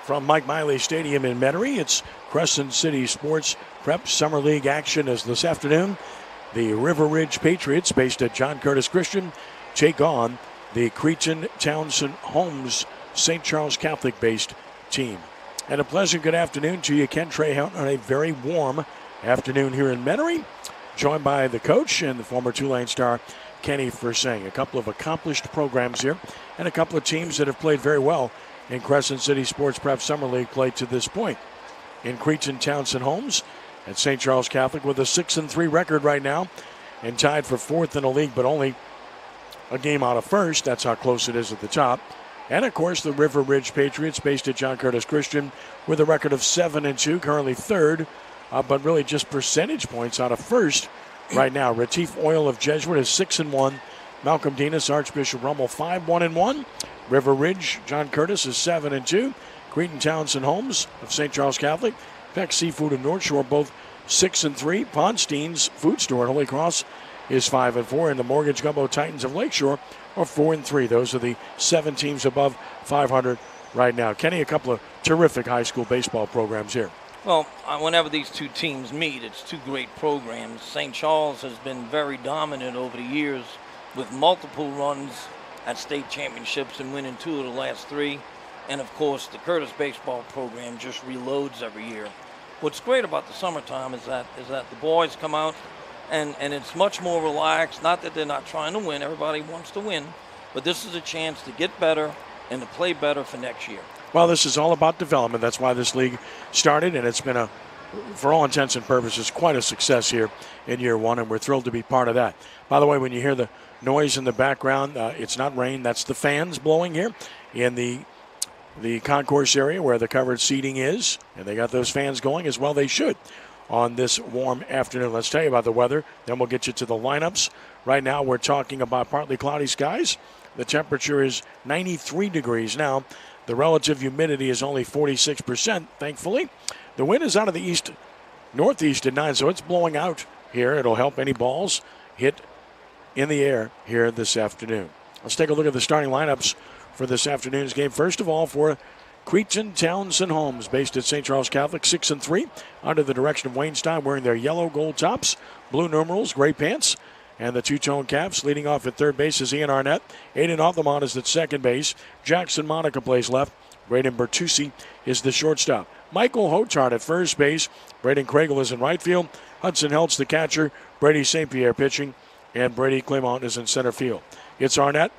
from Mike Miley Stadium in Metairie. It's Crescent City Sports Prep Summer League action as this afternoon the River Ridge Patriots, based at John Curtis Christian, take on the Cretin Townsend Holmes St. Charles Catholic-based team. And a pleasant good afternoon to you, Ken Trehout, on a very warm afternoon here in Metairie, joined by the coach and the former Tulane star, Kenny Fursang. A couple of accomplished programs here and a couple of teams that have played very well in Crescent City Sports Prep Summer League play to this point. In Cretin Townsend Holmes at St. Charles Catholic with a 6-3 record right now and tied for fourth in the league, but only a game out of first. That's how close it is at the top. And, of course, the River Ridge Patriots, based at John Curtis Christian, with a record of 7-2, currently third, but really just percentage points out of first right now. Retief Oil of Jesuit is 6-1. Malcolm Dinas, Archbishop Rummel, 5-1-1. River Ridge, John Curtis is 7-2. Cretin Townsend Holmes of St. Charles Catholic, Peck Seafood and North Shore, both 6-3. Ponstein's Food Store at Holy Cross is 5-4, and the Mortgage Gumbo Titans of Lakeshore are 4-3. Those are the 7 teams above 500 right now. Kenny, a couple of terrific high school baseball programs here. Well, whenever these two teams meet, it's two great programs. St. Charles has been very dominant over the years with multiple runs at state championships and winning 2 of the last 3. And, of course, the Curtis baseball program just reloads every year. What's great about the summertime is that the boys come out and it's much more relaxed. Not that they're not trying to win. Everybody wants to win. But this is a chance to get better and to play better for next year. Well, this is all about development. That's why this league started, and it's been, for all intents and purposes, quite a success here in year one, and we're thrilled to be part of that. By the way, when you hear the noise in the background, it's not rain. That's the fans blowing here in the concourse area where the covered seating is, and they got those fans going as well. They should on this warm afternoon. Let's tell you about the weather, then we'll get you to the lineups. Right now we're talking about partly cloudy skies. The temperature is 93 degrees now. The relative humidity is only 46%, thankfully. The wind is out of the east-northeast at 9, so it's blowing out here. It'll help any balls hit in the air here this afternoon. Let's take a look at the starting lineups for this afternoon's game. First of all, for Cretin Townsend Holmes, based at St. Charles Catholic, 6-3, under the direction of Wayne Stein, wearing their yellow gold tops, blue numerals, gray pants, and the two-tone caps. Leading off at third base is Ian Arnett. Aiden Othman is at second base. Jackson Monica plays left. Braden Bertucci is the shortstop. Michael Hotard at first base. Braden Craigle is in right field. Hudson Heltz, the catcher. Brady St. Pierre pitching. And Brady Clement is in center field. It's Arnett,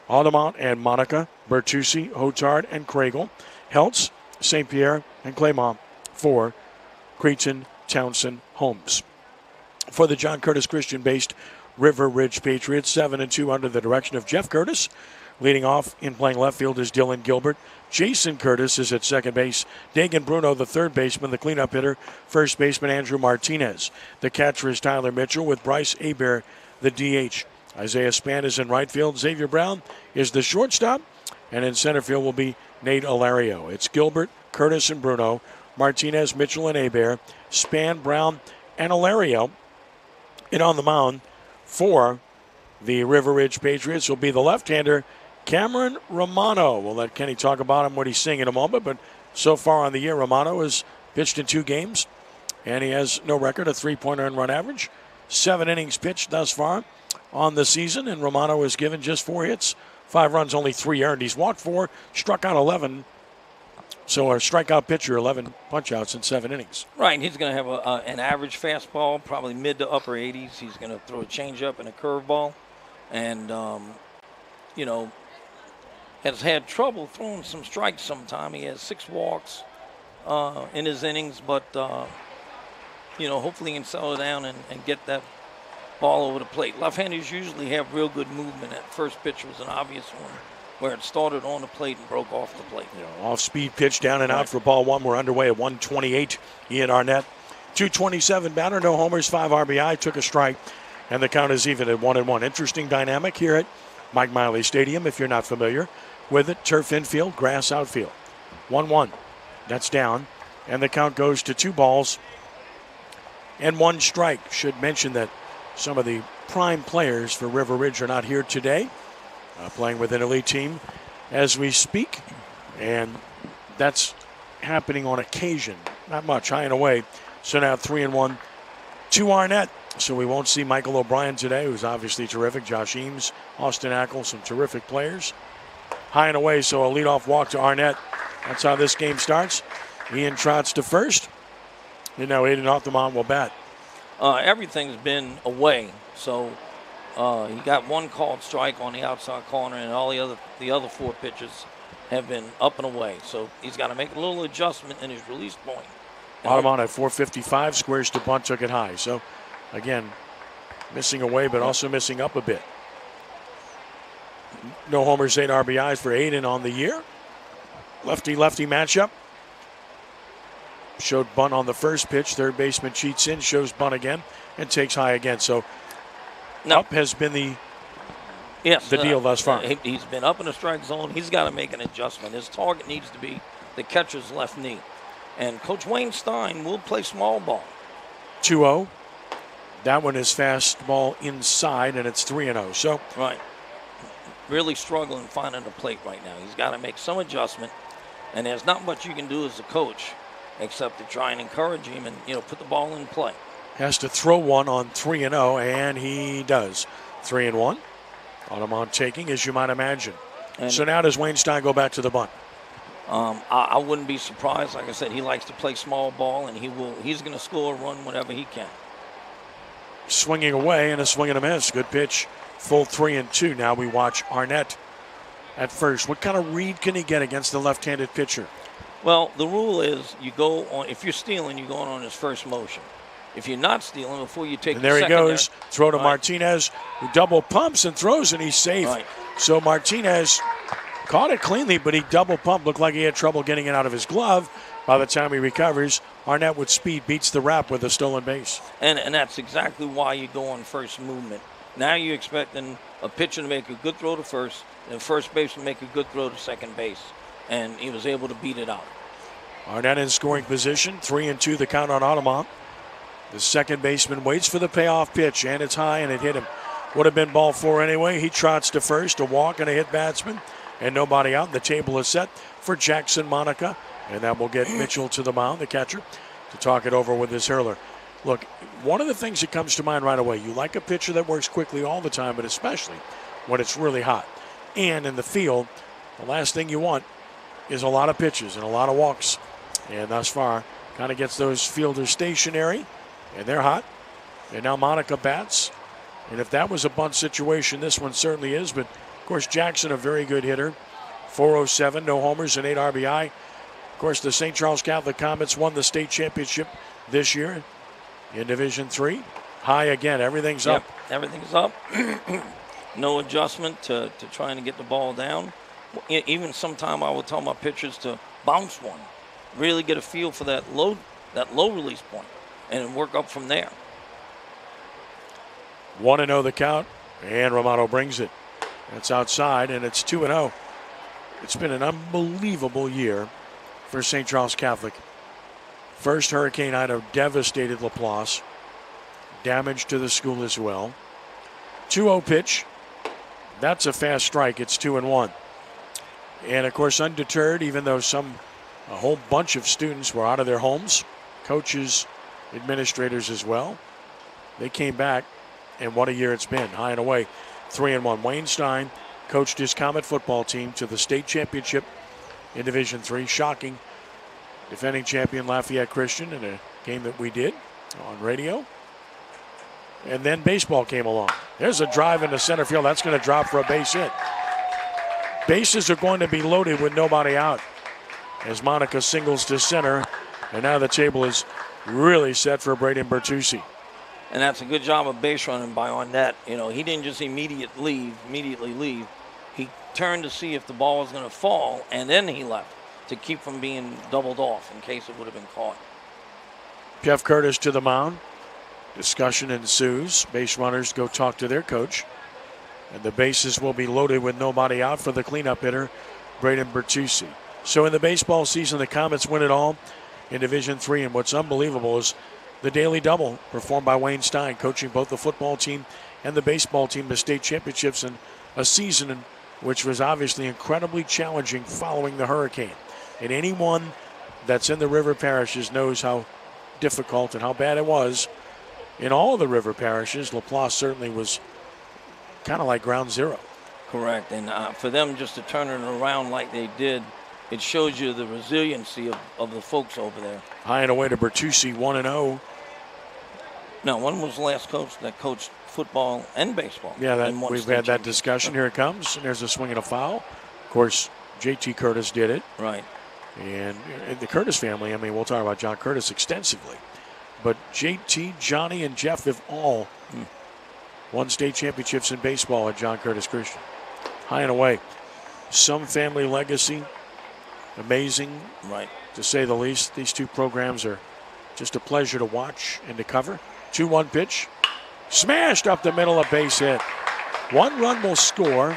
Audemont, and Monica, Bertucci, Hotard, and Craigle, Heltz, St. Pierre, and Clement for Cretin Townsend Holmes. For the John Curtis Christian-based River Ridge Patriots, 7-2 under the direction of Jeff Curtis. Leading off in playing left field is Dylan Gilbert. Jason Curtis is at second base. Dagan Bruno, the third baseman, the cleanup hitter. First baseman Andrew Martinez. The catcher is Tyler Mitchell with Bryce Hebert, the DH. Isaiah Spann is in right field. Xavier Brown is the shortstop. And in center field will be Nate Alario. It's Gilbert, Curtis, and Bruno. Martinez, Mitchell, and Hebert. Spann, Brown, and Alario. And on the mound for the River Ridge Patriots will be the left-hander, Cameron Romano. We'll let Kenny talk about him, what he's seeing in a moment. But so far on the year, Romano has pitched in 2 games. And he has no record, a 3.0 earned run average. 7 innings pitched thus far on the season, and Romano has given just 4 hits, 5 runs, only 3 earned. He's walked 4, struck out 11. So a strikeout pitcher, 11 punch-outs in 7 innings. Right, and he's going to have an average fastball, probably mid to upper 80s. He's going to throw a changeup and a curveball. And, has had trouble throwing some strikes sometime. He has 6 walks in his innings, but, hopefully he can settle down and get that ball over the plate. Left-handers usually have real good movement. That first pitch was an obvious one, where it started on the plate and broke off the plate. Off-speed pitch down and out for ball 1. We're underway at 128. Ian Arnett, 227 batter, no homers, 5 RBI, took a strike, and the count is even at 1-1. Interesting dynamic here at Mike Miley Stadium, if you're not familiar with it. Turf infield, grass outfield. 1-1. That's down, and the count goes to 2 balls and 1 strike. Should mention that some of the prime players for River Ridge are not here today, playing with an elite team as we speak. And that's happening on occasion. Not much, high and away. So now 3-1 to Arnett. So we won't see Michael O'Brien today, who's obviously terrific. Josh Eames, Austin Ackle, some terrific players. High and away, so a leadoff walk to Arnett. That's how this game starts. Ian trots to first. And now Aiden off the mound will bat. Everything's been away, so he got one called strike on the outside corner, and all the other 4 pitches have been up and away. So he's got to make a little adjustment in his release point. Altamont at 455, squares to bunt, took it high. So again, missing away, but also missing up a bit. No homers, 8 RBIs for Aiden on the year. Lefty-lefty matchup. Showed bunt on the first pitch. Third baseman cheats in, shows bunt again, and takes high again. So up has been the deal thus far. He's been up in the strike zone. He's got to make an adjustment. His target needs to be the catcher's left knee. And Coach Wayne Stein will play small ball. 2-0. That one is fastball inside, and it's 3-0. So right. Really struggling finding the plate right now. He's got to make some adjustment, and there's not much you can do as a coach except to try and encourage him and put the ball in play. Has to throw one on 3-0, and he does. 3-1. Altamont taking, as you might imagine. And so now does Wayne Stein go back to the bunt? I wouldn't be surprised. Like I said, he likes to play small ball, and he's going to score a run whenever he can. Swinging away and a swing and a miss. Good pitch. Full 3-2. Now we watch Arnett at first. What kind of read can he get against the left-handed pitcher? Well, the rule is you go on. If you're stealing, you're going on his first motion. If you're not stealing, before you take and there the he goes. Throw to Martinez, who double pumps and throws, and he's safe. Right. So Martinez caught it cleanly, but he double pumped. Looked like he had trouble getting it out of his glove. By the time he recovers, Arnett with speed beats the wrap with a stolen base. And that's exactly why you go on first movement. Now you're expecting a pitcher to make a good throw to first, and first baseman make a good throw to second base. And he was able to beat it out. Arnett in scoring position, 3-2 the count on Altamont. The second baseman waits for the payoff pitch, and it's high, and it hit him. Would have been ball 4 anyway. He trots to first, a walk and a hit batsman, and nobody out. The table is set for Jackson Monica, and that will get Mitchell to the mound, the catcher, to talk it over with his hurler. Look, one of the things that comes to mind right away, you like a pitcher that works quickly all the time, but especially when it's really hot. And in the field, the last thing you want is a lot of pitches and a lot of walks. And thus far, kind of gets those fielders stationary, and they're hot. And now Monica bats. And if that was a bunt situation, this one certainly is. But, of course, Jackson, a very good hitter. 407, no homers, and 8 RBI. Of course, the St. Charles Catholic Comets won the state championship this year in Division III. High again, everything's up. Everything's up. No adjustment to trying to get the ball down. Even sometime I would tell my pitchers to bounce one. Really get a feel for that low release point and work up from there. 1-0 the count, and Romano brings it. That's outside, and it's 2-0. It's been an unbelievable year for St. Charles Catholic. First Hurricane Ida devastated LaPlace. Damage to the school as well. 2-0 pitch. That's a fast strike. It's 2-1. And, of course, undeterred, even though a whole bunch of students were out of their homes, coaches, administrators as well, they came back, and what a year it's been. High and away, 3-1. Wayne Stein coached his Comet football team to the state championship in Division III. Shocking. Defending champion Lafayette Christian in a game that we did on radio. And then baseball came along. There's a drive into center field. That's going to drop for a base hit. Bases are going to be loaded with nobody out as Monica singles to center. And now the table is really set for Braden Bertucci. And that's a good job of base running by Arnett. He didn't just immediately leave. He turned to see if the ball was going to fall, and then he left to keep from being doubled off in case it would have been caught. Jeff Curtis to the mound. Discussion ensues. Base runners go talk to their coach. And the bases will be loaded with nobody out for the cleanup hitter, Braden Bertucci. So in the baseball season, the Comets win it all in Division III. And what's unbelievable is the daily double performed by Wayne Stein, coaching both the football team and the baseball team to state championships in a season which was obviously incredibly challenging following the hurricane. And anyone that's in the river parishes knows how difficult and how bad it was in all of the river parishes. LaPlace certainly was kind of like ground zero. Correct. And for them just to turn it around like they did, it shows you the resiliency of the folks over there. High and away to Bertucci, 1-0. Now, one was the last coach that coached football and baseball. Yeah, we've had that discussion. Here it comes, and there's a swing and a foul. Of course, J.T. Curtis did it. Right. And the Curtis family, I mean, we'll talk about John Curtis extensively. But J.T., Johnny, and Jeff have all won state championships in baseball at John Curtis Christian. High and away. Some family legacy. Amazing, right, to say the least. These two programs are just a pleasure to watch and to cover. 2-1 pitch. Smashed up the middle, a base hit. 1 run will score.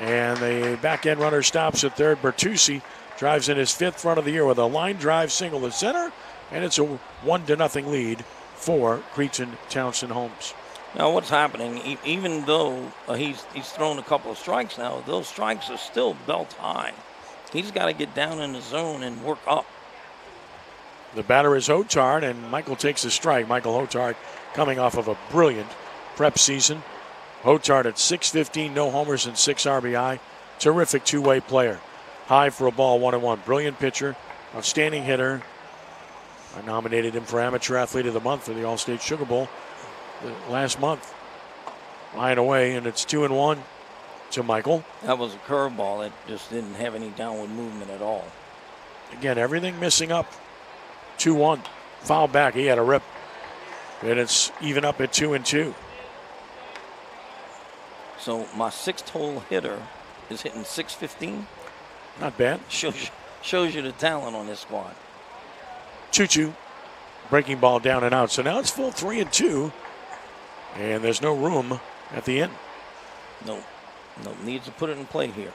And the back end runner stops at third. Bertucci drives in his 5th run of the year with a line drive single to center. And it's a 1-0 lead for Cretin Townsend Homes. Now what's happening, even though he's thrown a couple of strikes now, those strikes are still belt high. He's got to get down in the zone and work up. The batter is Hotard, and Michael takes a strike. Michael Hotard coming off of a brilliant prep season. Hotard at .615, no homers and 6 RBI. Terrific two-way player. High for a ball, 1-1. Brilliant pitcher, outstanding hitter. I nominated him for Amateur Athlete of the Month for the All-State Sugar Bowl last month. High and away, and it's 2-1 to Michael. That was a curveball that just didn't have any downward movement at all. Again, everything missing up. 2-1. Foul back. He had a rip. And it's even up at 2-2. So my 6th-hole hitter is hitting .615. Not bad. Shows you the talent on this squad. 2-2. Breaking ball down and out. So now it's full 3-2. And there's no room at the end. No, needs to put it in play here.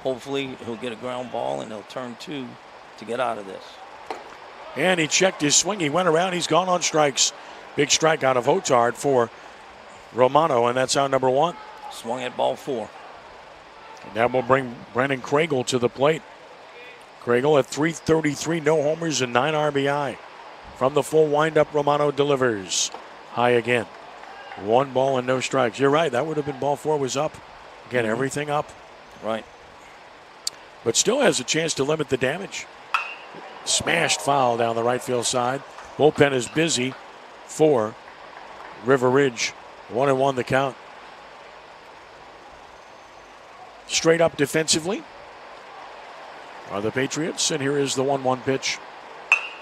Hopefully he'll get a ground ball and he'll turn 2 to get out of this. And he checked his swing. He went around. He's gone on strikes. Big strike out of Hotard for Romano, and that's out number 1. Swung at ball 4. And that will bring Brennan Craigle to the plate. Craigle at .333, no homers and 9 RBI. From the full windup, Romano delivers. High again. 1 ball and no strikes. You're right. That would have been ball 4 was up. Again, everything up. Right. But still has a chance to limit the damage. Smashed foul down the right field side. Bullpen is busy for River Ridge. 1-1 the count. Straight up defensively are the Patriots. And here is the 1-1 pitch.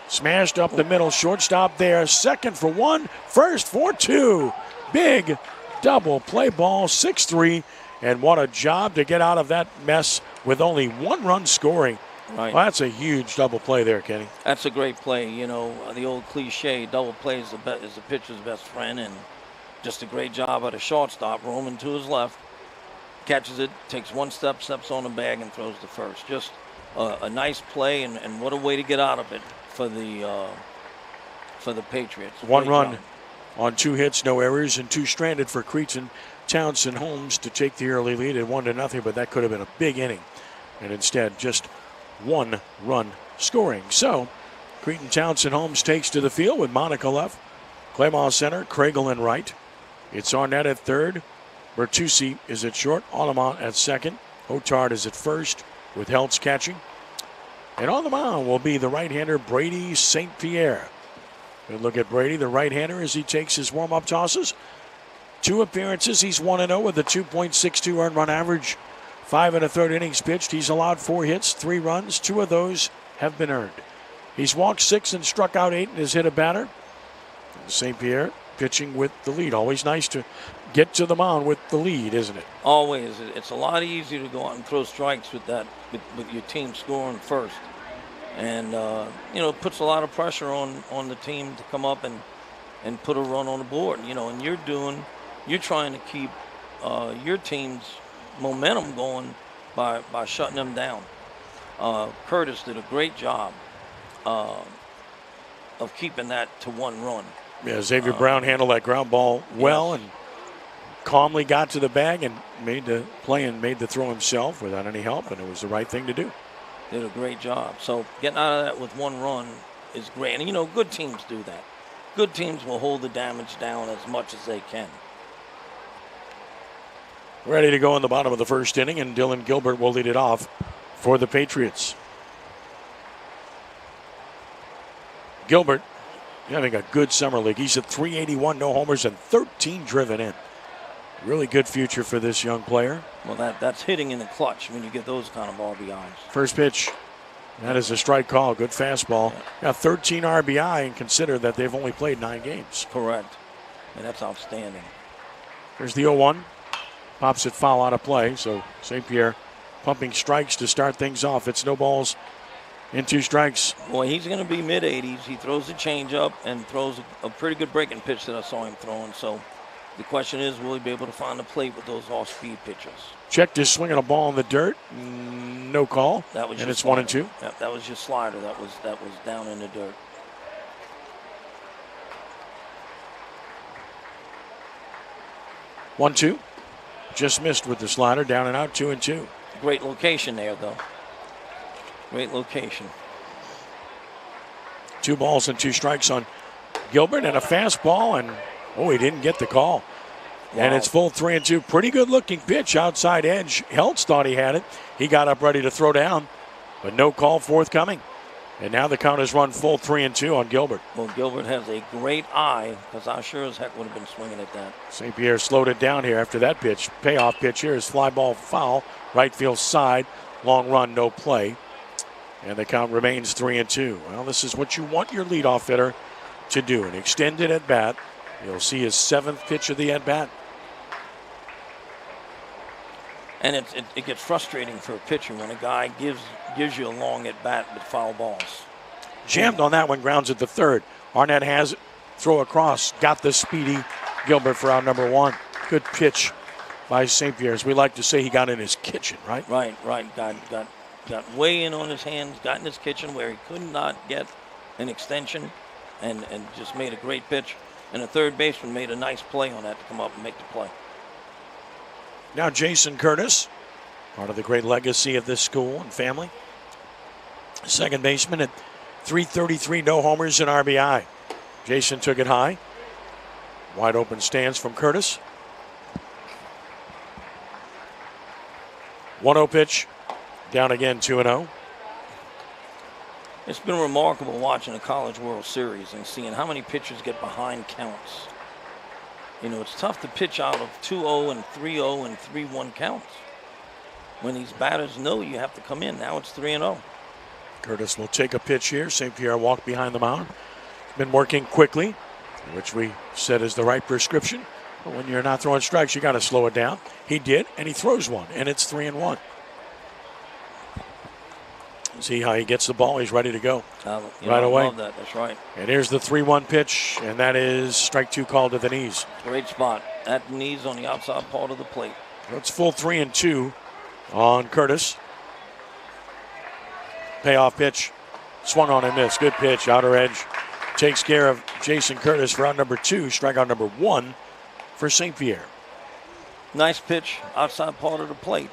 Smashed up the middle. Shortstop there. Second for 1. First for 2. Big double play ball. 6-3. And what a job to get out of that mess with only 1 run scoring. Right. Well, that's a huge double play there, Kenny. That's a great play. You know, the old cliche, double play is the pitcher's best friend, and just a great job at a shortstop, roaming to his left, catches it, takes 1 step, steps on the bag, and throws to first. Just a nice play, and what a way to get out of it for the Patriots. 1 run on 2 hits, no errors, and 2 stranded for Cretin Townsend Homes to take the early lead at 1-0, but that could have been a big inning. And instead, just 1 run scoring. So, Cretin Townsend Homes takes to the field with Monica left, Clement center, Craigle in right. It's Arnett at third. Bertucci is at short. Alemont at second. Hotard is at first with Heltz catching. And on the mound will be the right-hander Brady St. Pierre. And look at Brady, the right-hander, as he takes his warm-up tosses. 2 appearances. He's 1-0 with a 2.62 earned run average. 5 1/3 innings pitched. He's allowed 4 hits, 3 runs. 2 of those have been earned. He's walked 6 and struck out 8 and has hit a batter. St. Pierre pitching with the lead. Always nice to get to the mound with the lead, isn't it? Always. It's a lot easier to go out and throw strikes with that, with your team scoring first. And, it puts a lot of pressure on the team to come up and put a run on the board. And you're trying to keep your team's momentum going by shutting them down. Curtis did a great job of keeping that to 1 run. Yeah, Xavier Brown handled that ground ball well, yes, and calmly got to the bag and made the play and made the throw himself without any help, and it was the right thing to do. Did a great job. So getting out of that with 1 run is great. And, you know, good teams do that. Good teams will hold the damage down as much as they can. Ready to go in the bottom of the first inning, and Dylan Gilbert will lead it off for the Patriots. Gilbert having a good summer league. He's at 381, no homers, and 13 driven in. Really good future for this young player. Well, that's hitting in the clutch when you get those kind of RBIs. First pitch. That is a strike call. Good fastball. Got 13 RBI, and consider that they've only played 9 games. Correct. And that's outstanding. There's the 0-1. Pops it foul out of play. So St. Pierre pumping strikes to start things off. It's no balls in 2 strikes. Boy, he's going to be mid-80s. He throws the changeup and throws a pretty good breaking pitch that I saw him throwing. So the question is, will he be able to find the plate with those off-speed pitches? Checked his swinging a ball in the dirt. No call. That was, and it's 1-2. Yep, that was your slider. That was down in the dirt. 1-2. Just missed with the slider. Down and out. 2-2. Great location there, though. Great location. 2 balls and 2 strikes on Gilbert, and a fastball, and he didn't get the call. Wow. And it's full 3-2. Pretty good looking pitch outside edge. Heltz thought he had it. He got up ready to throw down, but no call forthcoming. And now the count has run full 3-2 on Gilbert. Well, Gilbert has a great eye, because I sure as heck would have been swinging at that. St. Pierre slowed it down here after that pitch. Payoff pitch here is fly ball foul. Right field side. Long run, no play. And the count remains 3-2. Well, this is what you want your leadoff hitter to do. An extended at bat. You'll see his 7th pitch of the at bat. And it gets frustrating for a pitcher when a guy gives you a long at bat with foul balls. Jammed on that one, grounds at the 3rd. Arnett has it. Throw across. Got the speedy Gilbert for out number 1. Good pitch by St. Pierre. As we like to say, he got in his kitchen, right? Right. Got way in on his hands, got in his kitchen where he could not get an extension, and just made a great pitch. And the third baseman made a nice play on that to come up and make the play. Now Jason Curtis, part of the great legacy of this school and family. Second baseman at 333, no homers and RBI. Jason took it high. Wide open stance from Curtis. 1-0 pitch. Down again, 2-0. It's been remarkable watching the College World Series and seeing how many pitchers get behind counts. You know, it's tough to pitch out of 2-0 and 3-0 and 3-1 counts. When these batters know you have to come in, now it's 3-0. Curtis will take a pitch here. St. Pierre walked behind the mound. Been working quickly, which we said is the right prescription. But when you're not throwing strikes, you got to slow it down. He did, and he throws one, and it's 3-1. See how he gets the ball. He's ready to go right away. I love that. That's right. And here's the 3-1 pitch, and that is strike 2 called to the knees. Great spot. At knees on the outside part of the plate. It's full 3-2 on Curtis. Payoff pitch. Swung on and missed. Good pitch. Outer edge. Takes care of Jason Curtis for out number 2. Strikeout number 1 for St. Pierre. Nice pitch. Outside part of the plate.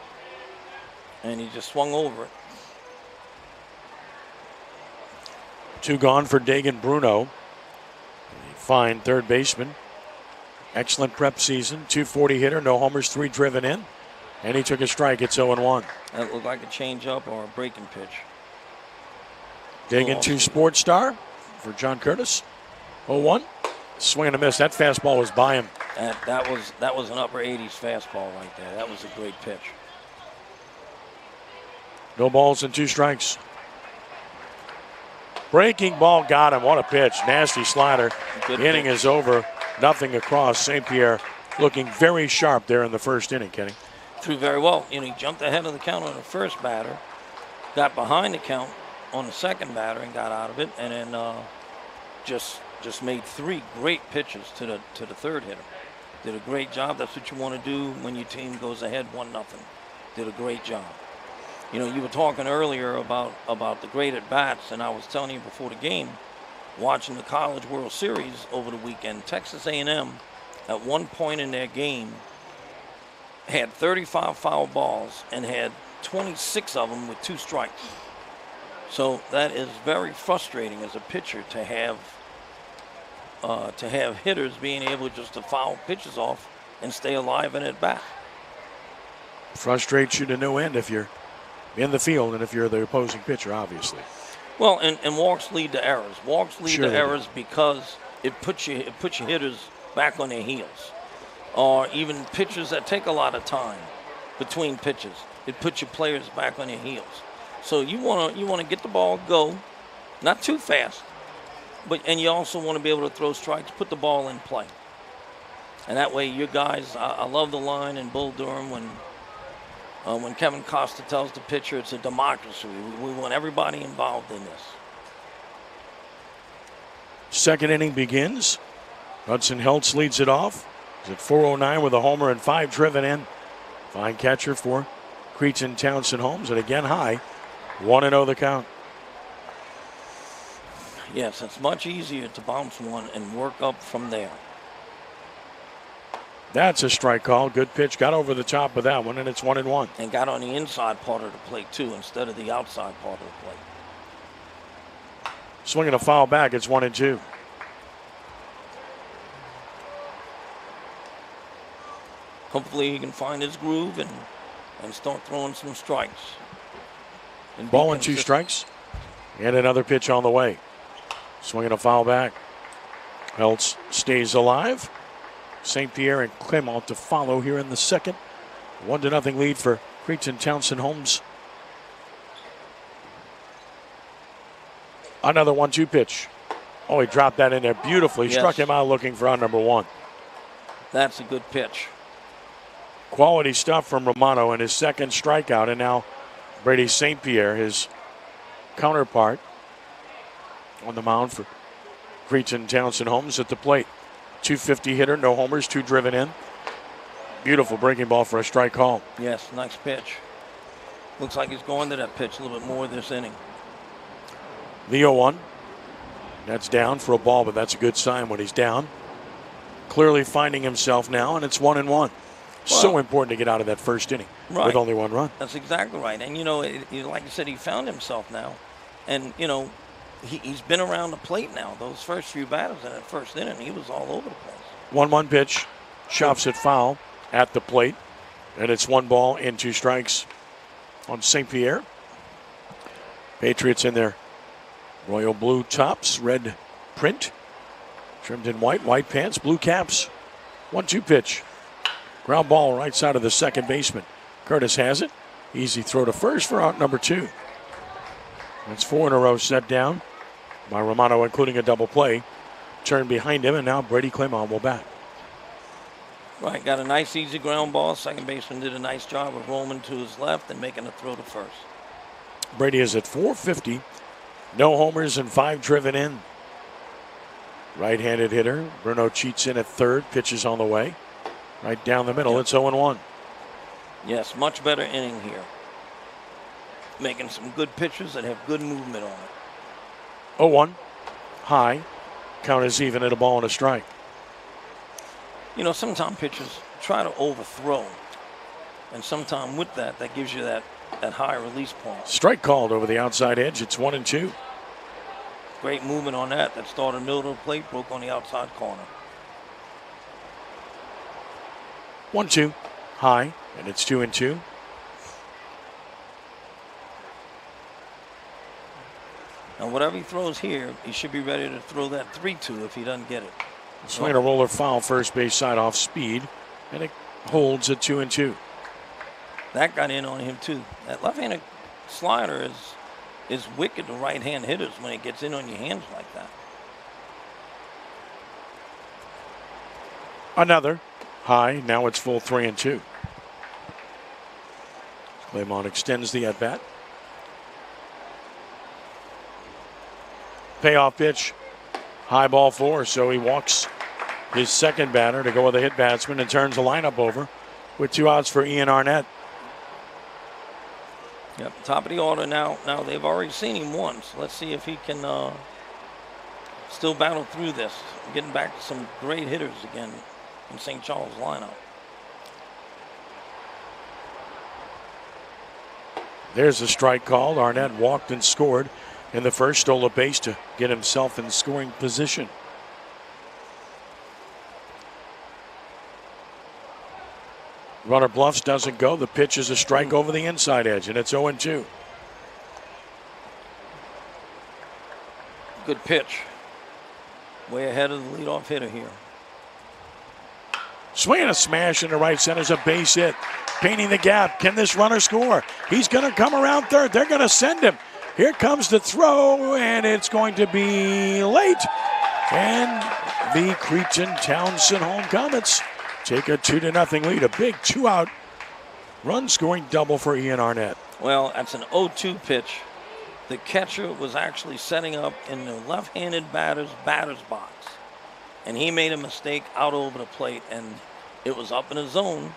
And he just swung over it. 2 gone for Dagan Bruno. Fine third baseman. Excellent prep season. 240 hitter, no homers, 3 driven in. And he took a strike. It's 0-1. That looked like a changeup or a breaking pitch. Dagan 2 sports star for John Curtis. 0-1. Swing and a miss. That fastball was by him. That was an upper 80s fastball right there. That was a great pitch. No balls and 2 strikes. Breaking ball got him. What a pitch. Nasty slider. Good inning pitch. is over. Nothing across. St. Pierre looking very sharp there in the first inning, Kenny. Threw very well. You know, he jumped ahead of the count on the first batter, got behind the count on the second batter and got out of it, and then just made 3 great pitches to the third hitter. Did a great job. That's what you want to do when your team goes ahead 1-0. Did a great job. You know, you were talking earlier about the great at-bats, and I was telling you before the game, watching the College World Series over the weekend, Texas A&M, at one point in their game, had 35 foul balls and had 26 of them with 2 strikes. So that is very frustrating as a pitcher to have hitters being able just to foul pitches off and stay alive and at bat. Frustrates you to no end if you're in the field and if you're the opposing pitcher, obviously. Well, and walks lead to errors. Walks lead Sure to errors because it puts your hitters back on their heels. Or even pitchers that take a lot of time between pitches. It puts your players back on their heels. So you wanna get the ball, go, not too fast, and you also want to be able to throw strikes, put the ball in play. And that way your guys, I love the line in Bull Durham when Kevin Costa tells the pitcher it's a democracy. We want everybody involved in this. Second inning begins. Hudson Heltz leads it off. He's at 409 with a homer and 5 driven in. Fine catcher for Cretin, Townsend, Holmes, and again high. 1-0 the count. Yes, it's much easier to bounce one and work up from there. That's a strike call. Good pitch. Got over the top of that one, and it's 1-1. And got on the inside part of the plate, too, instead of the outside part of the plate. Swinging a foul back. It's 1-2. Hopefully he can find his groove and start throwing some strikes. And ball and 2 strikes. And another pitch on the way. Swinging a foul back. Heltz stays alive. St. Pierre and Clement to follow here in the second. 1-0 lead for Cretin, Townsend, Holmes. Another 1-2 pitch. Oh, he dropped that in there beautifully. Yes. Struck him out looking for out number 1. That's a good pitch. Quality stuff from Romano and his second strikeout. And now Brady St. Pierre, his counterpart, on the mound for Cretin, Townsend, Holmes at the plate. 250 hitter, no homers, 2 driven in. Beautiful breaking ball for a strike call. Yes, nice pitch. Looks like he's going to that pitch a little bit more this inning. The 0-1. That's down for a ball, but that's a good sign when he's down. Clearly finding himself now, and it's 1-1. So important to get out of that first inning with only 1 run. That's exactly right. And, like I said, he found himself now. And, he's been around the plate now. Those first few batters in that first inning, he was all over the place. 1-1 pitch. Shops it foul at the plate. And it's 1 ball and 2 strikes on St. Pierre. Patriots in their royal blue tops, red print. Trimmed in white pants, blue caps. 1-2 pitch. Ground ball right side of the second baseman. Curtis has it. Easy throw to first for out number 2. That's 4 in a row set down by Romano, including a double play. Turn behind him, and now Brady Clement will bat. Right, got a nice easy ground ball. Second baseman did a nice job of rolling to his left and making a throw to first. Brady is at 450. No homers and 5 driven in. Right-handed hitter. Bruno cheats in at third. Pitches on the way. Right down the middle. Yep. It's 0-1. Yes, much better inning here. Making some good pitches that have good movement on it. 0-1. High. Count is even at a ball and a strike. Sometimes pitchers try to overthrow. And sometimes with that gives you that high release point. Strike called over the outside edge. It's 1-2. Great movement on that. That started middle of the plate, broke on the outside corner. 1-2. High. And it's 2-2. And whatever he throws here, he should be ready to throw that 3-2 if he doesn't get it. Swing a roller foul first base side off speed, and it holds at 2-2. That got in on him too. That left-handed slider is wicked to right-hand hitters when it gets in on your hands like that. Another high. Now it's full 3-2. Clement extends the at-bat. Payoff pitch. High ball 4, so he walks his second batter to go with a hit batsman and turns the lineup over with 2 outs for Ian Arnett. Yep, top of the order now. Now they've already seen him once. Let's see if he can still battle through this. Getting back to some great hitters again in St. Charles lineup. There's a strike called. Arnett walked and scored in the first, stole a base to get himself in scoring position. Runner bluffs, doesn't go. The pitch is a strike over the inside edge, and it's 0-2. Good pitch. Way ahead of the leadoff hitter here. Swing and a smash into right center is a base hit. Painting the gap. Can this runner score? He's going to come around third. They're going to send him. Here comes the throw, and it's going to be late. And the Cretin Townsend home Comets take a 2-0 lead. A big 2-out run scoring double for Ian Arnett. Well, that's an 0-2 pitch. The catcher was actually setting up in the left-handed batter's box. And he made a mistake out over the plate, and it was up in the zone.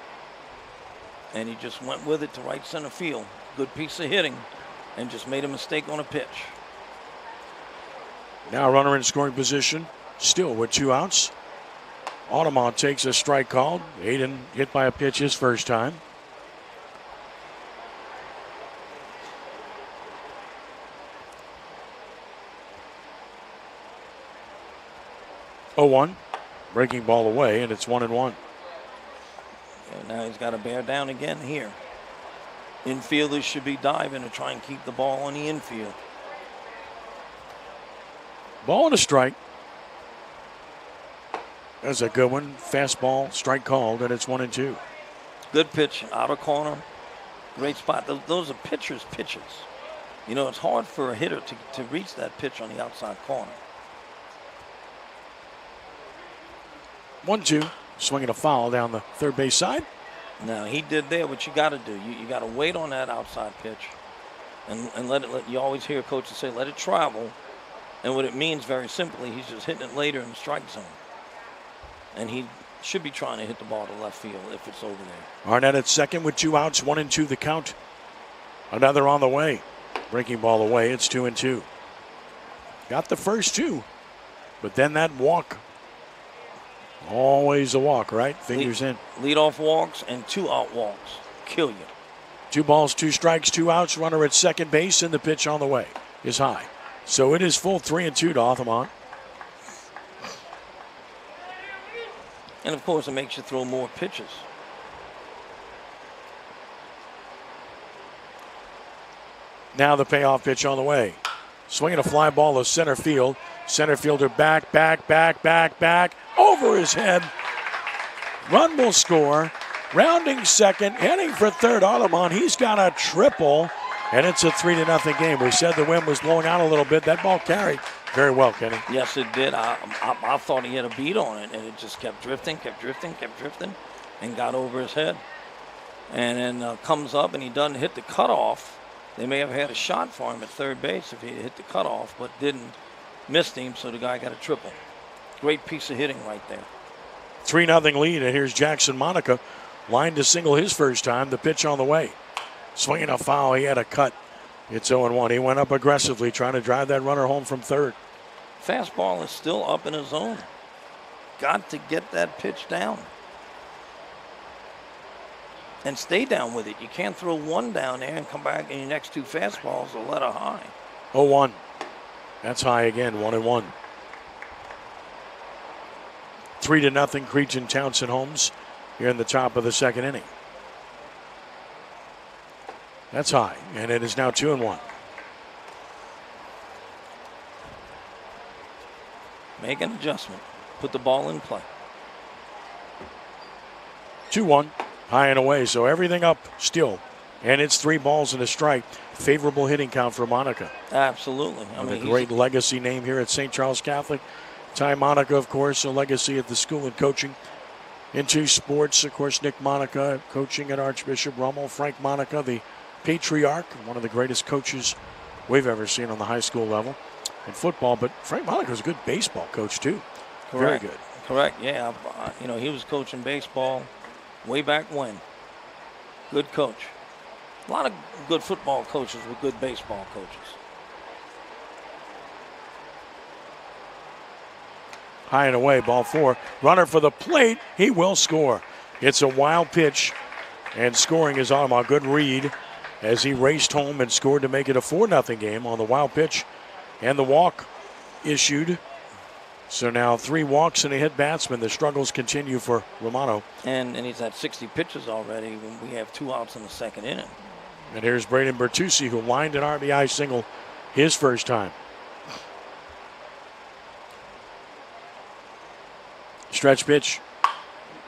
And he just went with it to right center field. Good piece of hitting, and just made a mistake on a pitch. Now runner in scoring position, still with 2 outs. Audemont takes a strike called. Aiden hit by a pitch his first time. Oh, 1. Breaking ball away, and it's 1-1. And now he's got to bear down again here. Infielders should be diving to try and keep the ball on the infield. Ball and a strike. That's a good one. Fastball, strike called, and it's 1-2. Good pitch, outer corner. Great spot. Those are pitchers' pitches. You know, it's hard for a hitter to reach that pitch on the outside corner. 1-2. Swinging a foul down the third base side. Now, he did there what you got to do. You got to wait on that outside pitch and let it. You always hear coaches say, let it travel. And what it means, very simply, he's just hitting it later in the strike zone. And he should be trying to hit the ball to left field if it's over there. Arnett at second with 2 outs, 1-2 the count. Another on the way. Breaking ball away, it's 2-2. Got the first 2, but then that walk. Always a walk, right? Fingers in. Leadoff walks and 2-out walks kill you. 2 balls, 2 strikes, 2 outs. Runner at second base, and the pitch on the way is high. So it is full 3-2 to Audemont. And of course, it makes you throw more pitches. Now the payoff pitch on the way. Swinging a fly ball to center field. Center fielder back, over his head. Run will score. Rounding second, heading for third, Audemont. He's got a triple, and it's a 3-0 game. We said the wind was blowing out a little bit. That ball carried very well, Kenny. Yes, it did. I thought he had a beat on it, and it just kept drifting, and got over his head. And then comes up, and he doesn't hit the cutoff. They may have had a shot for him at third base if he hit the cutoff, but didn't. Missed him, so the guy got a triple. Great piece of hitting right there. 3-0 lead, and here's Jackson Monica. Lined to single his first time. The pitch on the way. Swinging a foul, he had a cut. It's 0-1. He went up aggressively, trying to drive that runner home from third. Fastball is still up in his zone. Got to get that pitch down. And stay down with it. You can't throw one down there and come back and your next 2 fastballs are let her high. 0-1. That's high again, 1-1. 3-0 Cretin Townsend Homes here in the top of the second inning. That's high, and it is now 2-1. Make an adjustment. Put the ball in play. 2-1, high and away, so everything up still. And it's 3 balls and a strike. Favorable hitting count for Monica. Absolutely. I mean, a great legacy name here at St. Charles Catholic. Ty Monica, of course, a legacy at the school and coaching. Into sports, of course, Nick Monica coaching at Archbishop Rummel. Frank Monica, the patriarch, one of the greatest coaches we've ever seen on the high school level in football. But Frank Monica was a good baseball coach, too. Correct. Very good. Correct, yeah. He was coaching baseball way back when. Good coach. A lot of good football coaches were good baseball coaches. High and away, ball 4. Runner for the plate. He will score. It's a wild pitch, and scoring is Audemont. Good read as he raced home and scored to make it a 4-0 game on the wild pitch and the walk issued. So now 3 walks and a hit batsman. The struggles continue for Romano. And he's had 60 pitches already when we have 2 outs in the second inning. And here's Braden Bertucci, who lined an RBI single his first time. Stretch pitch.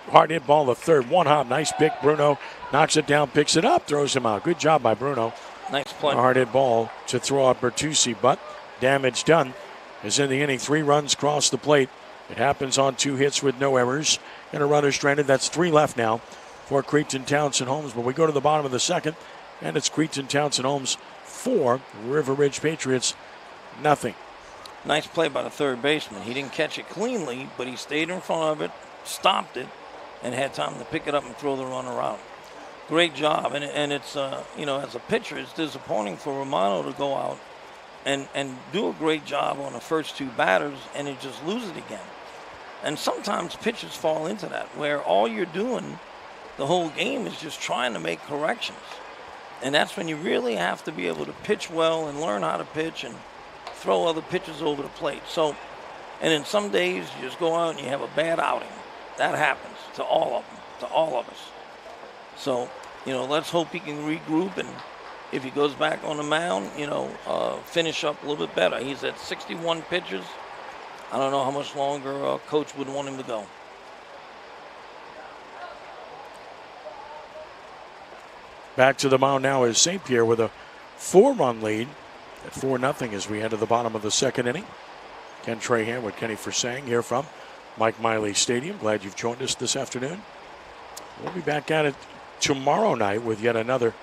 Hard hit ball to third. One hop. Nice pick. Bruno knocks it down, picks it up, throws him out. Good job by Bruno. Nice play. A hard hit ball to throw out Bertucci, but damage done. As in the inning, 3 runs cross the plate. It happens on 2 hits with no errors and a runner stranded. That's 3 left now for Cretin, Townsend, Holmes. But we go to the bottom of the second, and it's Cretin, Townsend, Holmes 4, River Ridge Patriots nothing. Nice play by the third baseman. He didn't catch it cleanly, but he stayed in front of it, stopped it, and had time to pick it up and throw the runner out. Great job. And it's, as a pitcher, it's disappointing for Romano to go out and do a great job on the first 2 batters and it just lose it again. And sometimes pitchers fall into that, where all you're doing the whole game is just trying to make corrections. And that's when you really have to be able to pitch well and learn how to pitch and throw other pitchers over the plate. So, and then some days you just go out and you have a bad outing. That happens to all of them, to all of us. So, let's hope he can regroup, and if he goes back on the mound, finish up a little bit better. He's at 61 pitches. I don't know how much longer coach would want him to go. Back to the mound now is St. Pierre with a 4-run lead at 4-0 as we head to the bottom of the second inning. Ken Trahan with Kenny Forsang here from Mike Miley Stadium. Glad you've joined us this afternoon. We'll be back at it tomorrow night with yet another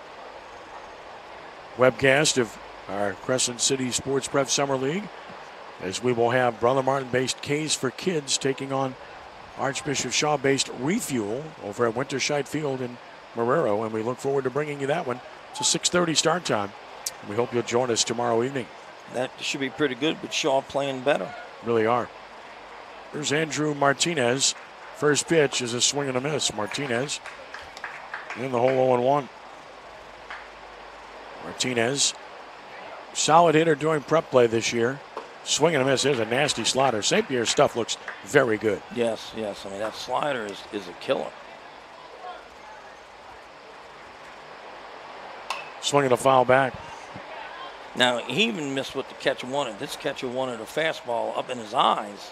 webcast of our Crescent City Sports Prep Summer League, as we will have Brother Martin-based K's for Kids taking on Archbishop Shaw-based Refuel over at Winterscheid Field in Marrero, and we look forward to bringing you that one. It's a 6:30 start time. We hope you'll join us tomorrow evening. That should be pretty good, but Shaw playing better. Really are. There's Andrew Martinez. First pitch is a swing and a miss. Martinez in the hole 0-1. Martinez, solid hitter doing prep play this year. Swing and a miss. There's a nasty slider. St. Pierre's stuff looks very good. Yes. I mean, that slider is a killer. Swinging a foul back. Now, he even missed what the catcher wanted. This catcher wanted a fastball up in his eyes,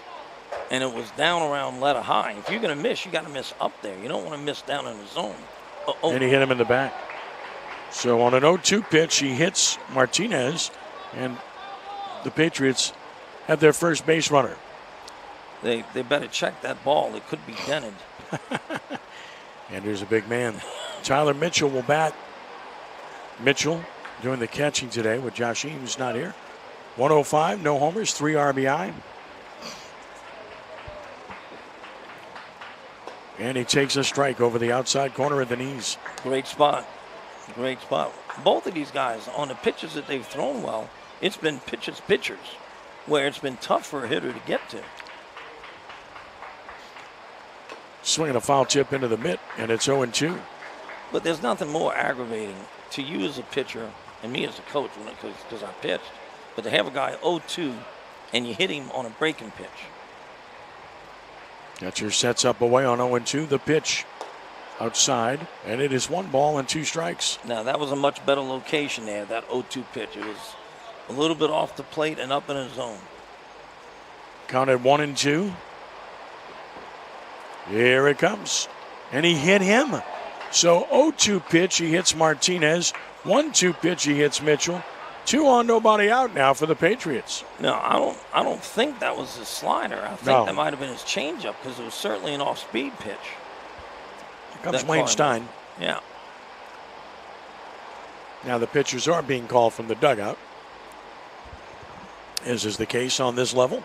and it was down around letter high. If you're going to miss, you got to miss up there. You don't want to miss down in the zone. And he hit him in the back. So on an 0-2 pitch, he hits Martinez, and the Patriots have their first base runner. They better check that ball. It could be dented. And here's a big man. Tyler Mitchell will bat. Mitchell doing the catching today with Josh Eames not here. 105, no homers, 3 RBI. And he takes a strike over the outside corner of the knees. Great spot. Great spot. Both of these guys, on the pitches that they've thrown well, it's been pitchers, where it's been tough for a hitter to get to. Swinging a foul tip into the mitt, and it's 0-2. But there's nothing more aggravating to you as a pitcher and me as a coach, because I pitched, but to have a guy 0-2 and you hit him on a breaking pitch. Got your sets up away on 0-2. The pitch outside, and it is 1 ball and 2 strikes. Now, that was a much better location there, that 0-2 pitch. It was a little bit off the plate and up in his zone. Counted 1-2. Here it comes. And he hit him. So 0-2 pitch, he hits Martinez. 1-2 pitch, he hits Mitchell. 2 on, nobody out now for the Patriots. No, I don't think that was his slider. I think that might have been his changeup, because it was certainly an off-speed pitch. Here comes Wayne Stein. Yeah. Now the pitchers are being called from the dugout, as is the case on this level.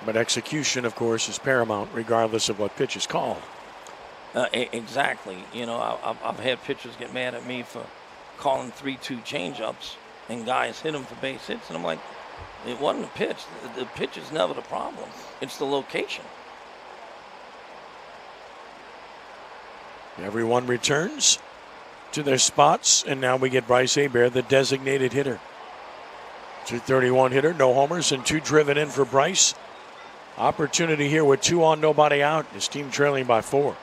But execution, of course, is paramount regardless of what pitch is called. Exactly. I've had pitchers get mad at me for calling 3-2 changeups, and guys hit them for base hits, and I'm like, it wasn't a pitch. The pitch is never the problem. It's the location. Everyone returns to their spots, and now we get Bryce Hebert, the designated hitter. 231 hitter, no homers, and 2 driven in for Bryce. Opportunity here with 2 on, nobody out. His team trailing by 4.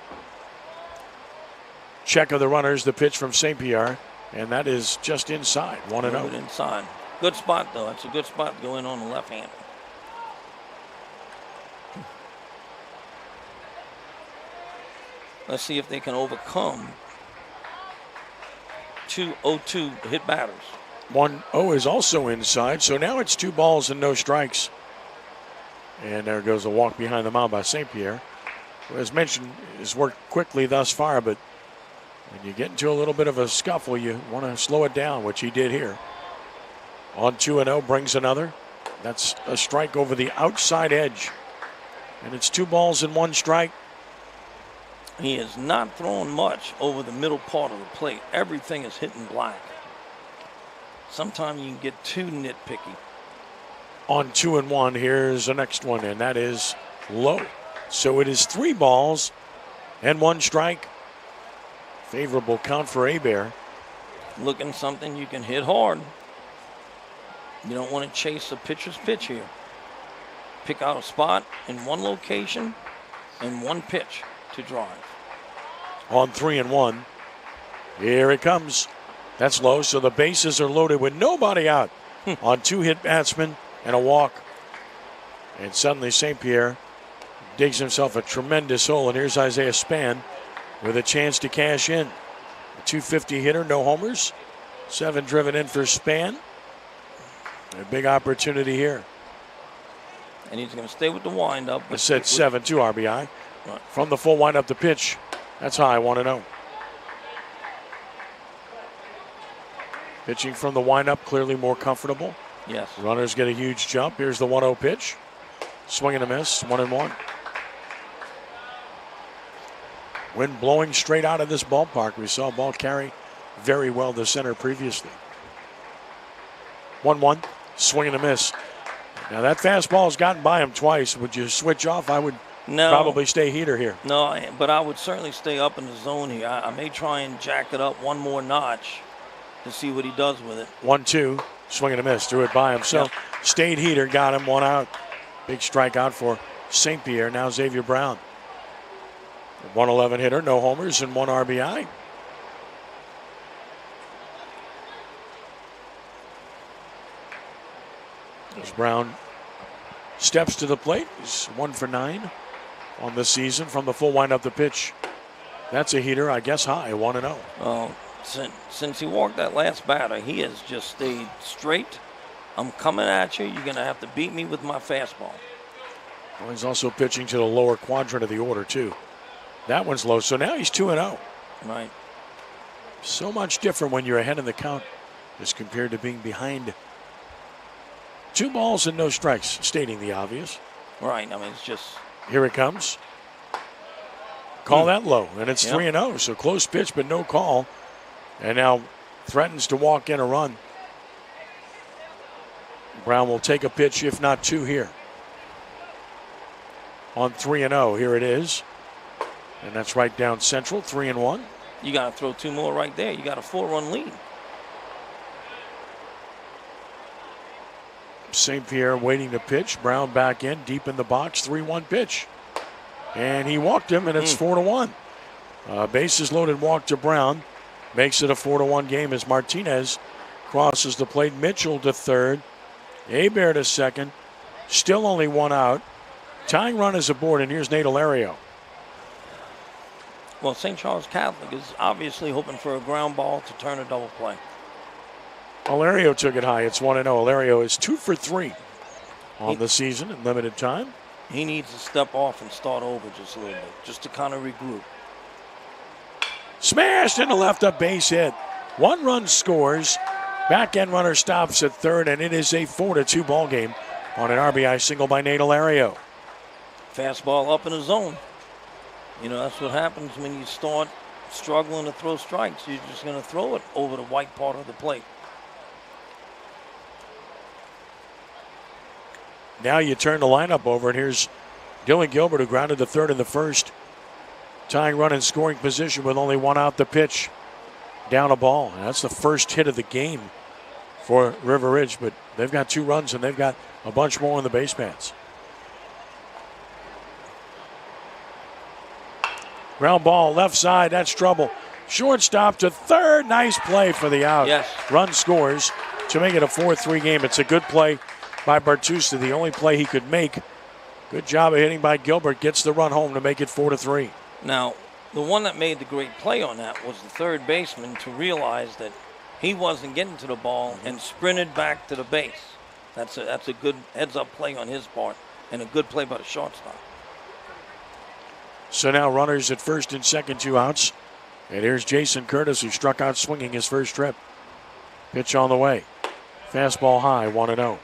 Check of the runners, the pitch from St. Pierre, and that is just inside, 1-0. Inside. Good spot, though. It's a good spot going on the left hand. Let's see if they can overcome 2 0-2 hit batters. 1-0 is also inside, so now it's 2 balls and no strikes. And there goes a walk behind the mound by St. Pierre, who, as mentioned, has worked quickly thus far, but when you get into a little bit of a scuffle, you want to slow it down, which he did here. On 2-0, brings another. That's a strike over the outside edge. And it's 2 balls and 1 strike. He is not throwing much over the middle part of the plate. Everything is hitting black. Sometimes you can get too nitpicky. On 2-1, here's the next one, and that is low. So it is 3 balls and 1 strike. Favorable count for Hebert. Looking something you can hit hard. You don't want to chase a pitcher's pitch here. Pick out a spot in one location and 1 pitch to drive. On 3-1, here it comes. That's low, so the bases are loaded with nobody out. On 2 hit batsmen and a walk. And suddenly St. Pierre digs himself a tremendous hole, and here's Isaiah Spann with a chance to cash in. A 250 hitter, no homers. 7 driven in for Spann. A big opportunity here. And he's going to stay with the windup. I said 7, 2 RBI. Right. From the full windup, the pitch. That's high, 1-0. Pitching from the windup, clearly more comfortable. Yes. Runners get a huge jump. Here's the 1-0 pitch. Swing and a miss, 1-1. Wind blowing straight out of this ballpark. We saw a ball carry very well to center previously. 1-1, swing and a miss. Now that fastball has gotten by him twice. Would you switch off? I would probably stay heater here. No, but I would certainly stay up in the zone here. I may try and jack it up 1 more notch to see what he does with it. 1-2, swing and a miss. Threw it by himself. Yep. Stayed heater, got him, 1 out. Big strikeout for St. Pierre. Now Xavier Brown. 111 hitter, no homers and 1 RBI. As Brown steps to the plate, he's 1 for 9 on the season from the full windup the pitch. That's a heater, I guess high, 1-0. Oh, since he walked that last batter, he has just stayed straight. I'm coming at you. You're going to have to beat me with my fastball. Well, he's also pitching to the lower quadrant of the order, too. That one's low, so now he's 2-0. Right. So much different when you're ahead in the count as compared to being behind. 2 balls and no strikes, stating the obvious. Right, I mean, it's just... Here it comes. Call that low, and it's 3-0, so close pitch, but no call. And now threatens to walk in a run. Brown will take a pitch, if not 2 here. On 3-0, here it is. And that's right down central, 3-1. You got to throw 2 more right there. You got a 4-run lead. St. Pierre waiting to pitch. Brown back in, deep in the box, 3-1 pitch. And he walked him, and it's 4-1. Bases loaded walk to Brown. Makes it a 4-1 game as Martinez crosses the plate. Mitchell to third. Hebert to second. Still only 1 out. Tying run is aboard, and here's Nate Alario. Well, St. Charles Catholic is obviously hoping for a ground ball to turn a double play. Alario took it high. It's 1-0. Alario is 2 for 3 on the season in limited time. He needs to step off and start over just a little bit, just to kind of regroup. Smashed into left, up base hit. 1 run scores. Back end runner stops at third, and it is a 4-2 ball game on an RBI single by Nate Alario. Fastball up in the zone. You know, that's what happens when you start struggling to throw strikes. You're just going to throw it over the white part of the plate. Now you turn the lineup over, and here's Dylan Gilbert, who grounded to third in the first. tying run in scoring position with only one out. The pitch, down a ball. And that's the first hit of the game for River Ridge, but they've got 2 runs and they've got a bunch more on the base paths. Ground ball left side, that's trouble. Shortstop to third, nice play for the out. Yes. Run scores to make it a 4-3 game. It's a good play by Bartusta, the only play he could make. Good job of hitting by Gilbert, gets the run home to make it 4-3. Now, the one that made the great play on that was the third baseman to realize that he wasn't getting to the ball and sprinted back to the base. That's a good heads-up play on his part and a good play by the shortstop. So now runners at first and second, 2 outs. And here's Jason Curtis, who struck out swinging his first trip. Pitch on the way. Fastball high, 1-0.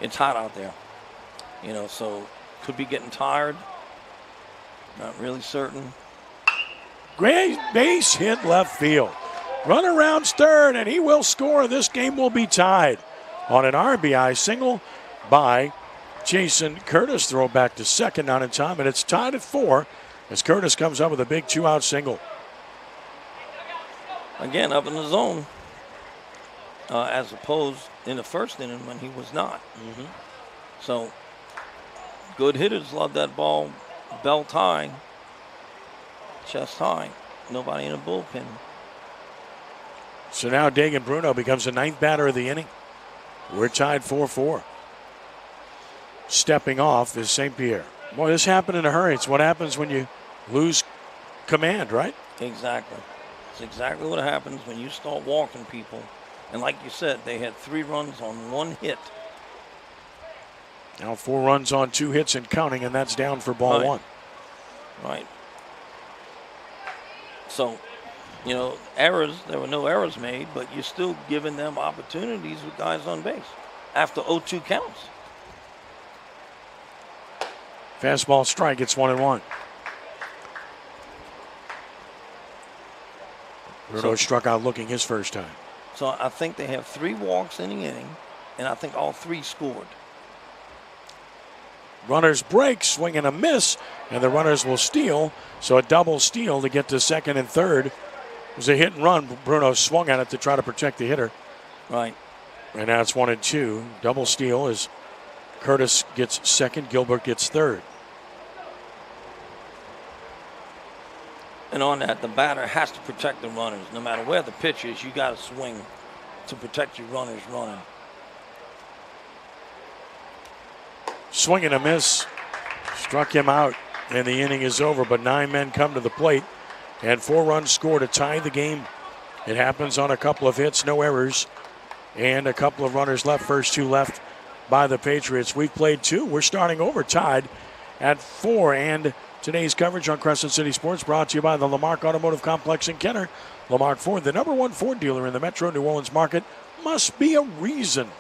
It's hot out there, so could be getting tired. Not really certain. Great base hit left field. Run around third, and he will score. This game will be tied on an RBI single by Jason Curtis. Throw back to second, not in time, and it's tied at 4 as Curtis comes up with a big 2-out single. Again, up in the zone, as opposed in the first inning when he was not. So, good hitters love that ball, belt high, chest high. Nobody in the bullpen. So now Dagan Bruno becomes the 9th batter of the inning. We're tied 4-4. Stepping off is St. Pierre. Boy, this happened in a hurry. It's what happens when you lose command, right? Exactly. It's exactly what happens when you start walking people. And like you said, they had 3 runs on 1 hit. Now 4 runs on 2 hits and counting, and that's down for ball 1. Right. So, errors, there were no errors made, but you're still giving them opportunities with guys on base after 0-2 counts. Fastball strike, it's 1-1. Bruno struck out looking his first time. So I think they have 3 walks in the inning, and I think all 3 scored. Runners break, swing and a miss, and the runners will steal. So a double steal to get to second and third. It was a hit and run. Bruno swung at it to try to protect the hitter. Right. And now it's 1-2. Double steal as Curtis gets second, Gilbert gets third. And on that, the batter has to protect the runners. No matter where the pitch is, you got to swing to protect your runners running. Swing and a miss. Struck him out, and the inning is over. But 9 men come to the plate, and 4 runs scored to tie the game. It happens on a couple of hits, no errors, and a couple of runners left. First 2 left by the Patriots. We've played 2. We're starting over, tied at 4. And today's coverage on Crescent City Sports brought to you by the Lamarck Automotive Complex in Kenner. Lamarck Ford, the #1 Ford dealer in the Metro New Orleans market. Must be a reason.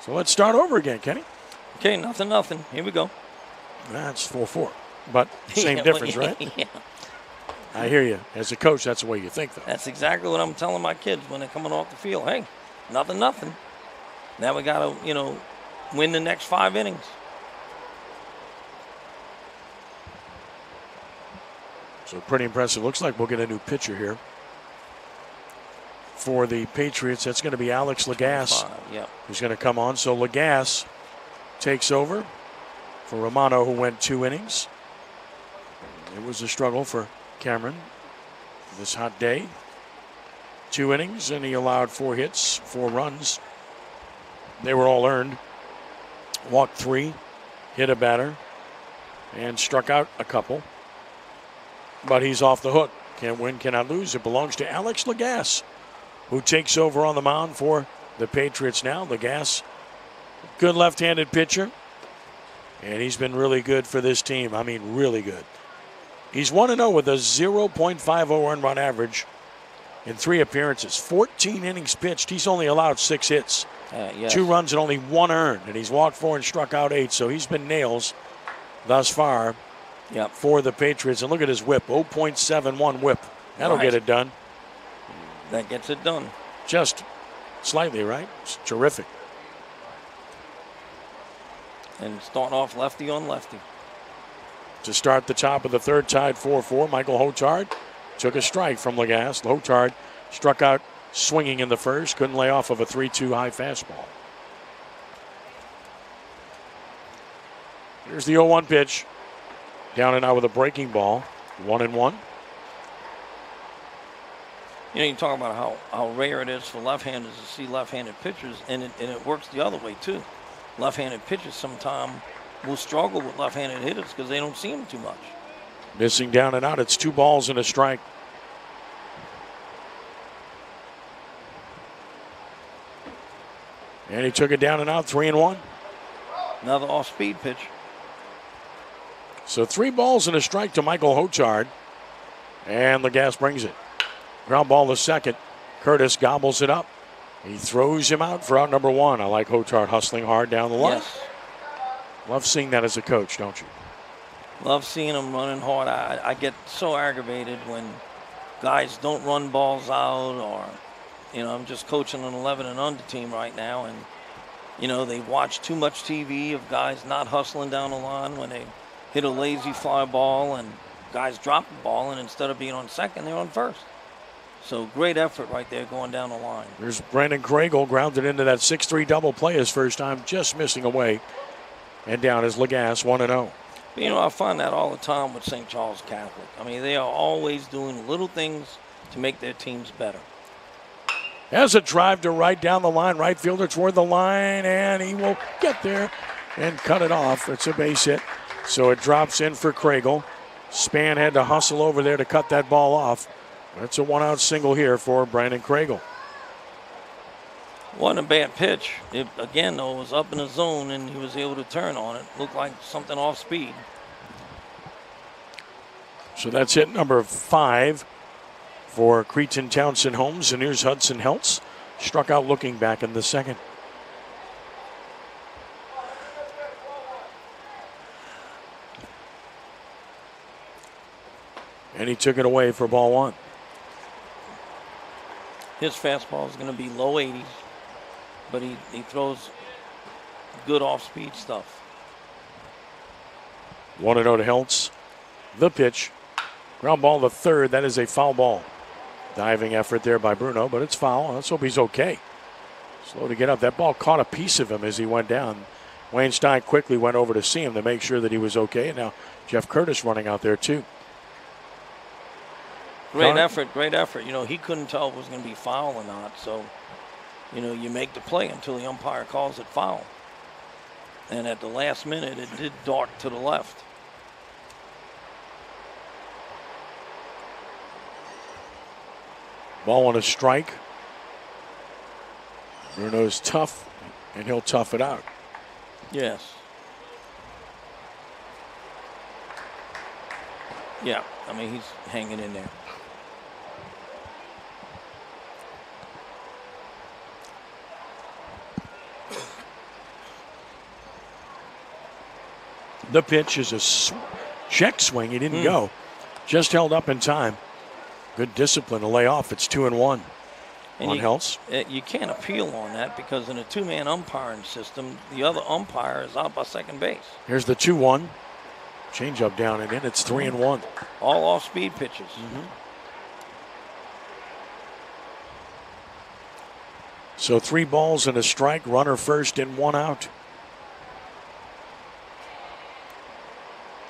So let's start over again, Kenny. Okay, nothing. Here we go. That's 4-4. But same difference, right? Yeah. I hear you. As a coach, that's the way you think, though. That's exactly what I'm telling my kids when they're coming off the field. Hey, nothing. Now we got to, win the next 5 innings. So pretty impressive. Looks like we'll get a new pitcher here for the Patriots. That's going to be Alex Lagasse, who's going to come on. So Lagasse takes over for Romano, who went 2 innings. It was a struggle for Cameron this hot day. 2 innings, and he allowed 4 hits, 4 runs. They were all earned. Walked 3, hit a batter, and struck out a couple. But he's off the hook. Can't win, cannot lose. It belongs to Alex Lagasse, who takes over on the mound for the Patriots now. Lagasse, good left-handed pitcher, and he's been really good for this team. I mean, really good. He's 1-0 with a 0.50 earned run average in 3 appearances. 14 innings pitched. He's only allowed 6 hits. Yes. 2 runs and only 1 earned, and he's walked 4 and struck out 8. So he's been nails thus far for the Patriots. And look at his whip, 0.71 whip. That'll get it done. That gets it done. Just slightly, right? It's terrific. And starting off lefty on lefty. To start the top of the third, tied 4-4, Michael Michoud took a strike from Lagasse. Michoud struck out swinging in the first, couldn't lay off of a 3-2 high fastball. Here's the 0-1 pitch. Down and out with a breaking ball. 1-1. You know, you talk about how rare it is for left-handers to see left-handed pitchers, and it works the other way, too. Left-handed pitchers sometimes will struggle with left-handed hitters because they don't see them too much. Missing down and out. It's 2 balls and a strike. And he took it down and out, 3-1. Another off-speed pitch. So 3 balls and a strike to Michael Michoud. And Lagasse brings it. Ground ball to second. Curtis gobbles it up. He throws him out for out number 1. I like Michoud hustling hard down the line. Yes. Love seeing that as a coach, don't you? Love seeing him running hard. I get so aggravated when guys don't run balls out, or, you know, I'm just coaching an 11 and under team right now, and, you know, they watch too much TV of guys not hustling down the line when they hit a lazy fly ball, and guys drop the ball, and instead of being on second, they're on first. So great effort right there going down the line. There's Brandon Craigle grounded into that 6-3 double play his first time, just missing away. And down is Lagasse, 1-0. You know, I find that all the time with St. Charles Catholic. I mean, they are always doing little things to make their teams better. Has a drive to right down the line. Right fielder toward the line, and he will get there and cut it off. It's a base hit. So it drops in for Craigle. Span had to hustle over there to cut that ball off. That's a 1-out single here for Brandon Craigle. Wasn't a bad pitch. It, again, though, was up in the zone, and he was able to turn on it. Looked like something off speed. So that's hit number 5 for Cretin, Townsend, Holmes. And here's Hudson Heltz. Struck out looking back in the second. And he took it away for ball 1. His fastball is going to be low 80s, but he throws good off-speed stuff. 1-0 to Heltz. The pitch. Ground ball to third. That is a foul ball. Diving effort there by Bruno, but it's foul. Let's hope he's okay. Slow to get up. That ball caught a piece of him as he went down. Wayne Stein quickly went over to see him to make sure that he was okay. And now Jeff Curtis running out there too. Great effort, great effort. You know, he couldn't tell if it was going to be foul or not. So, you know, you make the play until the umpire calls it foul. And at the last minute, it did dart to the left. Ball on a strike. Bruno's tough, and he'll tough it out. Yes. Yeah, I mean, he's hanging in there. The pitch is a check swing. He didn't go. Just held up in time. Good discipline to lay off. It's 2-1 on Heltz. You can't appeal on that because in a two-man umpiring system, the other umpire is out by second base. Here's the 2-1. Change up down and in. It's 3-1. All off-speed pitches. So 3 balls and a strike. Runner first and 1 out.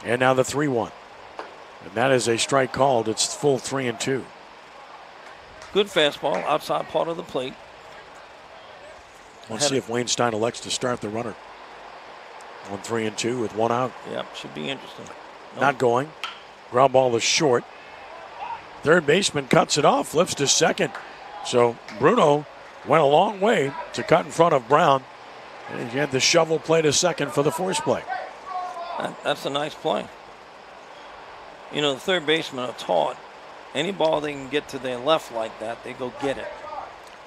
And now the 3-1. And that is a strike called. It's full 3-2. Good fastball outside part of the plate. Let's see if Wayne Stein elects to start the runner on 3-2 with 1 out. Yep, should be interesting. Not going. Ground ball is short. Third baseman cuts it off, flips to second. So Bruno went a long way to cut in front of Brown. And he had the shovel play to second for the force play. That's a nice play. You know, the third basemen are taught any ball they can get to their left like that, they go get it.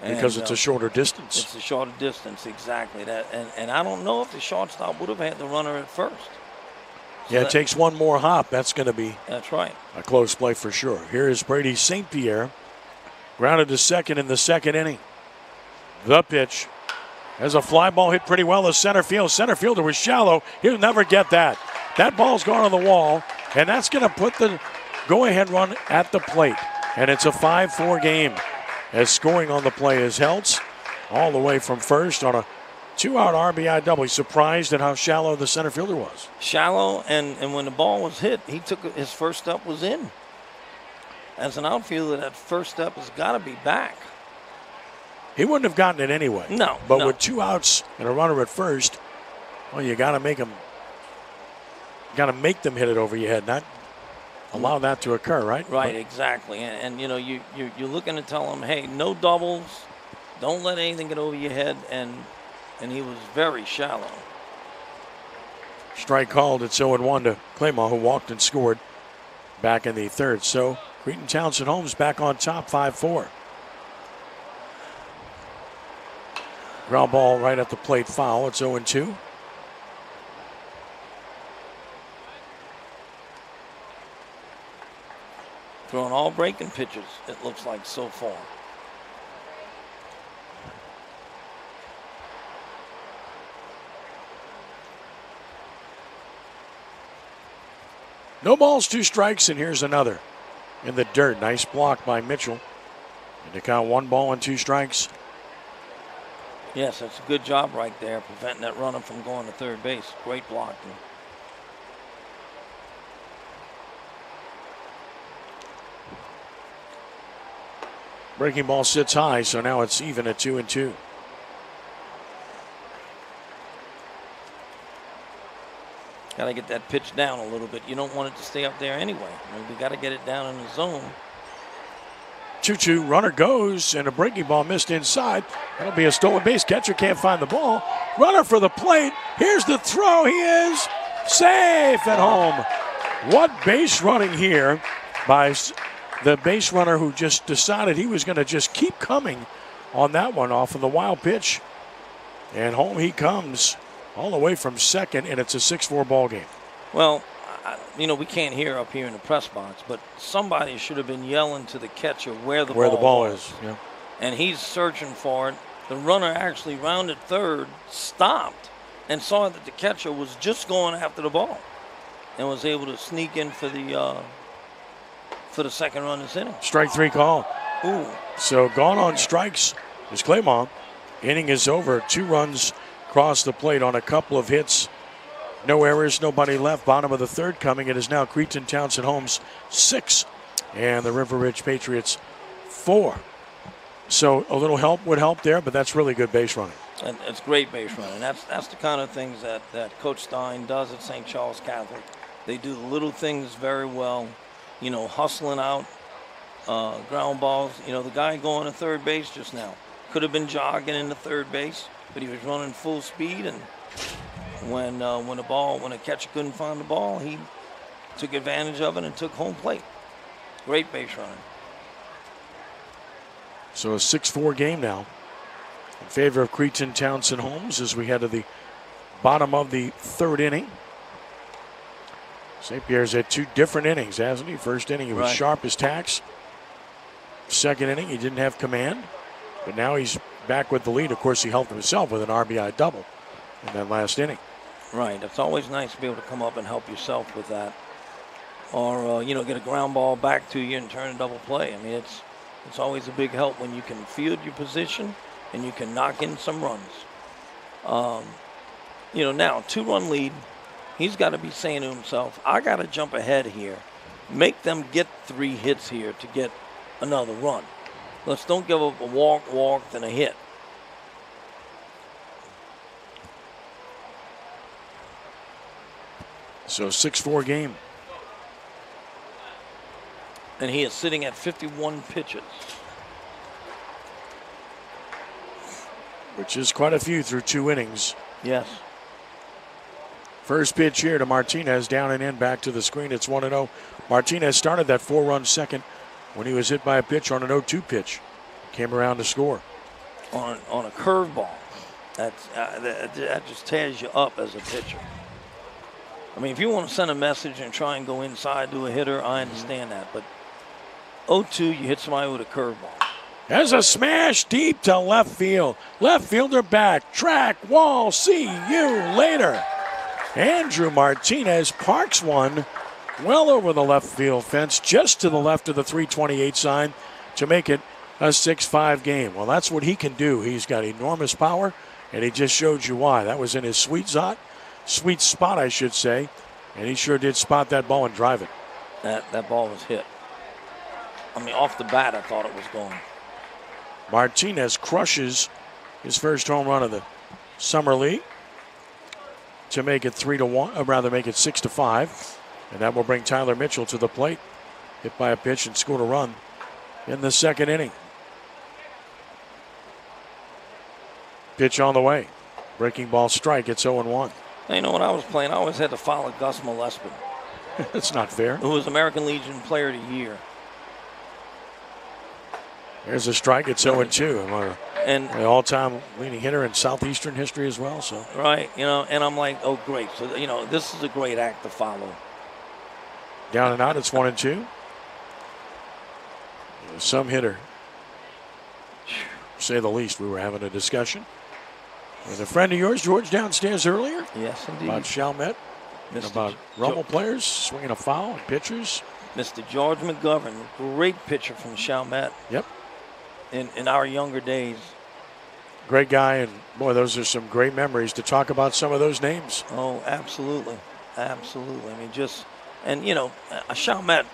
Because it's a shorter distance. It's a shorter distance, exactly. That, and I don't know if the shortstop would have had the runner at first. So yeah, it takes one more hop. That's going to be a close play for sure. Here is Brady St. Pierre. Grounded to second in the second inning. The pitch. As a fly ball hit pretty well to center field. Center fielder was shallow. He'll never get that. That ball's gone on the wall, and that's going to put the go-ahead run at the plate. And it's a 5-4 game. As scoring on the play is Heltz all the way from first on a 2-out RBI double. He's surprised at how shallow the center fielder was. Shallow, and when the ball was hit, his first step was in. As an outfielder, that first step has got to be back. He wouldn't have gotten it anyway. No. But with 2 outs and a runner at first, well, you got to make them. Got to make them hit it over your head, not allow that to occur, right? Right, exactly. And you know, you're looking to tell him, hey, no doubles, don't let anything get over your head, and he was very shallow. Strike called. It's 0-1 to Claymore, who walked and scored back in the third. So Cretin, Townsend, Holmes back on top, 5-4. Ground ball right at the plate, foul. It's 0-2. Throwing all breaking pitches, it looks like so far. No balls, 2 strikes, and here's another in the dirt. Nice block by Mitchell. And to count 1 ball and 2 strikes. Yes, that's a good job right there, preventing that runner from going to third base. Great blocking. Breaking ball sits high, so now it's even at 2-2. Got to get that pitch down a little bit. You don't want it to stay up there anyway. I mean, we got to get it down in the zone. 2-2, runner goes, and a breaking ball missed inside. That'll be a stolen base. Catcher can't find the ball. Runner for the plate. Here's the throw. He is safe at home. What base running here by the base runner who just decided he was going to just keep coming on that one off of the wild pitch. And home he comes all the way from second, and it's a 6-4 ball game. Well, you know, we can't hear up here in the press box, but somebody should have been yelling to the catcher where the ball is. Yeah. And he's searching for it. The runner actually rounded third, stopped, and saw that the catcher was just going after the ball, and was able to sneak in for the second run this inning. Strike 3 call. Ooh. So gone on strikes is Claymont. Inning is over. 2 runs across the plate on a couple of hits. No errors, nobody left. Bottom of the third coming. It is now Cretin, Townsend, Holmes 6, and the River Ridge Patriots 4. So a little help would help there, but that's really good base running. And it's great base running. That's the kind of things that Coach Stein does at St. Charles Catholic. They do the little things very well. You know, hustling out ground balls. You know, the guy going to third base just now could have been jogging into third base, but he was running full speed, and when a catcher couldn't find the ball, he took advantage of it and took home plate. Great base running. So a 6-4 game now in favor of Cretin, Townsend, Holmes as we head to the bottom of the third inning. St. Pierre's had 2 different innings, hasn't he? First inning he was sharp as tacks. Second inning he didn't have command, but now he's back with the lead. Of course, he helped himself with an RBI double in that last inning. Right. It's always nice to be able to come up and help yourself with that, or you know, get a ground ball back to you and turn a double play. I mean, it's always a big help when you can field your position and you can knock in some runs. You know, now 2-run lead. He's got to be saying to himself, I got to jump ahead here, make them get 3 hits here to get another run. Let's don't give up a walk, then a hit. So 6-4 game. And he is sitting at 51 pitches. Which is quite a few through 2 innings. Yes. First pitch here to Martinez, down and in, back to the screen. It's 1-0. Martinez started that 4-run second when he was hit by a pitch on an 0-2 pitch. Came around to score. On a curveball. That just tears you up as a pitcher. I mean, if you want to send a message and try and go inside to a hitter, I understand that. But 0-2, you hit somebody with a curveball. Has a smash deep to left field. Left fielder back. Track, wall, see you later. Andrew Martinez parks one well over the left field fence, just to the left of the 328 sign to make it a 6-5 game. Well, that's what he can do. He's got enormous power, and he just showed you why. That was in his sweet spot, I should say, and he sure did spot that ball and drive it. That ball was hit. I mean, off the bat, I thought it was going. Martinez crushes his first home run of the summer league to make it 3-1, or rather make it 6-5, and that will bring Tyler Mitchell to the plate. Hit by a pitch and scored a run in the second inning. Pitch on the way. Breaking ball strike. It's 0-1. You know, when I was playing, I always had to follow Gus Malespin. That's not fair. Who was American Legion Player of the Year. There's a strike. It's 0-2. And the all-time leading hitter in Southeastern history as well. So right, you know, and I'm like, oh, great. So, you know, this is a great act to follow. Down and out, it's 1-2. Some hitter, to say the least. We were having a discussion with a friend of yours, George, downstairs earlier. Yes, indeed. About Chalmette and about Rummel players swinging a foul and pitchers. Mr. George McGovern, great pitcher from Chalmette. Yep. In our younger days. Great guy, and boy, those are some great memories to talk about some of those names. Oh, absolutely. Absolutely. I mean, just, and you know, Chalmette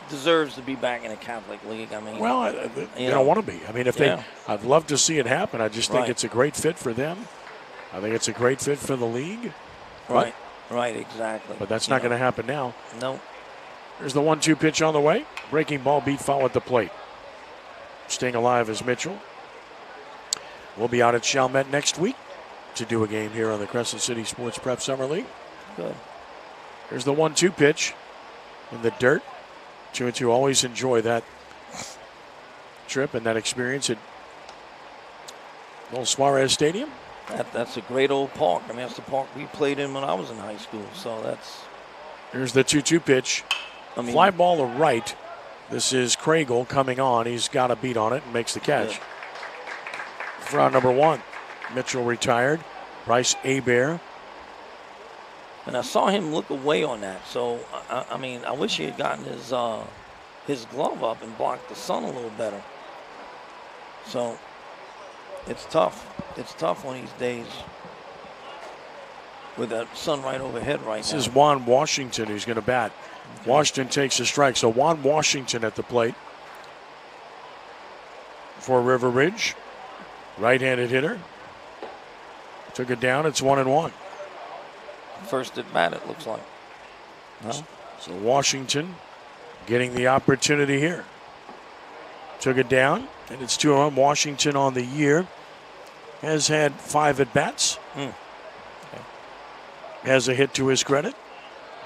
deserves to be back in a Catholic league. I mean, well, they don't want to be. I mean, if they, I'd love to see it happen. I just think it's a great fit for them. I think it's a great fit for the league. Right, right, exactly. But that's not going to happen now. No. There's the 1-2 pitch on the way. Breaking ball beat foul at the plate. Staying alive is Mitchell. We'll be out at Chalmette next week to do a game here on the Crescent City Sports Prep Summer League. Good. There's the 1-2 pitch in the dirt. 2-2. Always enjoy that trip and that experience at Old Suarez Stadium. That's a great old park. I mean, that's the park we played in when I was in high school. So that's. Here's the 2-2 pitch. Fly ball to right. This is Craigle coming on. He's got a beat on it and makes the catch. Yeah. For out number one, Mitchell retired. Bryce Hebert. And I saw him look away on that. So, I mean, I wish he had gotten his glove up and blocked the sun a little better. So, it's tough. It's tough on these days with that sun right overhead right now. This is Juan Washington who's going to bat. Okay. Washington takes a strike. So, Juan Washington at the plate for River Ridge. Right-handed hitter. Took it down. It's 1-1. First at bat, it looks like. No? So Washington getting the opportunity here. Took it down, and it's 2-1. Washington on the year has had 5 at-bats. Okay. Has a hit to his credit.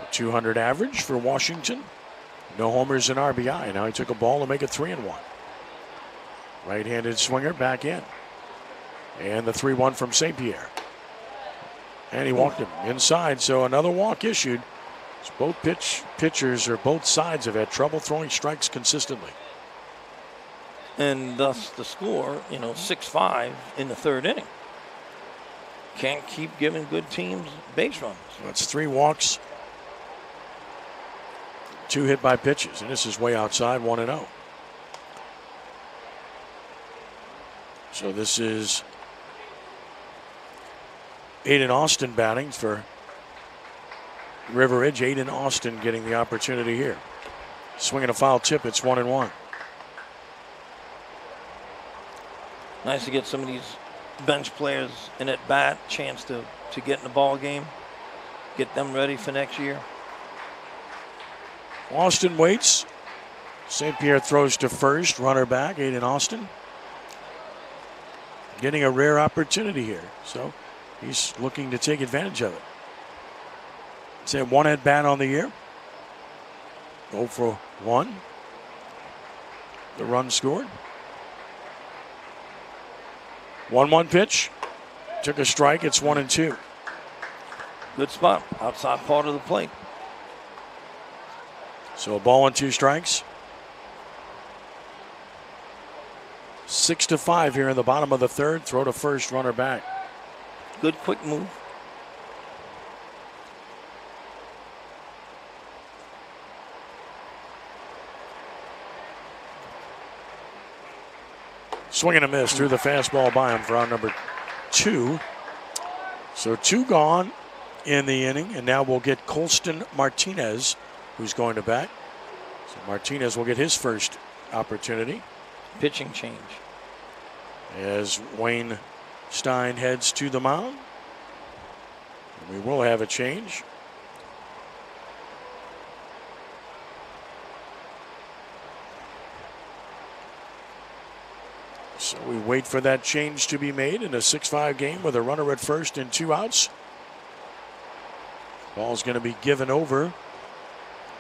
A 200 average for Washington. No homers and RBI. Now he took a ball to make it 3-1. Right-handed swinger back in. And the 3-1 from St. Pierre. And he walked him inside, so another walk issued. So both pitchers or both sides have had trouble throwing strikes consistently. And thus the score, 6-5 in the third inning. Can't keep giving good teams base runs. So it's 3 walks, 2 hit by pitches, and this is way outside, 1-0. So this is Aiden Austin batting for River Ridge. Aiden Austin getting the opportunity here. Swinging a foul tip, it's 1-1. Nice to get some of these bench players in at bat, chance to get in the ball game, get them ready for next year. Austin waits. St. Pierre throws to first, runner back, Aiden Austin. Getting a rare opportunity here, so he's looking to take advantage of it. He's had 1 at bat on the year. 0 for 1. The run scored. 1-1 pitch. Took a strike. It's 1-2. Good spot. Outside part of the plate. So a ball and 2 strikes. 6-5 here in the bottom of the third. Throw to first, runner back. Good quick move. Swing and a miss through the fastball by him for out number 2. So 2 gone in the inning, and now we'll get Colston Martinez, who's going to bat. So Martinez will get his first opportunity. Pitching change. As Wayne Stein heads to the mound. And we will have a change. So we wait for that change to be made in a 6-5 game with a runner at first and 2 outs. Ball's going to be given over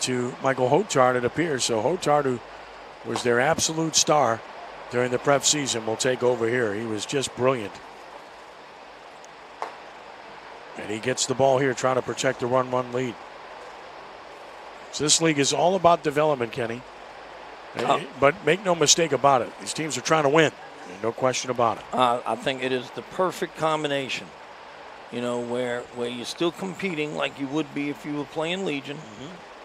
to Michael Hotard, it appears. So Hotard, who was their absolute star during the prep season, will take over here. He was just brilliant. And he gets the ball here trying to protect the 1-1 lead. So this league is all about development, Kenny. But make no mistake about it. These teams are trying to win. No question about it. I think it is the perfect combination, you know, where you're still competing like you would be if you were playing Legion,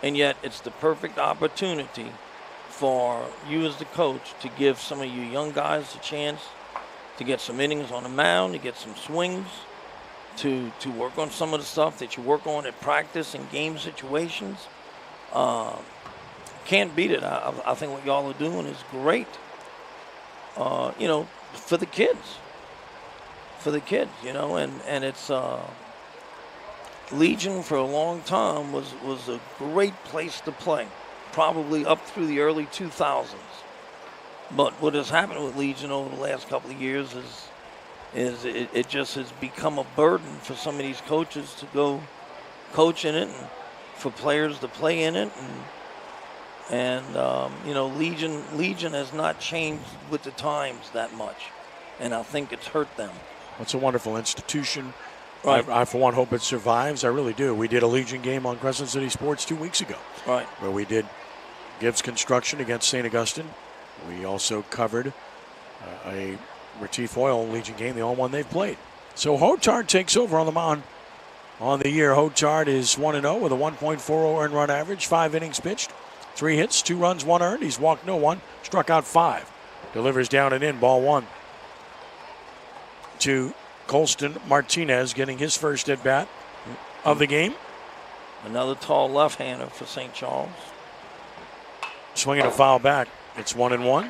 and yet it's the perfect opportunity for you as the coach to give some of your young guys a chance to get some innings on the mound, to get some swings, to work on some of the stuff that you work on at practice and game situations. Can't beat it. I think what y'all are doing is great. You know, for the kids, you know, and it's Legion for a long time was a great place to play, probably up through the early 2000s. But what has happened with Legion over the last couple of years is it just has become a burden for some of these coaches to go coach in it and for players to play in it. And you know, Legion has not changed with the times that much, and I think it's hurt them. It's a wonderful institution. Right. I, for one, hope it survives. I really do. We did a Legion game on Crescent City Sports 2 weeks ago. Right. Where we did Gibbs Construction against St. Augustine. We also covered a Retief Oil Legion game, the only one they've played. So Hotard takes over on the mound on the year. Hotard is 1-0 with a 1.40 earned run average, 5 innings pitched. 3 hits, 2 runs, 1 earned. He's walked no one, struck out 5. Delivers down and in, ball 1. To Colston Martinez, getting his first at bat of the game. Another tall left-hander for St. Charles. Swinging a foul back. It's 1-1.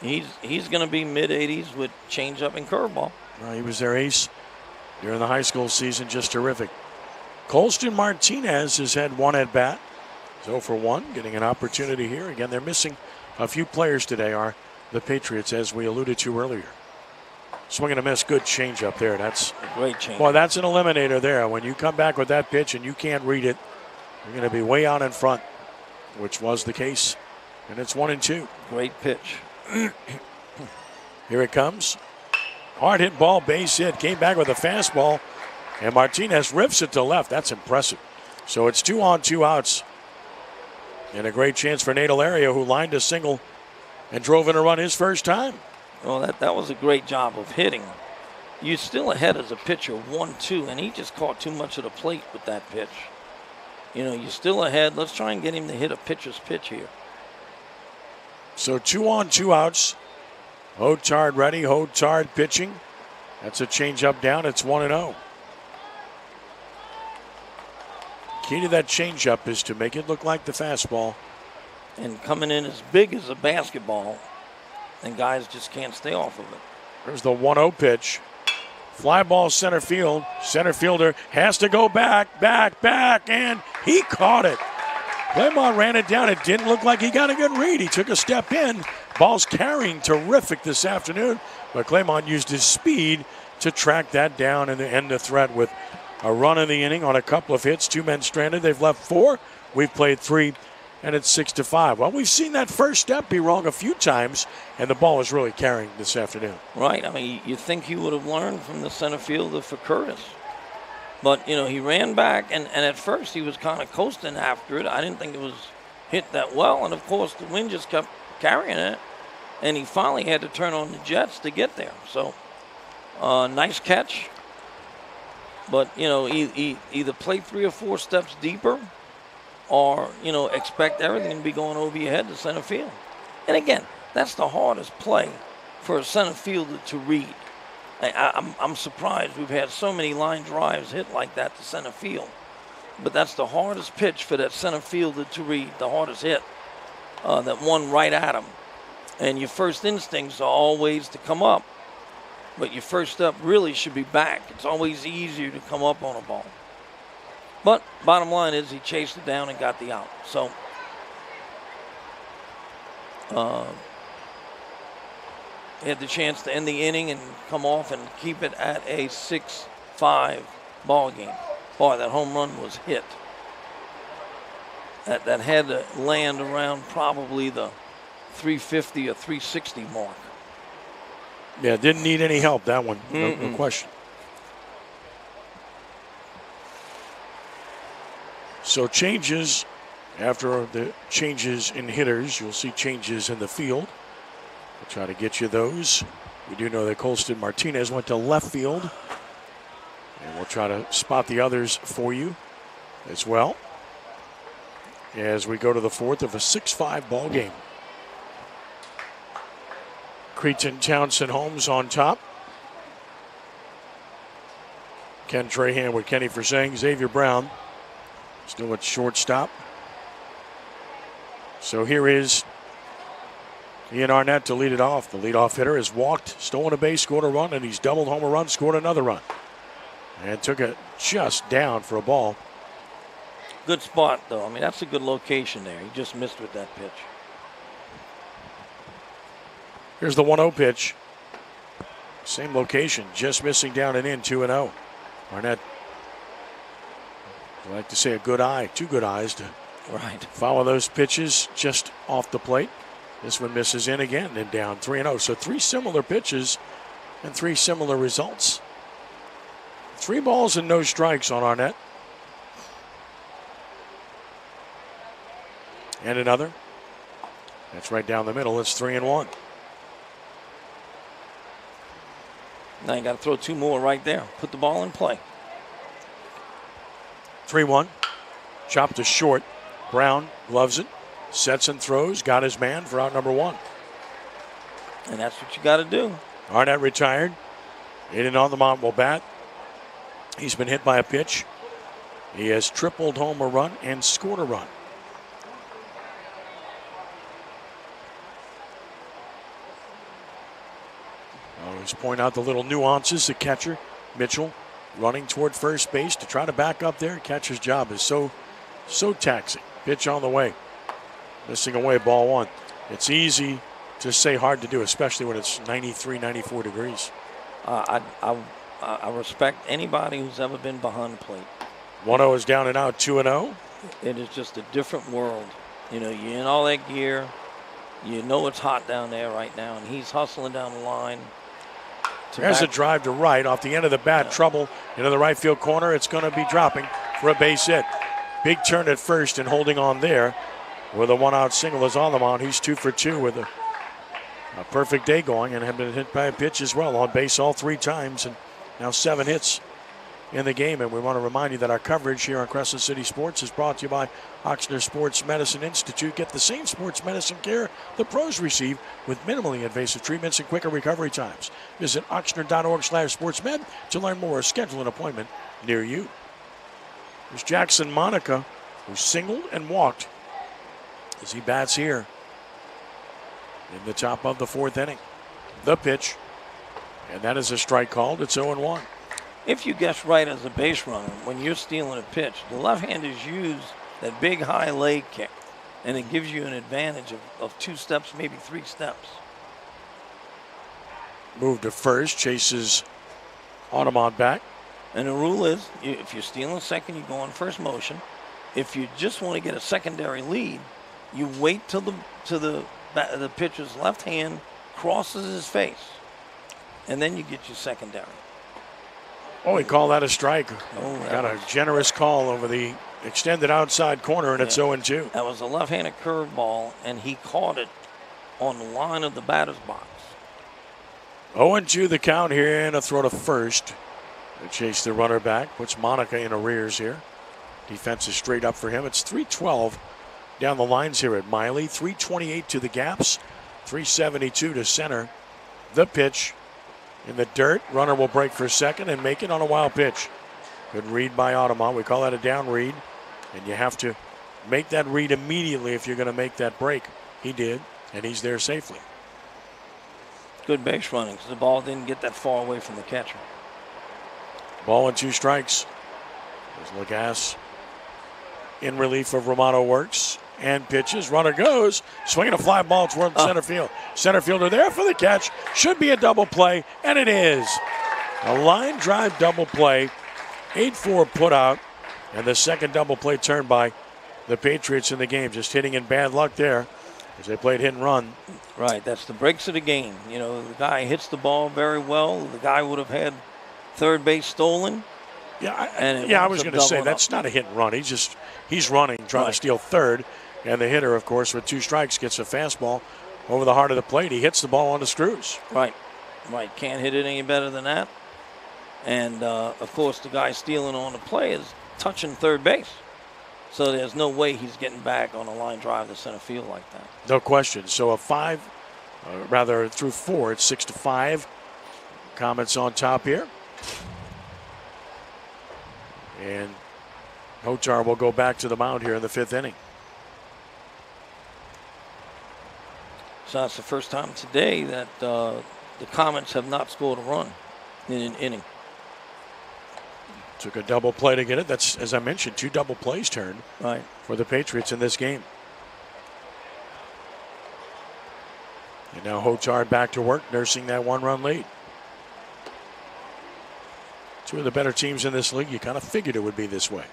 He's going to be mid-80s with changeup and curveball. He was their ace during the high school season, just terrific. Colston Martinez has had 1 at bat. 0 for 1, getting an opportunity here. Again, they're missing a few players today, are the Patriots, as we alluded to earlier. Swing and a miss, good change up there. That's a great change. Well, that's an eliminator there. When you come back with that pitch and you can't read it, you're going to be way out in front, which was the case. And it's 1-2. Great pitch. Here it comes. Hard hit ball, base hit. Came back with a fastball, and Martinez rips it to left. That's impressive. So it's 2 on, 2 outs. And a great chance for Nate Alario, who lined a single and drove in a run his first time. Well, that was a great job of hitting. You're still ahead as a pitcher, 1-2, and he just caught too much of the plate with that pitch. You know, you're still ahead. Let's try and get him to hit a pitcher's pitch here. So 2 on, 2 outs. Hotard ready, Hotard pitching. That's a changeup down. It's 1-0. Key to that changeup is to make it look like the fastball. And coming in as big as a basketball, and guys just can't stay off of it. There's the 1-0 pitch. Fly ball center field. Center fielder has to go back, and he caught it. Claymont ran it down. It didn't look like he got a good read. He took a step in. Ball's carrying terrific this afternoon, but Claymont used his speed to track that down and end the threat with a run in the inning on a couple of hits. 2 men stranded. They've left 4. We've played 3, and it's 6-5. Well, we've seen that first step be wrong a few times, and the ball is really carrying this afternoon. Right. I mean, you think he would have learned from the center fielder for Curtis. But, you know, he ran back, and at first he was kind of coasting after it. I didn't think it was hit that well, and, of course, the wind just kept carrying it. and he finally had to turn on the jets to get there. So, nice catch. But, either play 3 or 4 steps deeper or, expect everything to be going over your head to center field. And again, that's the hardest play for a center fielder to read. I'm surprised we've had so many line drives hit like that to center field. But that's the hardest pitch for that center fielder to read, the hardest hit, that one right at him. And your first instincts are always to come up, but your first step really should be back. It's always easier to come up on a ball. But bottom line is he chased it down and got the out. So he had the chance to end the inning and come off and keep it at a 6-5 ball game. Boy, that home run was hit. That had to land around probably the 350 or 360 mark. Yeah, didn't need any help, that one. No question. So changes, after the changes in hitters, you'll see changes in the field. We'll try to get you those. We do know that Colston Martinez went to left field. And we'll try to spot the others for you as well as we go to the 4th of a 6-5 ball game. Cretin, Townsend, Holmes on top. Ken Trahan with Kenny Forsang. Xavier Brown still at shortstop. So here is Ian Arnett to lead it off. The leadoff hitter has walked, stolen a base, scored a run, and he's doubled home a run, scored another run. And took it just down for a ball. Good spot, though. I mean, that's a good location there. He just missed with that pitch. Here's the 1-0 pitch. Same location, just missing down and in, 2-0. Arnett, I like to say a good eye, 2 good eyes to follow those pitches just off the plate. This one misses in again and down, 3-0. So 3 similar pitches and 3 similar results. 3 balls and no strikes on Arnett. And another. That's right down the middle. It's 3-1. Now you got to throw 2 more right there. Put the ball in play. 3-1. Chopped to short. Brown gloves it. Sets and throws. Got his man for out number 1. And that's what you got to do. Arnett retired. Aiden on the mound will bat. He's been hit by a pitch. He has tripled home a run and scored a run. I always point out the little nuances. The catcher, Mitchell, running toward first base to try to back up there. Catcher's job is so taxing. Pitch on the way. Missing away, ball 1. It's easy to say, hard to do, especially when it's 93, 94 degrees. I respect anybody who's ever been behind the plate. 1-0 is down and out, 2-0. It is just a different world. You're in all that gear. You know it's hot down there right now, and he's hustling down the line. There's a drive to right off the end of the bat. Trouble into the right field corner. It's going to be dropping for a base hit. Big turn at first and holding on there with a 1-out single is on the mound. He's 2 for 2 with a perfect day going and have been hit by a pitch as well. On base all 3 times and now 7 hits in the game. And we want to remind you that our coverage here on Crescent City Sports is brought to you by Ochsner Sports Medicine Institute. Get the same sports medicine care the pros receive with minimally invasive treatments and quicker recovery times. Visit ochsner.org/sportsmed to learn more or schedule an appointment near you. There's Jackson Monica, who singled and walked as he bats here in the top of the 4th inning. The pitch, and that is a strike called. It's 0-1. If you guess right as a base runner, when you're stealing a pitch, the left-handers use that big high leg kick, and it gives you an advantage of 2 steps, maybe 3 steps. Move to first, chases Audemont back. And the rule is, if you're stealing second, you go on first motion. If you just want to get a secondary lead, you wait till the pitcher's left hand crosses his face, and then you get your secondary. Oh, he called that a strike. Oh, got a generous call over the extended outside corner, and it's 0-2. That was a left-handed curveball, and he caught it on the line of the batter's box. 0-2 the count here, and a throw to first. They chase the runner back, puts Monica in arrears here. Defense is straight up for him. It's 312 down the lines here at Miley. 328 to the gaps, 372 to center. The pitch in the dirt. Runner will break for second and make it on a wild pitch. Good read by Audemont. We call that a down read, and you have to make that read immediately if you're going to make that break. He did, and he's there safely. Good base running because the ball didn't get that far away from the catcher. Ball and 2 strikes. There's Lagasse in relief of Romano Works and pitches. Runner goes, swinging a fly ball toward center field. Center fielder there for the catch. Should be a double play, and it is. A line drive double play. 8-4 put out, and the second double play turned by the Patriots in the game. Just hitting in bad luck there as they played hit and run. Right, that's the breaks of the game. You know, the guy hits the ball very well. The guy would have had third base stolen. I was going to say that's not a hit and run. He's running, trying to steal third, and the hitter, of course, with 2 strikes, gets a fastball over the heart of the plate. He hits the ball on the screws. Right. Can't hit it any better than that. And of course, the guy stealing on the play is touching third base, so there's no way he's getting back on a line drive to center field like that. No question. So through 4, it's 6-5. Comments on top here. And Hotar will go back to the mound here in the 5th inning. So that's the first time today that the Comets have not scored a run in an inning. Took a double play to get it. That's, as I mentioned, 2 double plays turned for the Patriots in this game. And now Hotar back to work, nursing that 1-run lead. 2 of the better teams in this league. You kind of figured it would be this way.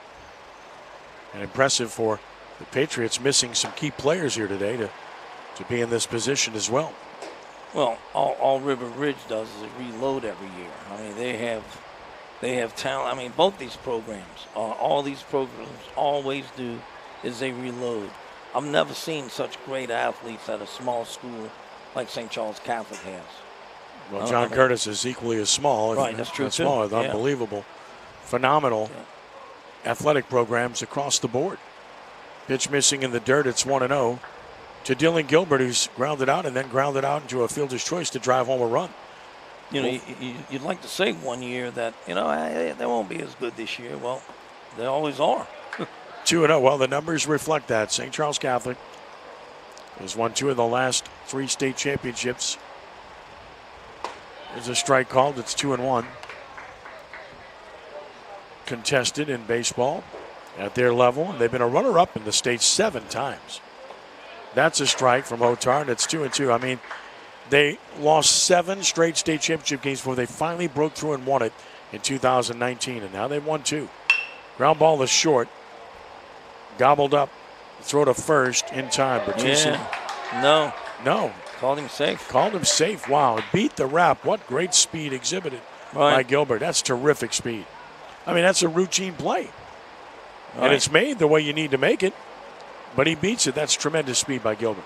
And impressive for the Patriots missing some key players here today to be in this position as well. Well, all River Ridge does is reload every year. I mean, they have talent. I mean, both these programs, all these programs always do is they reload. I've never seen such great athletes at a small school like St. Charles Catholic has. Well, John Curtis is equally as small. Right, that's true, too. Small, unbelievable. Phenomenal athletic programs across the board. Pitch missing in the dirt. It's 1-0 to Dylan Gilbert, who's grounded out and then grounded out into a fielder's choice to drive home a run. You know, you'd like to say one year that, they won't be as good this year. Well, they always are. 2-0. Well, the numbers reflect that. St. Charles Catholic has won 2 of the last 3 state championships. There's a strike called. It's 2-1. Contested in baseball at their level, and they've been a runner-up in the state 7 times. That's a strike from Hotar, and it's 2-2. I mean, they lost 7 straight state championship games before they finally broke through and won it in 2019, and now they've won 2. Ground ball is short. Gobbled up. Throw to first in time. Bertucci. No. Called him safe. Wow. Beat the wrap. What great speed exhibited by Gilbert. That's terrific speed. I mean, that's a routine play. And it's made the way you need to make it. But he beats it. That's tremendous speed by Gilbert.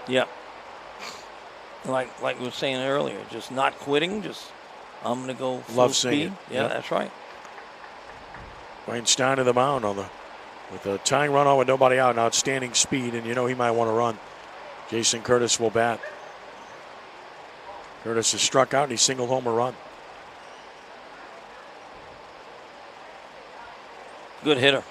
Yeah. Like we were saying earlier, just not quitting. I'm going to go full speed. Yeah, that's right. Wayne Stein to the mound with a tying run on with nobody out. An outstanding speed, and he might want to run. Jason Curtis will bat. Curtis is struck out, and he singled home a run. Good hitter.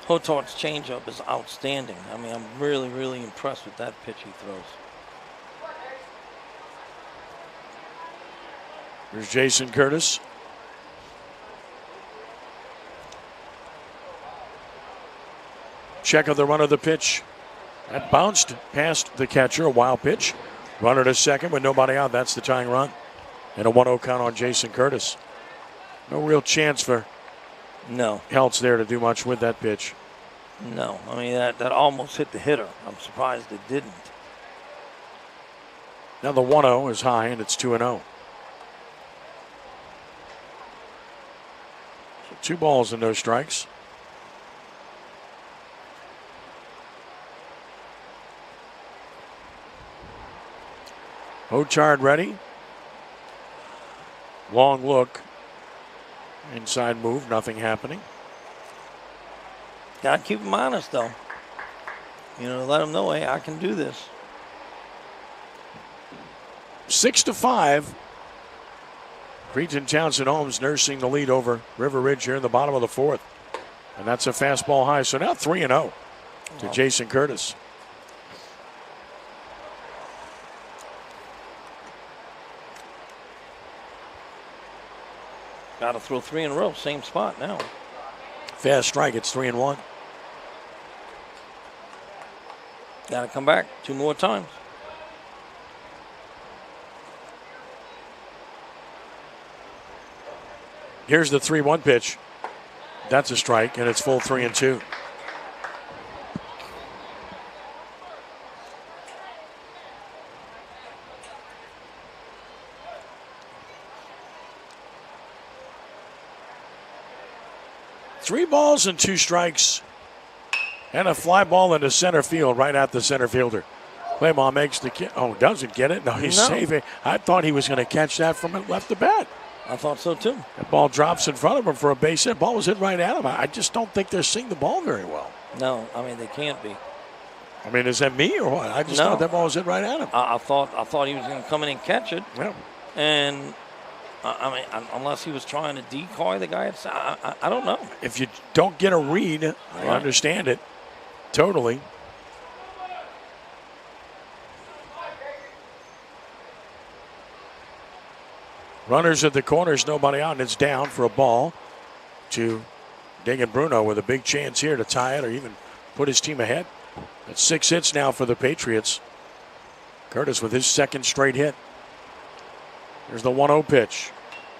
Hotar's changeup is outstanding. I mean, I'm really, really impressed with that pitch he throws. Here's Jason Curtis. Check of the run of the pitch. That bounced past the catcher, a wild pitch. Runner to second with nobody out. That's the tying run. And a 1-0 count on Jason Curtis. No real chance for Heltz there to do much with that pitch. No, I mean, that almost hit the hitter. I'm surprised it didn't. Now the 1-0 is high, and it's 2-0. So 2 balls and no strikes. Hotard ready. Long look. Inside move, nothing happening. Got to keep him honest, though. Let him know, hey, I can do this. 6-5. Cretin Townsend Holmes nursing the lead over River Ridge here in the bottom of the fourth. And that's a fastball high. So now 3-0 to Jason Curtis. Got to throw 3 in a row, same spot now. Fast strike, it's 3-1. Got to come back 2 more times. Here's the 3-1 pitch. That's a strike, and it's full 3-2. Three balls and 2 strikes. And a fly ball into center field right at the center fielder. Claymont makes the catch. Oh, doesn't get it. No, he's saving. I thought he was going to catch that from left to bat. I thought so too. That ball drops in front of him for a base hit. Ball was hit right at him. I just don't think they're seeing the ball very well. No, they can't be. Is that me or what? I just thought that ball was hit right at him. I thought he was going to come in and catch it. Yeah. And unless he was trying to decoy the guy, I don't know. If you don't get a read, I understand it totally. Runners at the corners, nobody out, and it's down for a ball to Dagan Bruno with a big chance here to tie it or even put his team ahead. That's 6 hits now for the Patriots. Curtis with his second straight hit. There's the 1-0 pitch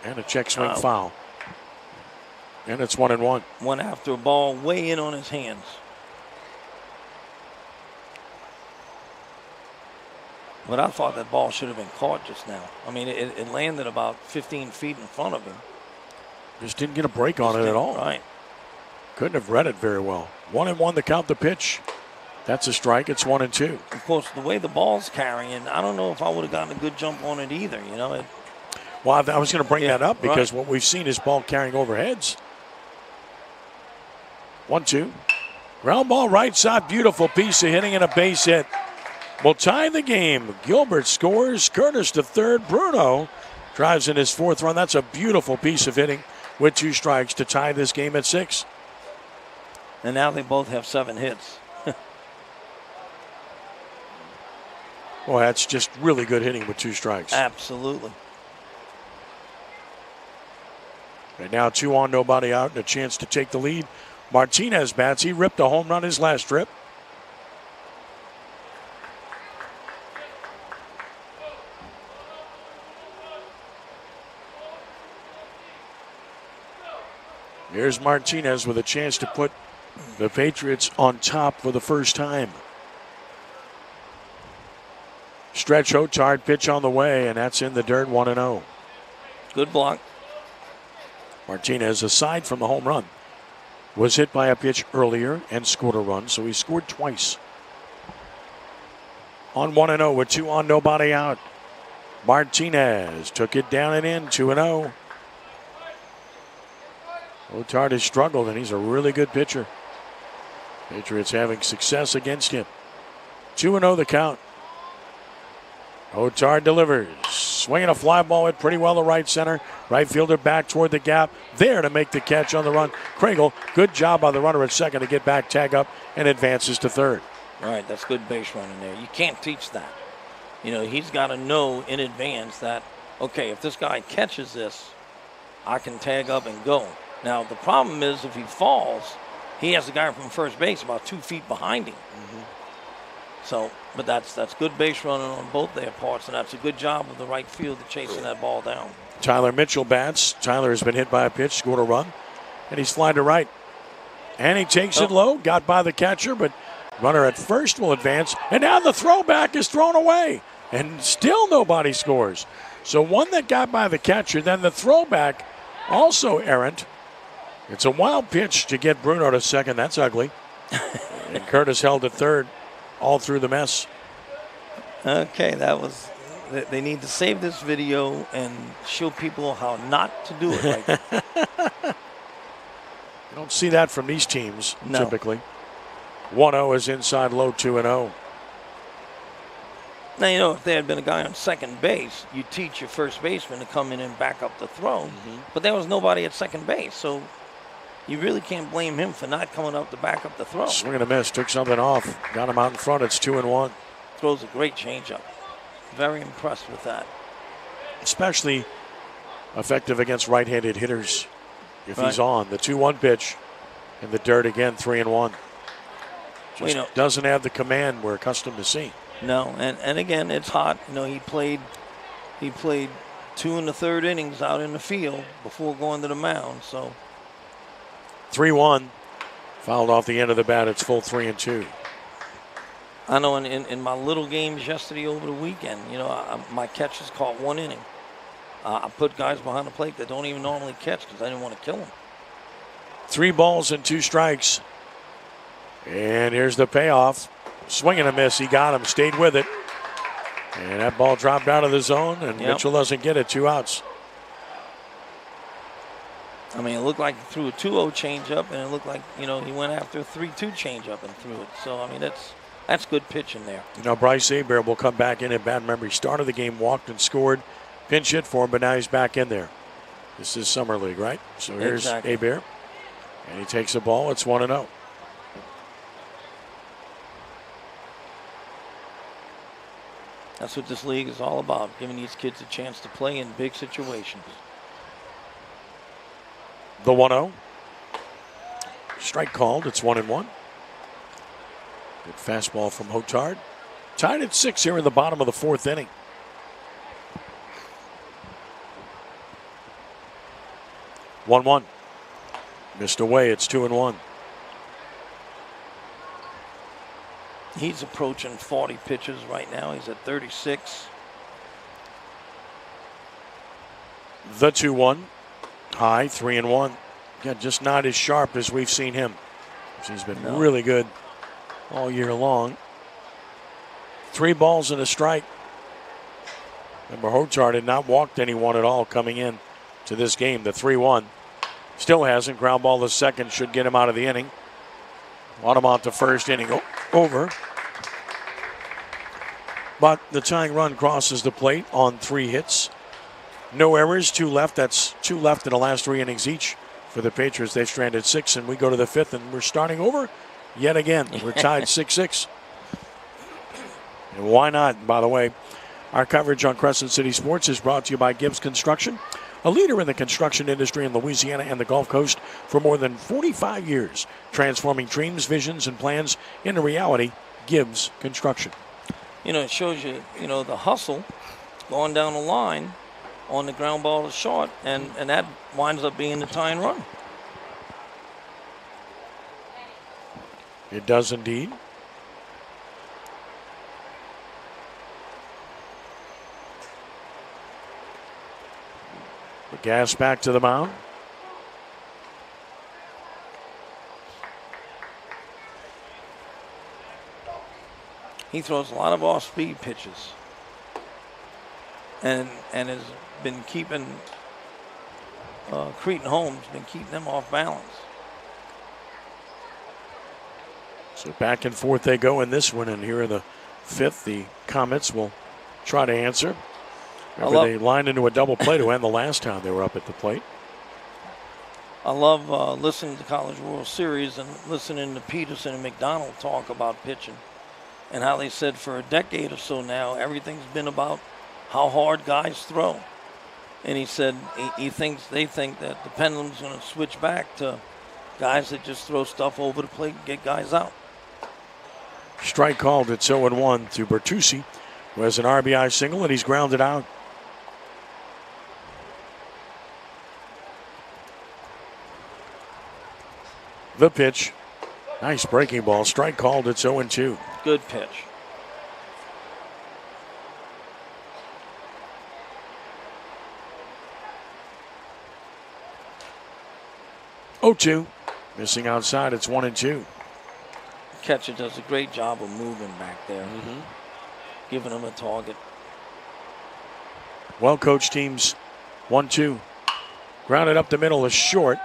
and a check swing foul. And it's 1-1. One after a ball way in on his hands. But I thought that ball should have been caught just now. It landed about 15 feet in front of him. Just didn't get a break on it at all. Right. Couldn't have read it very well. 1-1 to count the pitch. That's a strike. It's 1-2. Of course, the way the ball's carrying, I don't know if I would have gotten a good jump on it either. Well, I was going to bring that up because what we've seen is ball carrying overheads. 1-2. Ground ball right side. Beautiful piece of hitting and a base hit. Will tie the game. Gilbert scores. Curtis to third. Bruno drives in his 4th run. That's a beautiful piece of hitting with 2 strikes to tie this game at 6. And now they both have 7 hits. Well, that's just really good hitting with 2 strikes. Absolutely. Right now, 2 on, nobody out, and a chance to take the lead. Martinez bats. He ripped a home run his last trip. Here's Martinez with a chance to put the Patriots on top for the first time. Stretch Hotard pitch on the way, and that's in the dirt, 1-0. Good block. Martinez, aside from the home run, was hit by a pitch earlier and scored a run, so he scored twice. On 1-0 with 2 on, nobody out. Martinez took it down and in, 2-0. Hotard has struggled, and he's a really good pitcher. Patriots having success against him. 2-0 the count. Hotard delivers. Swinging a fly ball at pretty well to right center. Right fielder back toward the gap. There to make the catch on the run. Kringle, good job by the runner at second to get back, tag up, and advances to third. All right, that's good base running there. You can't teach that. He's got to know in advance that, okay, if this guy catches this, I can tag up and go. Now, the problem is if he falls, he has the guy from first base about 2 feet behind him. So, but that's good base running on both their parts, and that's a good job of the right field of chasing that ball down. Tyler Mitchell bats. Tyler has been hit by a pitch, scored a run, and he's flying to right. And he takes it low, got by the catcher, but runner at first will advance. And now the throwback is thrown away, and still nobody scores. So one that got by the catcher, then the throwback also errant. It's a wild pitch to get Bruno to second. That's ugly. And Curtis held at third all through the mess. Okay, that They need to save this video and show people how not to do it like that. You don't see that from these teams No. typically. 1-0 is inside low, 2-0. Now, you know, if there had been a guy on second base, you teach your first baseman to come in and back up the throw. But there was nobody at second base, so you really can't blame him for not coming up to back up the throw. Swing and a miss, took something off, got him out in front. It's 2-1. Throws a great changeup. Very impressed with that. Especially effective against right-handed hitters if Right. he's on. The 2-1 pitch in the dirt again, 3-1. Just doesn't have the command we're accustomed to seeing. No, and again, it's hot. You know, he played 2 1/3 innings out in the field before going to the mound. So 3-1, fouled off the end of the bat. It's full 3-2. I know in my little games yesterday over the weekend, you know, my catches caught 1 inning. I put guys behind the plate that don't even normally catch because I didn't want to kill them. 3 balls and 2 strikes. And here's the payoff. Swing and a miss. He got him, stayed with it. And that ball dropped out of the zone, and Mitchell doesn't get it. 2 outs. I mean, it looked like he threw a 2-0 changeup, and it looked like, you know, he went after a 3-2 changeup and threw it. So, I mean, that's good pitching there. You know, Bryce Hebert will come back in at bad memory. Started the game, walked and scored. Pinch hit for him, but now he's back in there. This is Summer League, right? So here's Hebert. And he takes the ball. It's 1-0. That's what this league is all about, giving these kids a chance to play in big situations. The 1-0. Strike called. It's 1-1. Good fastball from Hotard. Tied at 6 here in the bottom of the 4th inning. One. Missed away. It's 2-1. He's approaching 40 pitches right now. He's at 36. The 2-1. High, 3-1. Yeah, just not as sharp as we've seen him. He's been really good all year long. 3 balls and a strike. Remember, Hotard had not walked anyone at all coming in to this game. The 3-1. Still hasn't. Ground ball to second should get him out of the inning. Automont to first, inning over. But the tying run crosses the plate on 3 hits. No errors, 2 left. That's 2 left in the last 3 innings each for the Patriots. They've stranded 6, and we go to the 5th, and we're starting over yet again. We're tied 6-6. And why not? By the way, our coverage on Crescent City Sports is brought to you by Gibbs Construction, a leader in the construction industry in Louisiana and the Gulf Coast for more than 45 years, transforming dreams, visions, and plans into reality. Gibbs Construction. You know, it shows you, you know, the hustle going down the line on the ground ball to short, and that winds up being the tying run. It does indeed. Lagasse back to the mound. He throws a lot of off-speed pitches, and has been keeping Cretin Holmes been keeping them off balance. So back and forth they go in this one, and here in the 5th, the Comets will try to answer. Remember, they lined into a double play to end the last time they were up at the plate. I love listening to College World Series and listening to Peterson and McDonald talk about pitching, and how they said for a decade or so now everything's been about how hard guys throw. And he said they think that the pendulum's going to switch back to guys that just throw stuff over the plate and get guys out. Strike called. It's 0-1 to Bertucci, who has an RBI single, and he's grounded out. The pitch. Nice breaking ball. Strike called. It's 0-2. Good pitch. Oh-2. Missing outside. It's 1-2. Catcher does a great job of moving back there, giving him a target. well-coached teams. 1-2. Grounded up the middle is short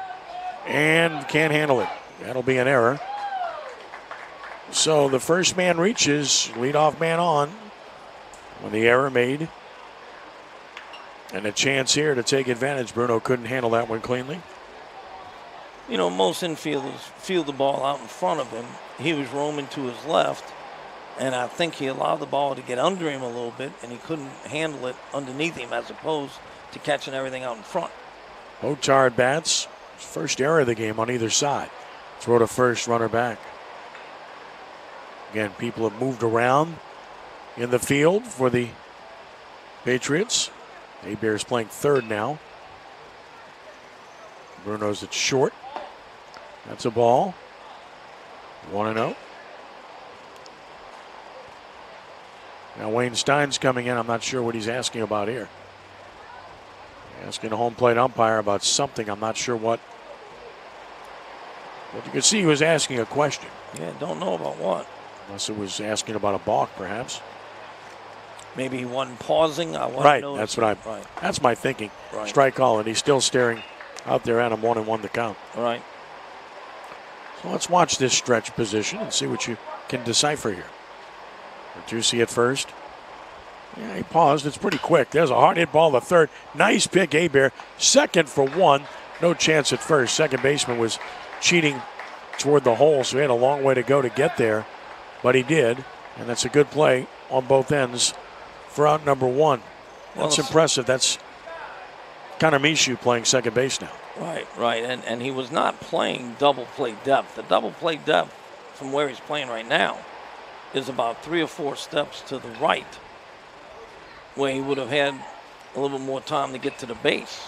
and can't handle it. That'll be an error. So the first man reaches, leadoff man on when the error made. And a chance here to take advantage. Bruno couldn't handle that one cleanly. You know, most infielders field the ball out in front of him. He was roaming to his left, and I think he allowed the ball to get under him a little bit, and he couldn't handle it underneath him as opposed to catching everything out in front. Otard bats. First error of the game on either side. Throw to first, runner back. Again, people have moved around in the field for the Patriots. Hebert's playing third now. Bruno's at short. That's a ball. 1-0. Now Wayne Stein's coming in. I'm not sure what he's asking about here. Asking a home plate umpire about something. I'm not sure what. But you can see he was asking a question. Yeah, don't know about what. Unless it was asking about a balk, perhaps. Maybe he wasn't pausing. Right, that's that's my thinking. Right. Strike call, and he's still staring out there at him. 1-1 the count. Right. So let's watch this stretch position and see what you can decipher here. Bertuzzi at first. Yeah, he paused. It's pretty quick. There's a hard hit ball to third. Nice pick, Hebert. Second for one. No chance at first. Second baseman was cheating toward the hole, so he had a long way to go to get there. But he did, and that's a good play on both ends for out number one. That's impressive. That's Conor Michoud playing second base now. Right. And he was not playing double play depth. The double play depth from where he's playing right now is about 3 or 4 steps to the right, where he would have had a little bit more time to get to the base.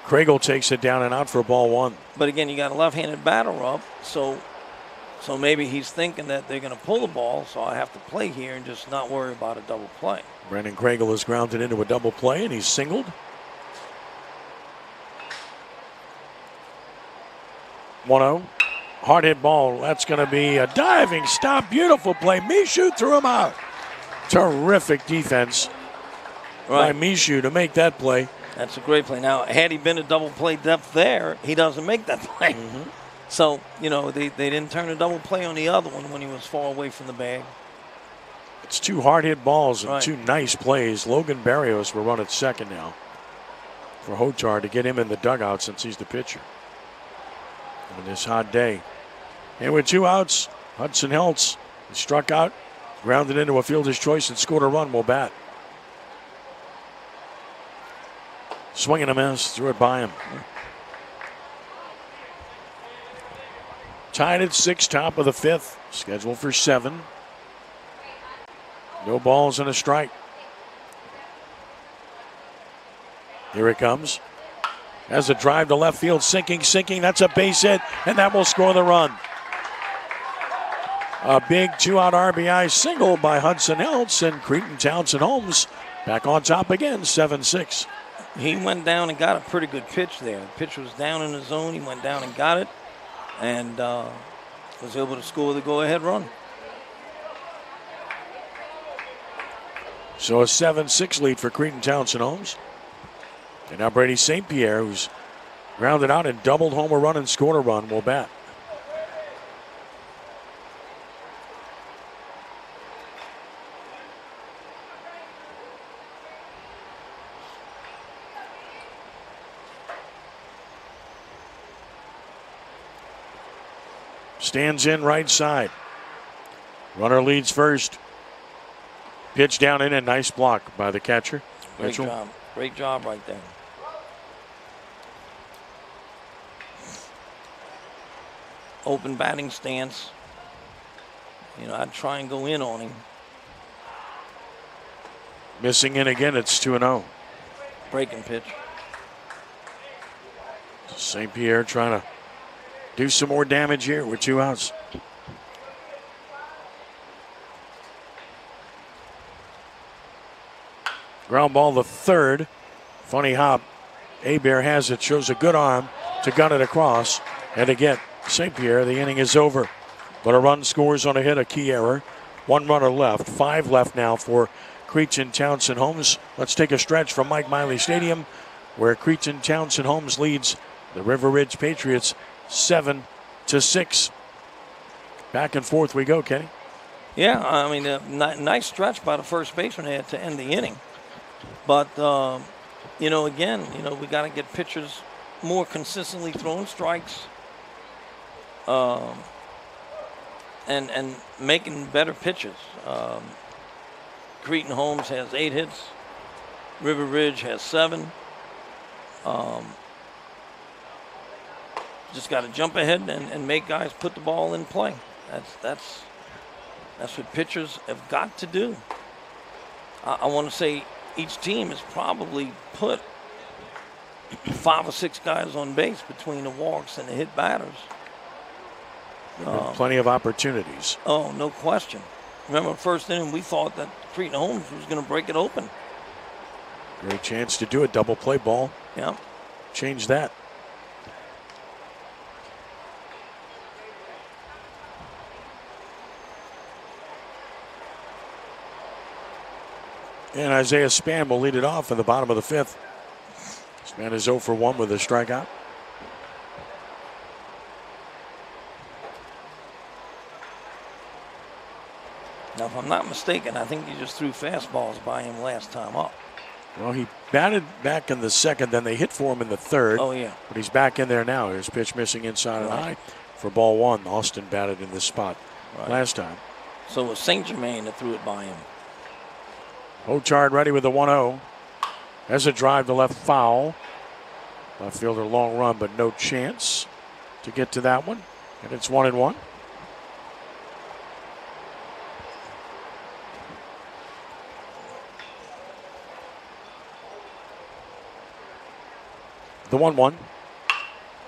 Kriegel takes it down and out for ball one. But again, you got a left-handed batter up, so maybe he's thinking that they're going to pull the ball, so I have to play here and just not worry about a double play. Brandon Kriegel is grounded into a double play, and he's singled. 1-0. Hard hit ball. That's going to be a diving stop. Beautiful play. Michoud threw him out. Terrific defense by Michoud to make that play. That's a great play. Now, had he been a double play depth there, he doesn't make that play. Mm-hmm. So, you know, they didn't turn a double play on the other one when he was far away from the bag. It's 2 hard hit balls and 2 nice plays. Logan Barrios will run at second now for Hotard to get him in the dugout since he's the pitcher on this hot day. And with 2 outs, Hudson Heltz struck out, grounded into a fielder's choice, and scored a run. Will bat. Swing and a miss, threw it by him. Tied at 6, top of the 5th, scheduled for 7. No balls and a strike. Here it comes. Has a drive to left field, sinking. That's a base hit, and that will score the run. A big 2-out RBI single by Hudson Heltz, and Cretin, Townsend, Holmes back on top again, 7-6. He went down and got a pretty good pitch there. The pitch was down in the zone. He went down and got it, and was able to score the go-ahead run. So a 7-6 lead for Cretin, Townsend, Holmes. And now Brady St. Pierre, who's grounded out and doubled home a run and scored a run, will bat. Stands in right side. Runner leads first. Pitch down in, a nice block by the catcher. Great job. Great job right there. Open batting stance. You know, I'd try and go in on him. Missing in again, it's 2-0. Breaking pitch. St. Pierre trying to do some more damage here with 2 outs. Ground ball the third. Funny hop. Hebert has it, shows a good arm to gun it across. And again, St. Pierre, the inning is over. But a run scores on a hit, a key error. 1 runner left. 5 left now for Cretin, Townsend, Holmes. Let's take a stretch from Mike Miley Stadium, where Cretin, Townsend, Holmes leads the River Ridge Patriots 7-6. Back and forth we go, Kenny. Yeah, I mean, nice stretch by the first baseman there to end the inning. But, again, we got to get pitchers more consistently throwing strikes and making better pitches. Cretin Holmes has 8 hits. River Ridge has 7. Just got to jump ahead and make guys put the ball in play. That's what pitchers have got to do. I want to say each team has probably put 5 or 6 guys on base between the walks and the hit batters. Plenty of opportunities. Oh, no question. Remember, the first inning, we thought that Cretin Holmes was going to break it open. Great chance to do a double play ball. Yeah. Change that. And Isaiah Spann will lead it off in the bottom of the 5th. Spann is 0 for 1 with a strikeout. Now, if I'm not mistaken, I think you just threw fastballs by him last time up. Well, he batted back in the 2nd, then they hit for him in the 3rd. Oh, yeah. But he's back in there now. Here's pitch missing inside and high for ball 1. Austin batted in this spot last time. So it was St. Germain that threw it by him. Ochard ready with the 1-0. Has a drive to left foul. Left fielder long run, but no chance to get to that one. And it's 1-1. The 1-1.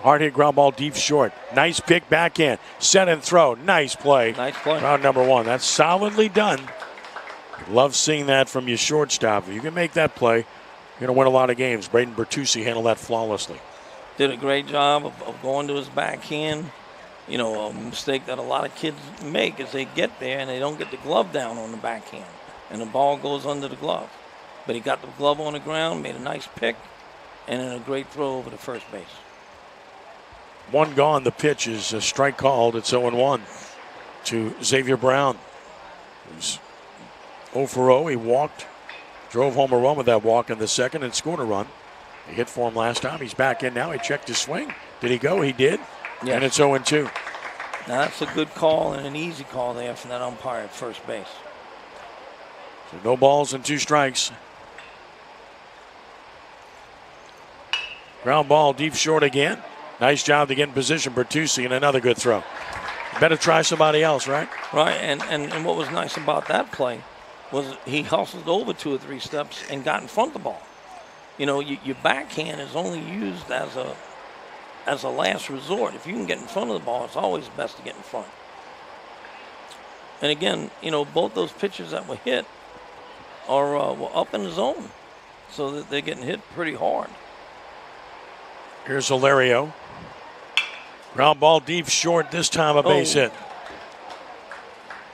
Hard hit ground ball deep short. Nice pick backhand. Set and throw. Nice play. Nice play. Round number 1. That's solidly done. Love seeing that from your shortstop. If you can make that play, you're going to win a lot of games. Braden Bertucci handled that flawlessly. Did a great job of going to his backhand. A mistake that a lot of kids make is they get there and they don't get the glove down on the backhand. And the ball goes under the glove. But he got the glove on the ground, made a nice pick, and then a great throw over to first base. 1 gone. The pitch is a strike called. It's 0-1 to Xavier Brown. Who's 0 for 0. He walked, drove home a run with that walk in the 2nd and scored a run. He hit for him last time. He's back in now. He checked his swing. Did he go? He did. Yes. And it's 0-2. Now that's a good call and an easy call there from that umpire at first base. So no balls and 2 strikes. Ground ball deep short again. Nice job to get in position. Bertucci and another good throw. Better try somebody else, right? Right, and what was nice about that play was he hustled over 2 or 3 steps and got in front of the ball. Your backhand is only used as a last resort. If you can get in front of the ball, it's always best to get in front. And again, both those pitches that were hit were up in the zone, so that they're getting hit pretty hard. Here's Hilario. Ground ball deep short, this time a base hit.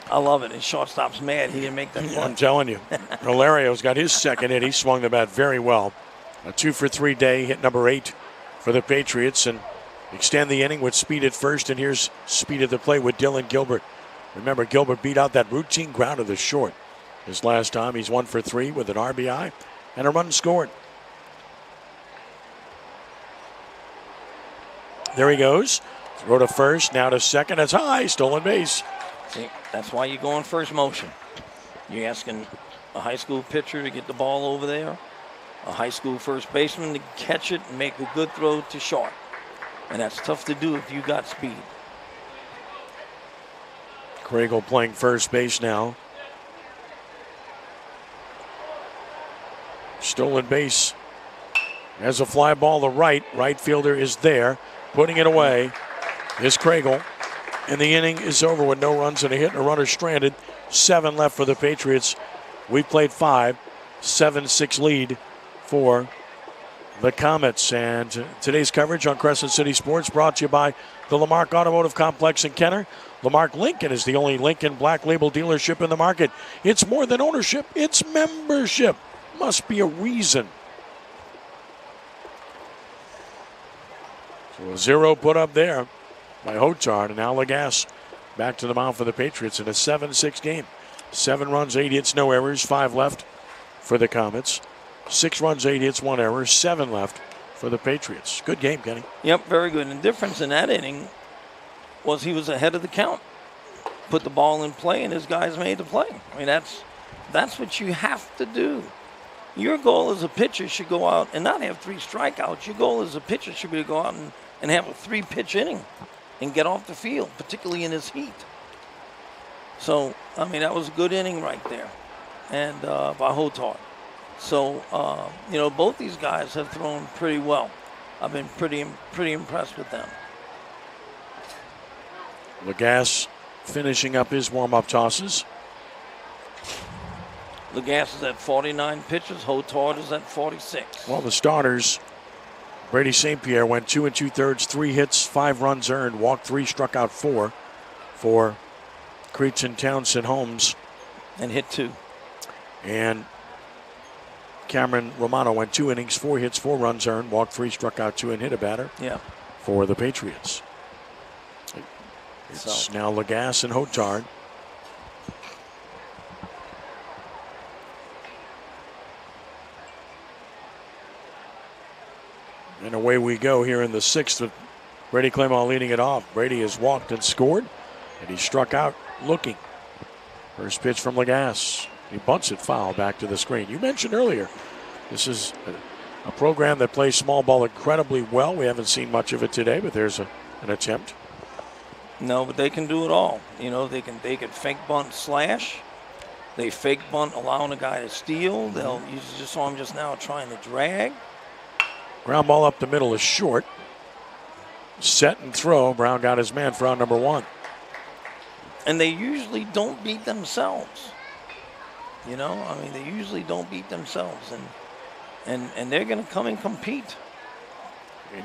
I love it. And shortstop's mad he didn't make that one. I'm telling you. Hilario's got his 2nd hit. He swung the bat very well. A 2 for 3 day, hit number 8 for the Patriots, and extend the inning with speed at first. And here's speed at the plate with Dylan Gilbert. Remember, Gilbert beat out that routine ground to the short. His last time, he's 1 for 3 with an RBI and a run scored. There he goes. Throw to first, now to 2nd. That's high, stolen base. See, that's why you go in first motion. You're asking a high school pitcher to get the ball over there, a high school first baseman to catch it and make a good throw to short. And that's tough to do if you got speed. Craigle playing first base now. Stolen base. Has a fly ball to right. Right fielder is there. Putting it away is Craigle. And the inning is over with no runs and a hit and a runner stranded. 7 left for the Patriots. We played 5. 7-6 lead for the Comets. And today's coverage on Crescent City Sports brought to you by the Lamarck Automotive Complex in Kenner. Lamarck Lincoln is the only Lincoln Black Label dealership in the market. It's more than ownership, it's membership. Must be a reason. So a 0 put up there by Hotard, and now Lagasse back to the mound for the Patriots in a 7-6 game. 7 runs, 8 hits, no errors, 5 left for the Comets. 6 runs, 8 hits, 1 error, 7 left for the Patriots. Good game, Kenny. Yep, very good. And the difference in that inning was he was ahead of the count. Put the ball in play, and his guys made the play. I mean, that's what you have to do. Your goal as a pitcher should go out and not have 3 strikeouts. Your goal as a pitcher should be to go out and have a 3-pitch inning and get off the field, particularly in this heat. So, I mean, that was a good inning right there, and by Hotard. So, both these guys have thrown pretty well. I've been pretty impressed with them. Lagasse finishing up his warm-up tosses. Lagasse is at 49 pitches. Hotard is at 46. Well, the starters, Brady St. Pierre went 2 2/3, 3 hits, 5 runs earned, walked 3, struck out 4 for Cretin, Townsend, Holmes. And hit 2. And Cameron Romano went 2 innings, 4 hits, 4 runs earned, walked 3, struck out 2, and hit a batter for the Patriots. It's now Lagasse and Hotard. And away we go here in the 6th with Brady Claymont leading it off. Brady has walked and scored, and he struck out looking. First pitch from Lagasse. He bunts it foul back to the screen. You mentioned earlier, this is a program that plays small ball incredibly well. We haven't seen much of it today, but there's an attempt. No, but they can do it all. They can fake bunt slash. They fake bunt, allowing a guy to steal. You just saw him just now trying to drag. Ground ball up the middle is short. Set and throw. Brown got his man for out number 1. And they usually don't beat themselves. They usually don't beat themselves. And they're going to come and compete.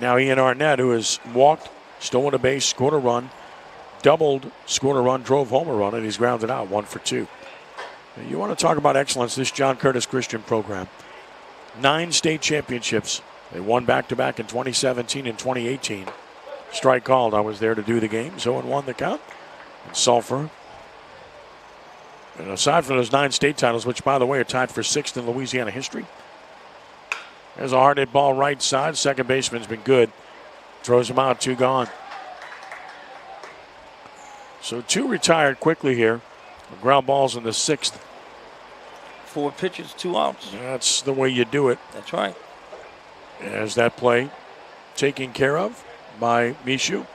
Now Ian Arnett, who has walked, stolen a base, scored a run, doubled, scored a run, drove home a run, and he's grounded out 1 for 2. You want to talk about excellence, this John Curtis Christian program. 9 state championships. They won back-to-back in 2017 and 2018. Strike called. I was there to do the game. 0-1 the count. And Sulphur. And aside from those 9 state titles, which, by the way, are tied for 6th in Louisiana history. There's a hard hit ball right side. Second baseman's been good. Throws him out. 2 gone. So 2 retired quickly here. Ground balls in the 6th. 4 pitches, 2 outs. That's the way you do it. That's right. As that play taken care of by Michoud.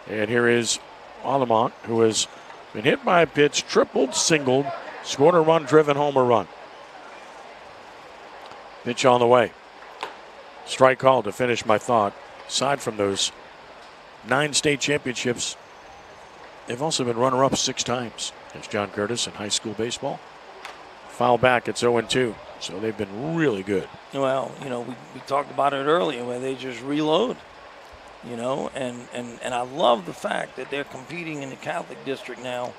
And here is Alamont, who has been hit by a pitch, tripled, singled, scored a run, driven home a run. Pitch on the way. Strike called to finish my thought. Aside from those 9 state championships, they've also been runner-up 6 times. There's John Curtis in high school baseball. Foul back, it's 0-2. So they've been really good. Well, we talked about it earlier where they just reload, and I love the fact that they're competing in the Catholic district now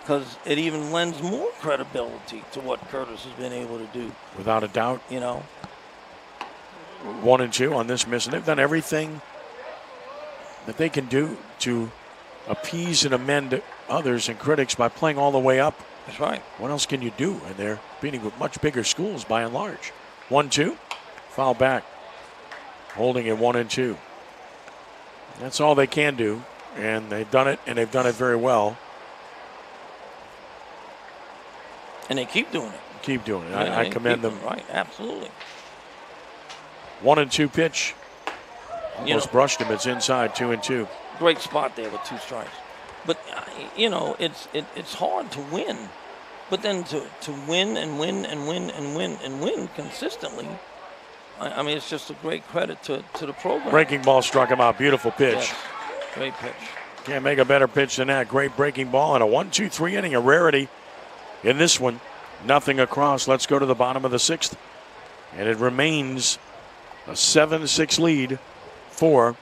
because it even lends more credibility to what Curtis has been able to do. Without a doubt. 1-2 on this miss, and they've done everything that they can do to appease and amend others and critics by playing all the way up. That's right. What else can you do? And they're beating with much bigger schools by and large. 1-2, foul back. Holding it 1-2. That's all they can do, and they've done it, and they've done it very well. And they keep doing it. Keep doing it. I commend them. Right, absolutely. 1-2 pitch. Almost brushed him. It's inside, 2-2. Great spot there with 2 strikes. But, it's hard to win. But then to win and win and win and win and win consistently, I mean, it's just a great credit to the program. Breaking ball struck him out. Beautiful pitch. Yes. Great pitch. Can't make a better pitch than that. Great breaking ball and a 1-2-3 inning, a rarity in this one. Nothing across. Let's go to the bottom of the 6th. And it remains A 7-6 lead for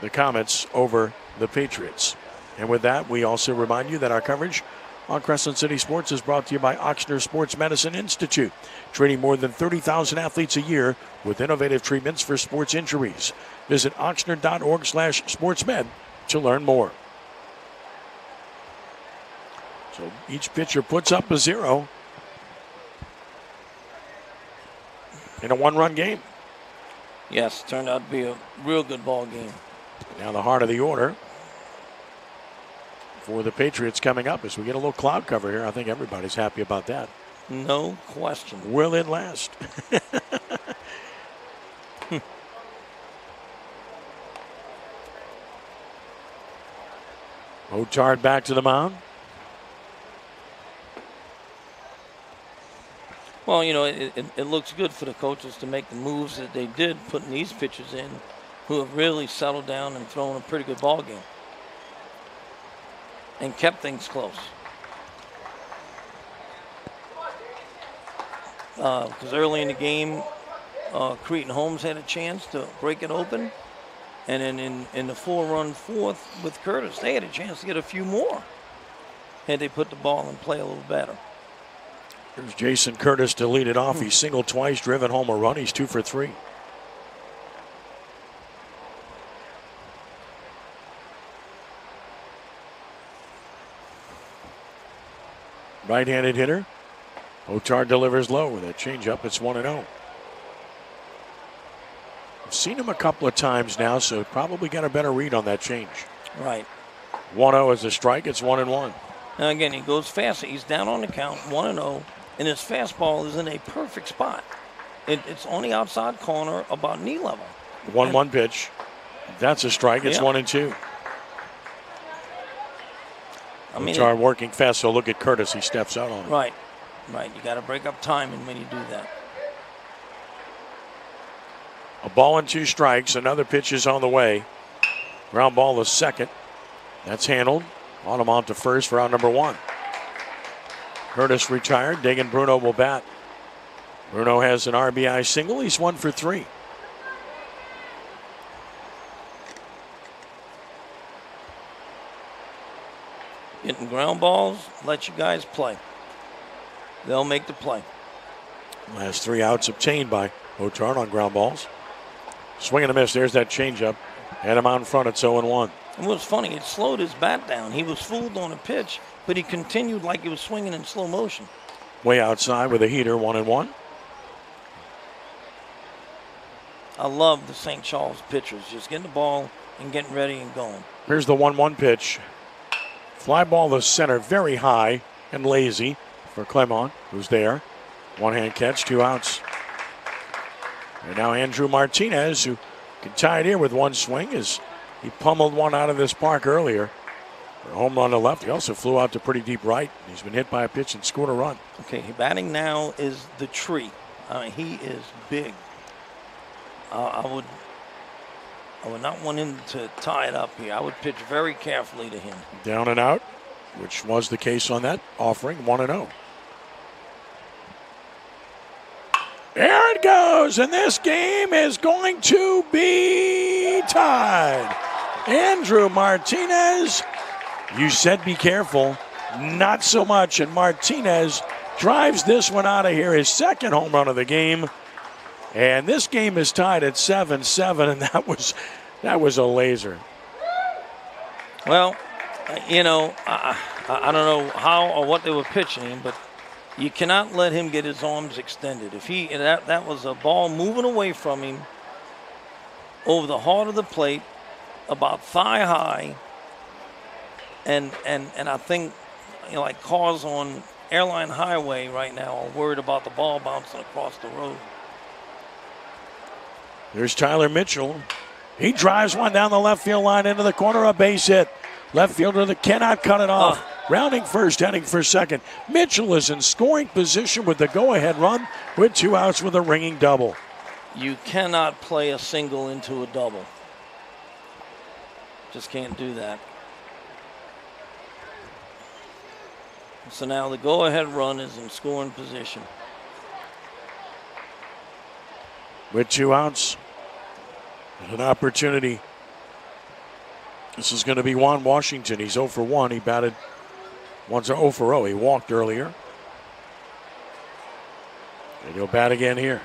the Comets over the Patriots. And with that, we also remind you that our coverage on Crescent City Sports is brought to you by Ochsner Sports Medicine Institute, treating more than 30,000 athletes a year with innovative treatments for sports injuries. Visit oxnard.org/sportsmed to learn more. So each pitcher puts up a 0 in a one-run game. Yes, turned out to be a real good ball game. Now the heart of the order for the Patriots coming up as we get a little cloud cover here. I think everybody's happy about that. No question. Will it last? Michoud back to the mound. Well, you know, it looks good for the coaches to make the moves that they did, putting these pitchers in who have really settled down and thrown a pretty good ball game and kept things close. Because early in the game, Cretin Holmes had a chance to break it open. And then in the 4-run fourth with Curtis, they had a chance to get a few more had they put the ball in play a little better. There's Jason Curtis to lead it off. He singled twice, driven home a run. He's 2 for 3. Right-handed hitter. Michoud delivers low with a changeup. It's 1-0. I've seen him a couple of times now, so probably got a better read on that change. Right. 1-0 is a strike. It's 1-1. Now again, he goes fast. He's down on the count, 1-0, and his fastball is in a perfect spot. It's on the outside corner, about knee level. 1-1 pitch. That's a strike. It's 1-2. I mean, Michoud working fast, so look at Curtis. He steps out on him. Right. You got to break up timing when you do that. A ball and 2 strikes. Another pitch is on the way. Ground ball to second. That's handled. On him on to first for out number 1. Curtis retired. Dagan Bruno will bat. Bruno has an RBI single. He's 1 for 3. Getting ground balls, let you guys play. They'll make the play. Last 3 outs obtained by Michoud on ground balls. Swing and a miss. There's that changeup. Had him out in front. It's 0-1. And what's funny, it slowed his bat down. He was fooled on a pitch, but he continued like he was swinging in slow motion. Way outside with a heater, 1-1. I love the St. Charles pitchers, just getting the ball and getting ready and going. Here's the 1-1 pitch. Fly ball to center, very high and lazy for Clement, who's there. One-hand catch, 2 outs. And now Andrew Martinez, who can tie it here with 1 swing, as he pummeled one out of this park earlier. A home run to left. He also flew out to pretty deep right. He's been hit by a pitch and scored a run. Okay, batting now is the tree. I mean, he is big. I would not want him to tie it up here. I would pitch very carefully to him. Down and out, which was the case on that offering, 1-0. There it goes, and this game is going to be tied. Andrew Martinez, you said be careful, not so much, and Martinez drives this one out of here, his 2nd home run of the game. And this game is tied at 7-7, and that was a laser. Well, you know, I don't know how or what they were pitching him, but you cannot let him get his arms extended. If that was a ball moving away from him over the heart of the plate, about thigh high, and I think, you know, like cars on Airline Highway right now are worried about the ball bouncing across the road. There's Tyler Mitchell. He drives one down the left field line into the corner, a base hit. Left fielder that cannot cut it off. Rounding first, heading for second. Mitchell is in scoring position with the go-ahead run with 2 outs with a ringing double. You cannot play a single into a double. Just can't do that. So now the go-ahead run is in scoring position. With 2 outs, An opportunity. This is going to be Juan Washington. He's 0 for 1. He batted once 0 for 0. He walked earlier. And he'll bat again here.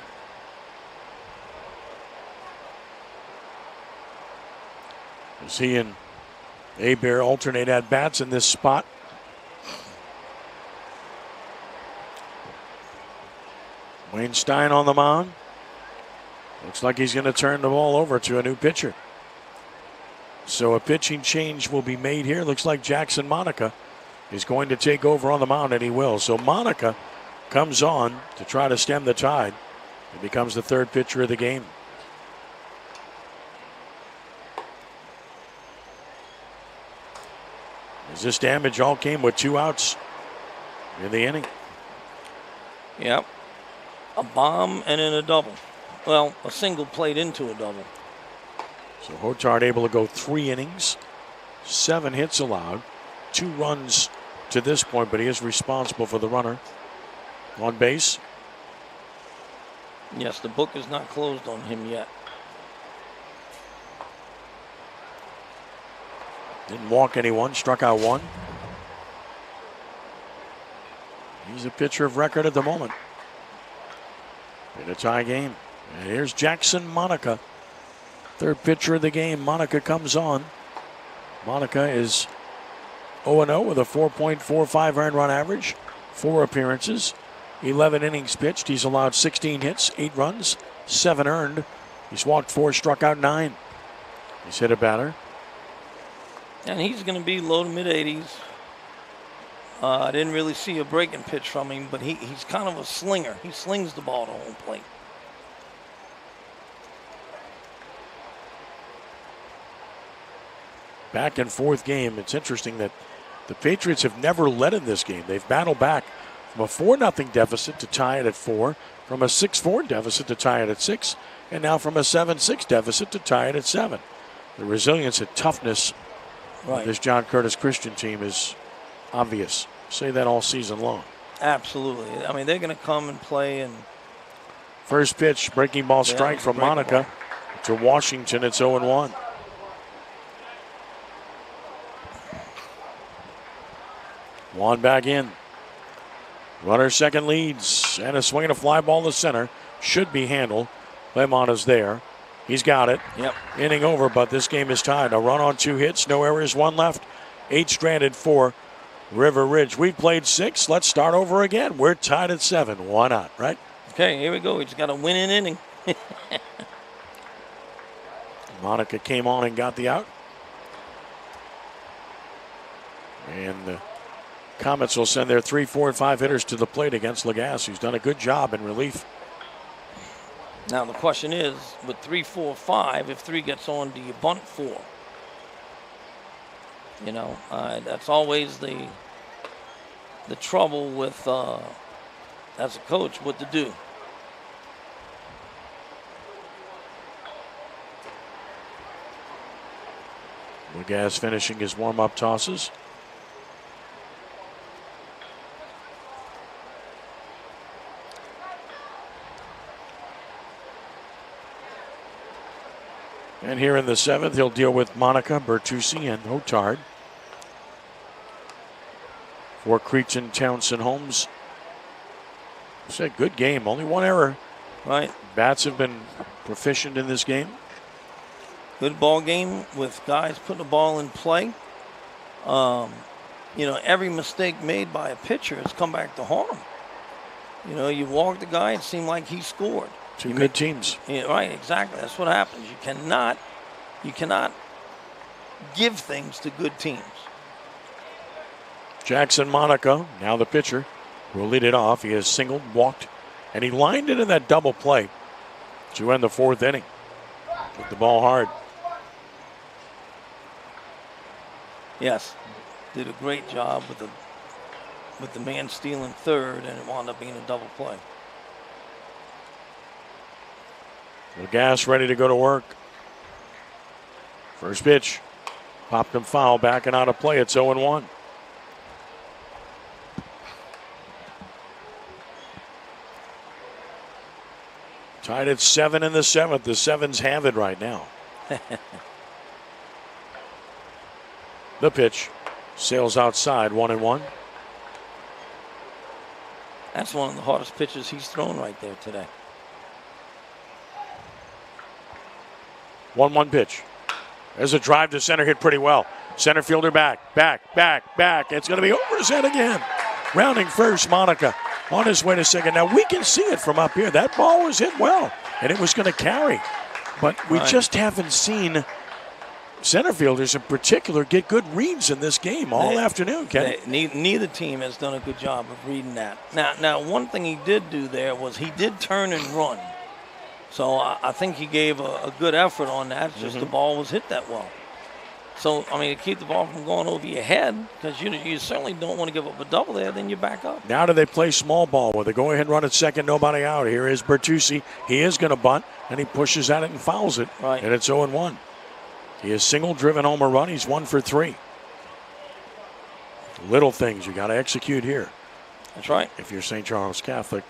As he and Abear alternate at bats in this spot. Wayne Stein on the mound. Looks like he's going to turn the ball over to a new pitcher. So a pitching change will be made here. Looks like Jackson Monica is going to take over on the mound, and he will. So Monica comes on to try to stem the tide and becomes the third pitcher of the game. As this damage all came with 2 outs in the inning. Yep. A bomb and then a double. Well, a single played into a double. So Hotard able to go 3 innings, 7 hits allowed, 2 runs to this point, but he is responsible for the runner on base. Yes, the book is not closed on him yet. Didn't walk anyone, struck out 1. He's a pitcher of record at the moment in a tie game. And here's Jackson Monica, third pitcher of the game. Monica comes on. Monica is 0-0 with a 4.45 earned run average, 4 appearances, 11 innings pitched. He's allowed 16 hits, 8 runs, 7 earned. He's walked 4, struck out 9. He's hit a batter. And he's going to be low to mid 80s. I didn't really see a breaking pitch from him, but he's kind of a slinger. He slings the ball to home plate. Back and forth game. It's interesting that the Patriots have never led in this game. They've battled back from a 4-0 deficit to tie it at 4, from a 6-4 deficit to tie it at 6, and now from a 7-6 deficit to tie it at 7. The resilience and toughness of this John Curtis Christian team is obvious. Say that all season long. Absolutely. I mean, they're going to come and play. And first pitch, breaking ball strike from Monica to Washington. It's 0-1. Juan back in. Runner second leads. And a swing and a fly ball to center. Should be handled. Lemon is there. He's got it. Yep. Inning over, but this game is tied. A run on 2 hits, no errors, 1 left. 8 stranded for River Ridge. We've played 6. Let's start over again. We're tied at 7. Why not, right? Okay, here we go. He's got a winning inning. Monica came on and got the out. And the Comets will send their 3, 4, and 5 hitters to the plate against Lagasse, who's done a good job in relief. Now the question is, with 3, 4, 5, if 3 gets on, do you bunt 4? You know, that's always the trouble with, as a coach, what to do. Lagasse finishing his warm-up tosses. And here in the 7th, he'll deal with Monica, Bertucci, and Hotard. For Cretin, Townsend, Holmes. It's a good game. Only 1 error. Right. Bats have been proficient in this game. Good ball game with guys putting the ball in play. You know, every mistake made by a pitcher has come back to haunt him. You know, you walk the guy, it seemed like he scored. 2 good teams. Yeah, right, exactly. That's what happens. You cannot give things to good teams. Jackson Monica, now the pitcher, will lead it off. He has singled, walked, and he lined it in that double play to end the 4th inning. Hit the ball hard. Yes, did a great job with the man stealing third, and it wound up being a double play. Lagasse ready to go to work. First pitch. Popped him foul, backing out of play. It's 0-1. Tied at 7 in the 7th. The 7's have it right now. The pitch sails outside, 1-1. That's one of the hardest pitches he's thrown right there today. 1-1 pitch. There's a drive to center, hit pretty well. Center fielder back. It's going to be over his head again. Rounding first, Monica on his way to second. Now we can see it from up here. That ball was hit well, and it was going to carry. But we just haven't seen center fielders in particular get good reads in this game all afternoon, Kenny. Neither team has done a good job of reading that. Now, one thing he did do there was he did turn and run. So I think he gave a good effort on that. It's just the ball was hit that well. So, I mean, to keep the ball from going over your head, because you certainly don't want to give up a double there, then you back up. Now do they play small ball with a go-ahead run at second, nobody out? Here is Bertucci. He is going to bunt, and he pushes at it and fouls it. Right. And it's 0-1. He has single-driven home run. He's 1 for 3. Little things you got to execute here. That's right. If you're St. Charles Catholic,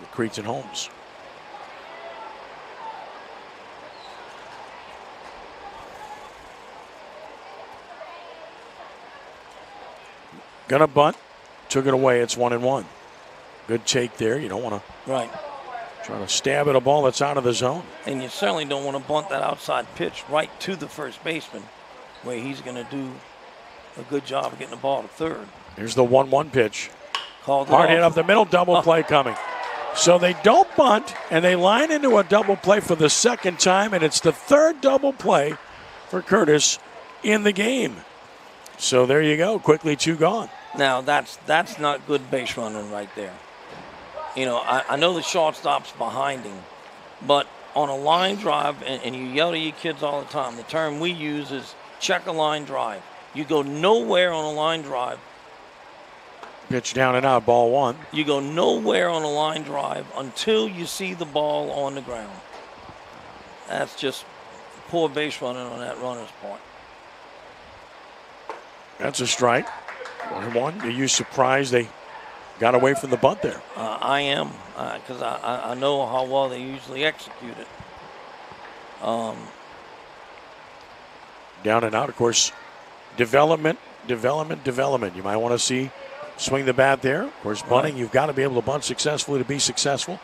the Cretin Homes. Gonna bunt, took it away. It's 1-1. Good take there. You don't want to try to stab at a ball that's out of the zone. And you certainly don't want to bunt that outside pitch right to the first baseman, where he's going to do a good job of getting the ball to third. Here's the 1-1 pitch. Called hard hit up the middle, double play coming. So they don't bunt, and they line into a double play for the second time, and it's the third double play for Curtis in the game. So there you go. Quickly 2 gone. Now, that's not good base running right there. You know, I know the shortstop's behind him, but on a line drive, and you yell to your kids all the time, the term we use is check a line drive. You go nowhere on a line drive. Pitch down and out, ball 1. You go nowhere on a line drive until you see the ball on the ground. That's just poor base running on that runner's part. That's a strike. 1-1. Are you surprised they got away from the bunt there? I am, because I know how well they usually execute it. Down and out, of course. Development. You might want to see swing the bat there. Of course, bunting, you've got to be able to bunt successfully to be successful.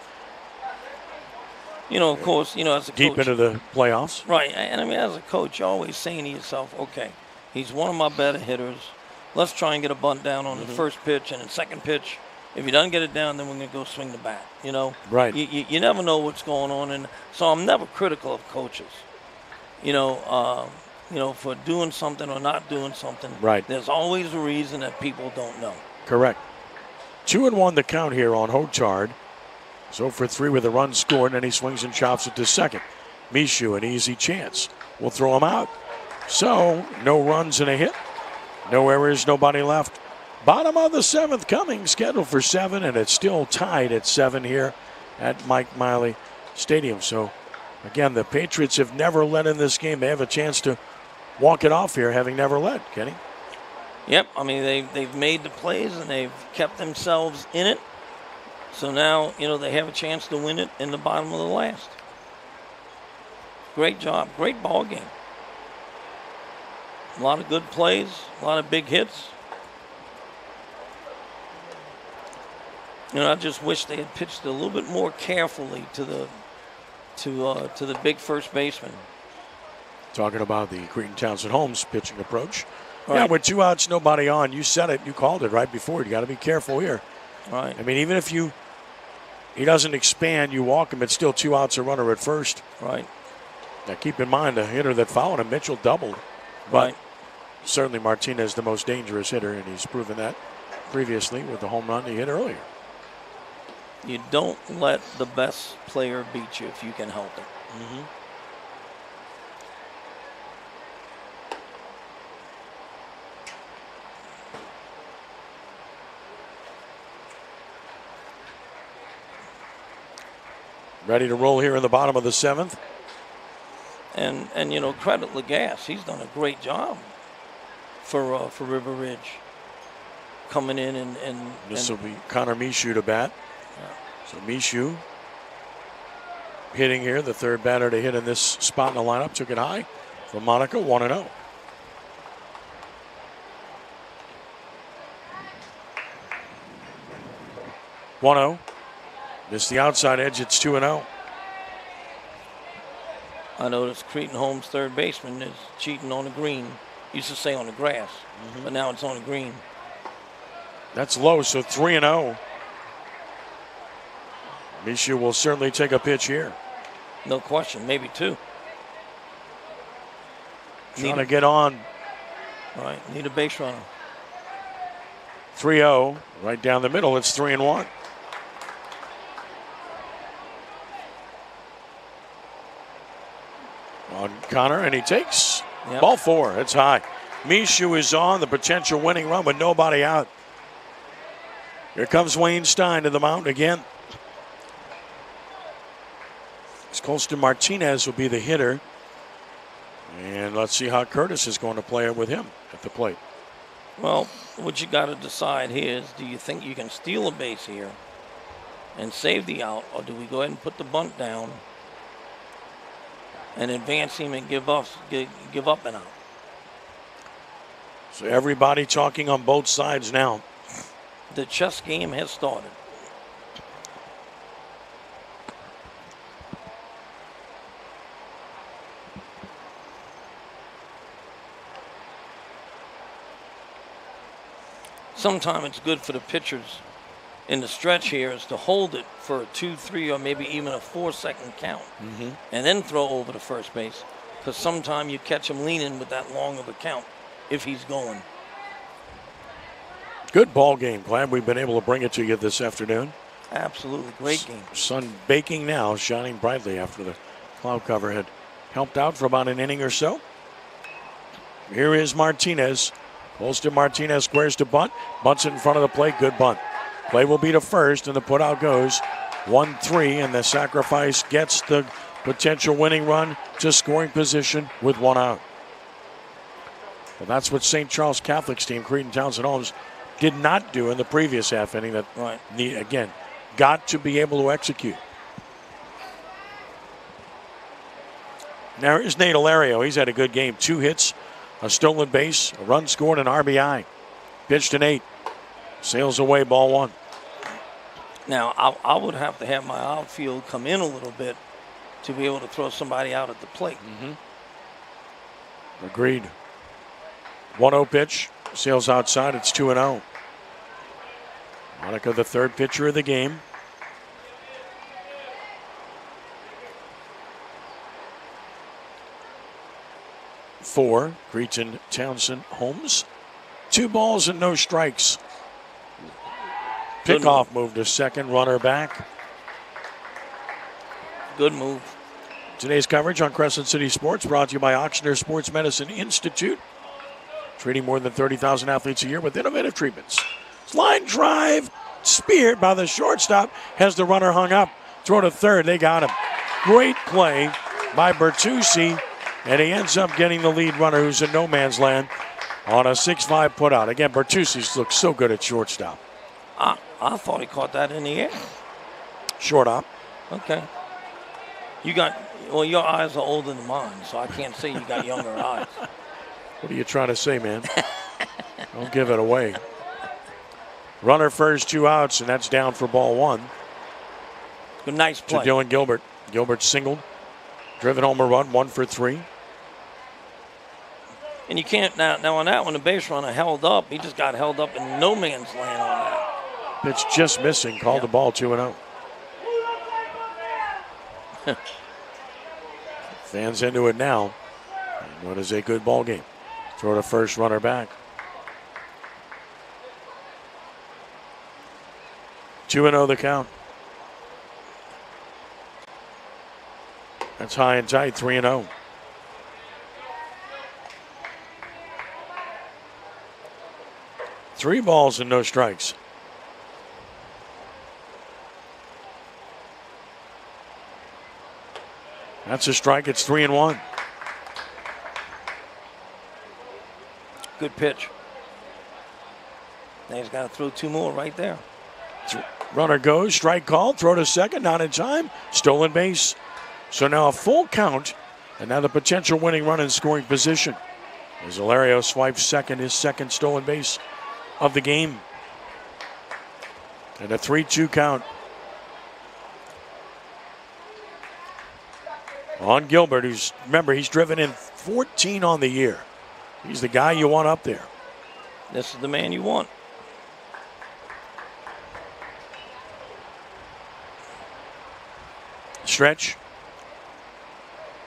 You know, of course, you know, as a coach. Deep into the playoffs. Right, and I mean, as a coach, you're always saying to yourself, okay, he's one of my better hitters. Let's try and get a bunt down on the first pitch and the second pitch. If he doesn't get it down, then we're going to go swing the bat, you know? Right. You never know what's going on, and so I'm never critical of coaches, you know, for doing something or not doing something. Right. There's always a reason that people don't know. Correct. 2-1 the count here on Michoud. So for 3 with a run scored, and he swings and chops it to second. Michoud, an easy chance. We'll throw him out. So no runs and a hit. No errors, nobody left. Bottom of the 7th coming, scheduled for 7, and it's still tied at 7 here at Mike Miley Stadium. So, again, the Patriots have never led in this game. They have a chance to walk it off here, having never led. Kenny? Yep, I mean, they've made the plays, and they've kept themselves in it. So now, you know, they have a chance to win it in the bottom of the last. Great job. Great ball game. A lot of good plays, a lot of big hits. You know, I just wish they had pitched a little bit more carefully to the big first baseman. Talking about the Cretin Townsend Homes pitching approach. Right. Yeah, with 2 outs, nobody on. You said it. You called it right before. You got to be careful here. Right. I mean, even if he doesn't expand, you walk him, it's still 2 outs, a runner at first. Right. Now, keep in mind, the hitter that followed him, Mitchell, doubled. But certainly Martinez the most dangerous hitter, and he's proven that previously with the home run he hit earlier. You don't let the best player beat you if you can help it. Ready to roll here in the bottom of the 7th. And you know, credit Lagasse. He's done a great job for River Ridge. Coming in and this will be Conor Michoud to bat. So Michoud hitting here. The third batter to hit in this spot in the lineup. Took it high from Monica, 1-0. Missed the outside edge. It's 2-0. I noticed Cretin Holmes, third baseman, is cheating on the green. Used to say on the grass, but now it's on the green. That's low, so 3-0. Michoud will certainly take a pitch here. No question, maybe two. Trying to get on. All right, need a base runner. 3-0, right down the middle. It's 3-1. On Conor, and he takes ball 4. It's high. Michoud is on the potential winning run with nobody out. Here comes Wayne Stein to the mound again. Colston Martinez will be the hitter. And let's see how Curtis is going to play it with him at the plate. Well, what you got to decide here is, do you think you can steal a base here and save the out, or do we go ahead and put the bunt down and advance him and give up and out? So everybody talking on both sides now. The chess game has started. Sometimes it's good for the pitchers in the stretch here is to hold it for a 2, 3, or maybe even a 4-second count, and then throw over to first base. Because sometimes you catch him leaning with that long of a count if he's going. Good ball game. Glad we've been able to bring it to you this afternoon. Absolutely great game. Sun baking now, shining brightly after the cloud cover had helped out for about an inning or so. Here is Martinez. Colston Martinez squares to bunt. Bunts it in front of the plate. Good bunt. Play will be to first, and the putout goes 1-3, and the sacrifice gets the potential winning run to scoring position with 1 out. Well, that's what St. Charles Catholic's team, Cretin, Townsend, Holmes, did not do in the previous half inning. That, again, got to be able to execute. Now here's Nate Hilario. He's had a good game. 2 hits, a stolen base, a run scored, an RBI. Pitch to Nate. Sails away, ball 1. Now, I would have to have my outfield come in a little bit to be able to throw somebody out at the plate. Agreed. 1-0 pitch. Sails outside. It's 2-0. Monica, the third pitcher of the game. For Cretin, Townsend, Holmes. 2 balls and no strikes. Pickoff move to second, runner back. Good move. Today's coverage on Crescent City Sports brought to you by Ochsner Sports Medicine Institute. Treating more than 30,000 athletes a year with innovative treatments. Line drive, speared by the shortstop, has the runner hung up. Throw to third, they got him. Great play by Bertucci, and he ends up getting the lead runner who's in no man's land on a 6-5 putout. Again, Bertucci looks so good at shortstop. I thought he caught that in the air. Short up. Okay. Your eyes are older than mine, so I can't say you got younger eyes. What are you trying to say, man? Don't give it away. Runner first, 2 outs, and that's down for ball 1. Good, nice play. To Dylan Gilbert. Gilbert singled. Driven home a run, 1 for 3. And you can't, now on that one, the base runner held up. He just got held up in no man's land on that. Pitch just missing. Called the ball 2-0. Fans into it now. And what is a good ball game. Throw to first, runner back. 2-0 the count. That's high and tight, 3-0. Three balls and no strikes. That's a strike. It's 3-1. Good pitch. Now he's got to throw 2 more right there. Runner goes, strike called, throw to second, not in time. Stolen base So now a full count, and now the potential winning run in scoring position as Hilario swipes second, his second stolen base of the game. And a 3-2 count on Gilbert, who's, remember, he's driven in 14 on the year. He's the guy you want up there. This is the man you want. Stretch.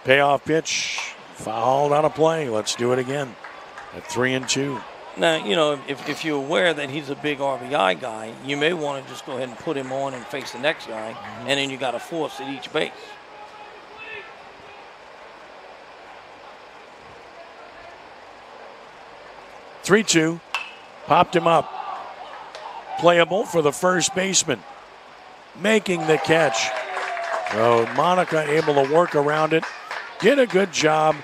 Payoff pitch. Fouled out of play. Let's do it again at 3-2. Now, you know, if you're aware that he's a big RBI guy, you may want to just go ahead and put him on and face the next guy, and then you got a force at each base. (3-2). Popped him up. Playable for the first baseman. Making the catch. So Monica able to work around it. Did a good job.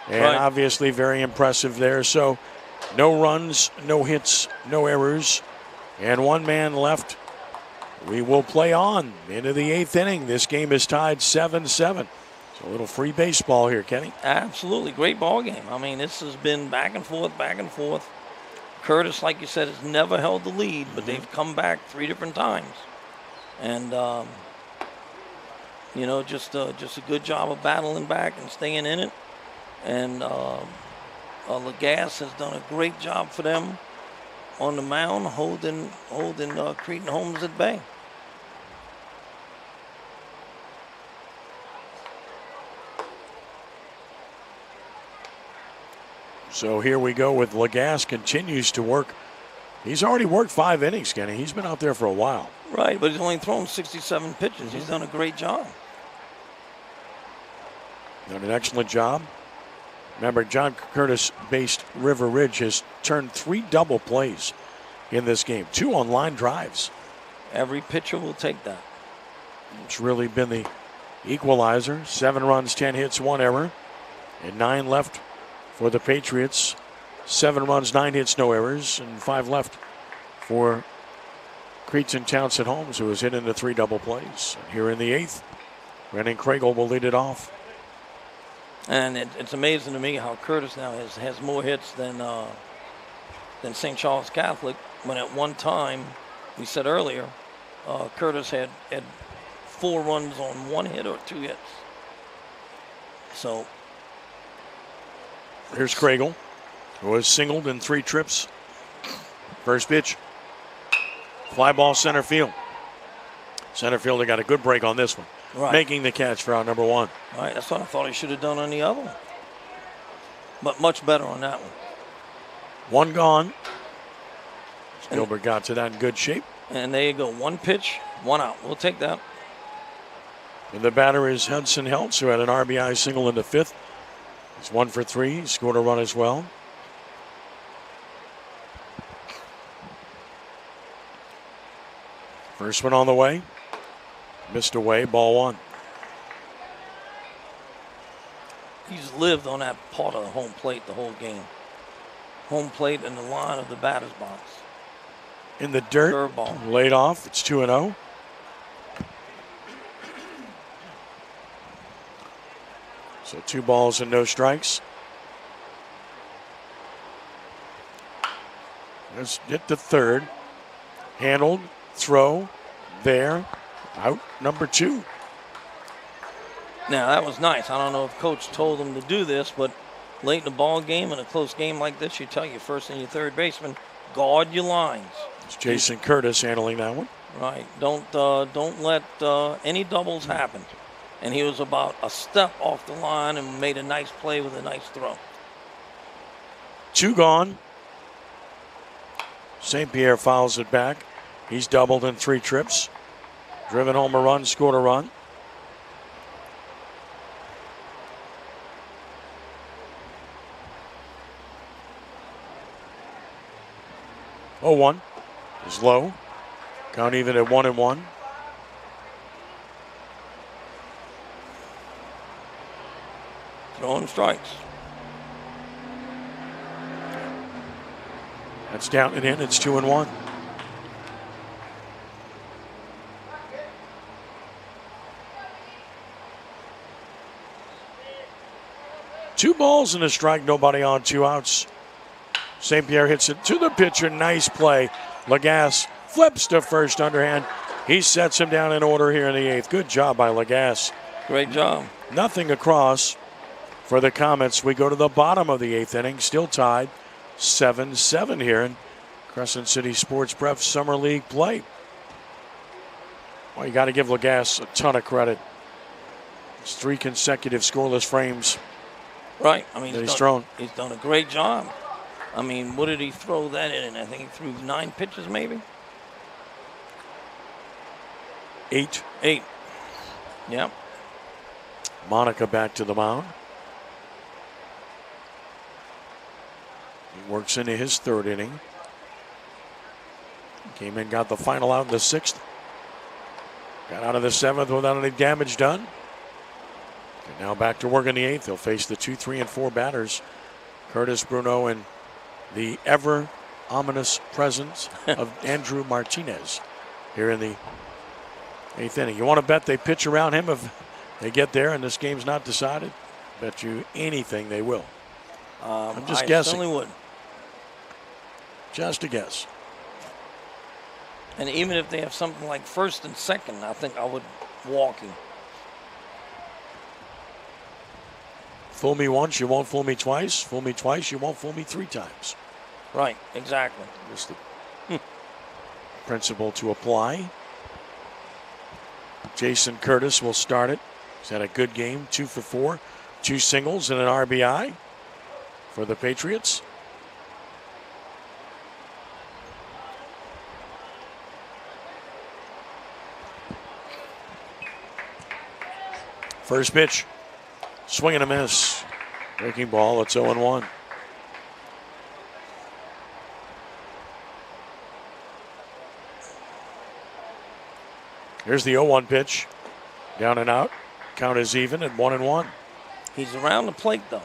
And obviously very impressive there. So no runs, no hits, no errors. And one man left. We will play on into the 8th inning. This game is tied 7-7. So a little free baseball here, Kenny. Absolutely. Great ball game. I mean, this has been back and forth, back and forth. Curtis, like you said, has never held the lead, but they've come back 3 different times. And, you know, just a good job of battling back and staying in it. And Lagasse has done a great job for them on the mound, holding Cretin Holmes at bay. So here we go with Lagasse continues to work. He's already worked 5 innings, Kenny. He's been out there for a while. Right, but he's only thrown 67 pitches. He's done a great job. Done an excellent job. Remember, John Curtis-based River Ridge has turned 3 double plays in this game. 2 on line drives. Every pitcher will take that. It's really been the equalizer. 7 runs, 10 hits, 1 error. And 9 left for the Patriots. 7 runs, 9 hits, no errors. And 5 left for Cretin Townsend Holmes, who has hit into 3 double plays. And here in the 8th, Brennan Craigle will lead it off. And it's amazing to me how Curtis now has more hits than St. Charles Catholic, when at one time, we said earlier, Curtis had 4 runs on 1 hit or 2 hits. So here's Craigle, who has singled in 3 trips. First pitch. Fly ball center field. Center fielder got a good break on this one. Right. Making the catch for out number 1. All right, that's what I thought he should have done on the other one. But much better on that one. 1 gone. Gilbert got to that in good shape. And there you go. 1 pitch, 1 out. We'll take that. And the batter is Hudson Heltz, who had an RBI single in the 5th. He's 1 for 3. He scored a run as well. First one on the way. Missed away, ball 1. He's lived on that part of the home plate the whole game. Home plate and the line of the batter's box. In the dirt, curveball. Laid off. It's 2-0. So 2 balls and no strikes. Let's get to third. Handled, throw, there. Out number 2. Now, that was nice. I don't know if Coach told him to do this, but late in the ball game, in a close game like this, you tell your first and your third baseman, guard your lines. It's Jason Curtis handling that one. Right. Don't let any doubles happen. And he was about a step off the line and made a nice play with a nice throw. 2 gone. St. Pierre fouls it back. He's doubled in 3 trips. Driven home a run, scored a run. Oh, 1 is low. Count even at 1-1. Throwing strikes. That's down and in. It's 2-1. 2 balls and a strike, nobody on, 2 outs. St. Pierre hits it to the pitcher. Nice play. Lagasse flips to first underhand. He sets him down in order here in the 8th. Good job by Lagasse. Great job. Nothing across for the Comets. We go to the bottom of the 8th inning. Still tied 7-7 here in Crescent City Sports Prep Summer League play. Well, you got to give Lagasse a ton of credit. It's 3 consecutive scoreless frames. Right. I mean, he's thrown. He's done a great job. I mean, what did he throw that in? I think he threw 9 pitches, maybe? 8. 8. Yep. Monica back to the mound. He works into his 3rd inning. Came in, got the final out in the 6th. Got out of the 7th without any damage done. And now back to work in the 8th. He'll face the 2, 3, and 4 batters. Curtis Bruno and the ever ominous presence of Andrew Martinez here in the 8th inning. You want to bet they pitch around him if they get there and this game's not decided? Bet you anything they will. I'm just guessing. I certainly would. Just a guess. And even if they have something like 1st and 2nd, I think I would walk him. Fool me once, you won't fool me twice. Fool me twice, you won't fool me 3 times. Right, exactly. Just the principle to apply. Jason Curtis will start it. He's had a good game, 2 for 4, 2 singles and an RBI for the Patriots. First pitch, swing and a miss. Breaking ball, it's 0-1. Here's the 0-1 pitch. Down and out. Count is even at 1-1. He's around the plate, though.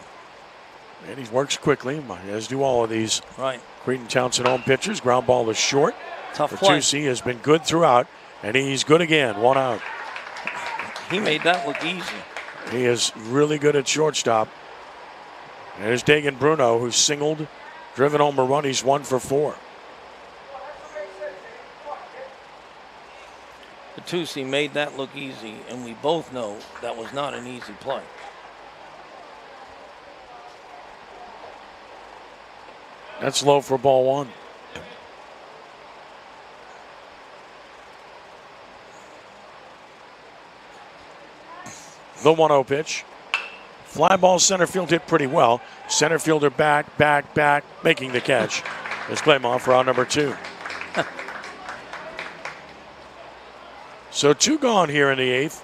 And he works quickly, as do all of these right. Cretin Townsend home pitchers. Ground ball is short. Tough play. Bertucci has been good throughout, and he's good again. 1 out. He made that look easy. He is really good at shortstop. And there's Dagan Bruno, who's singled, driven home a run. He's 1 for 4. Bertucci made that look easy, and we both know that was not an easy play. That's low for ball 1. The 1-0 pitch. Fly ball center field hit pretty well. Center fielder back, making the catch. Let's play him off for out number 2. So 2 gone here in the 8th.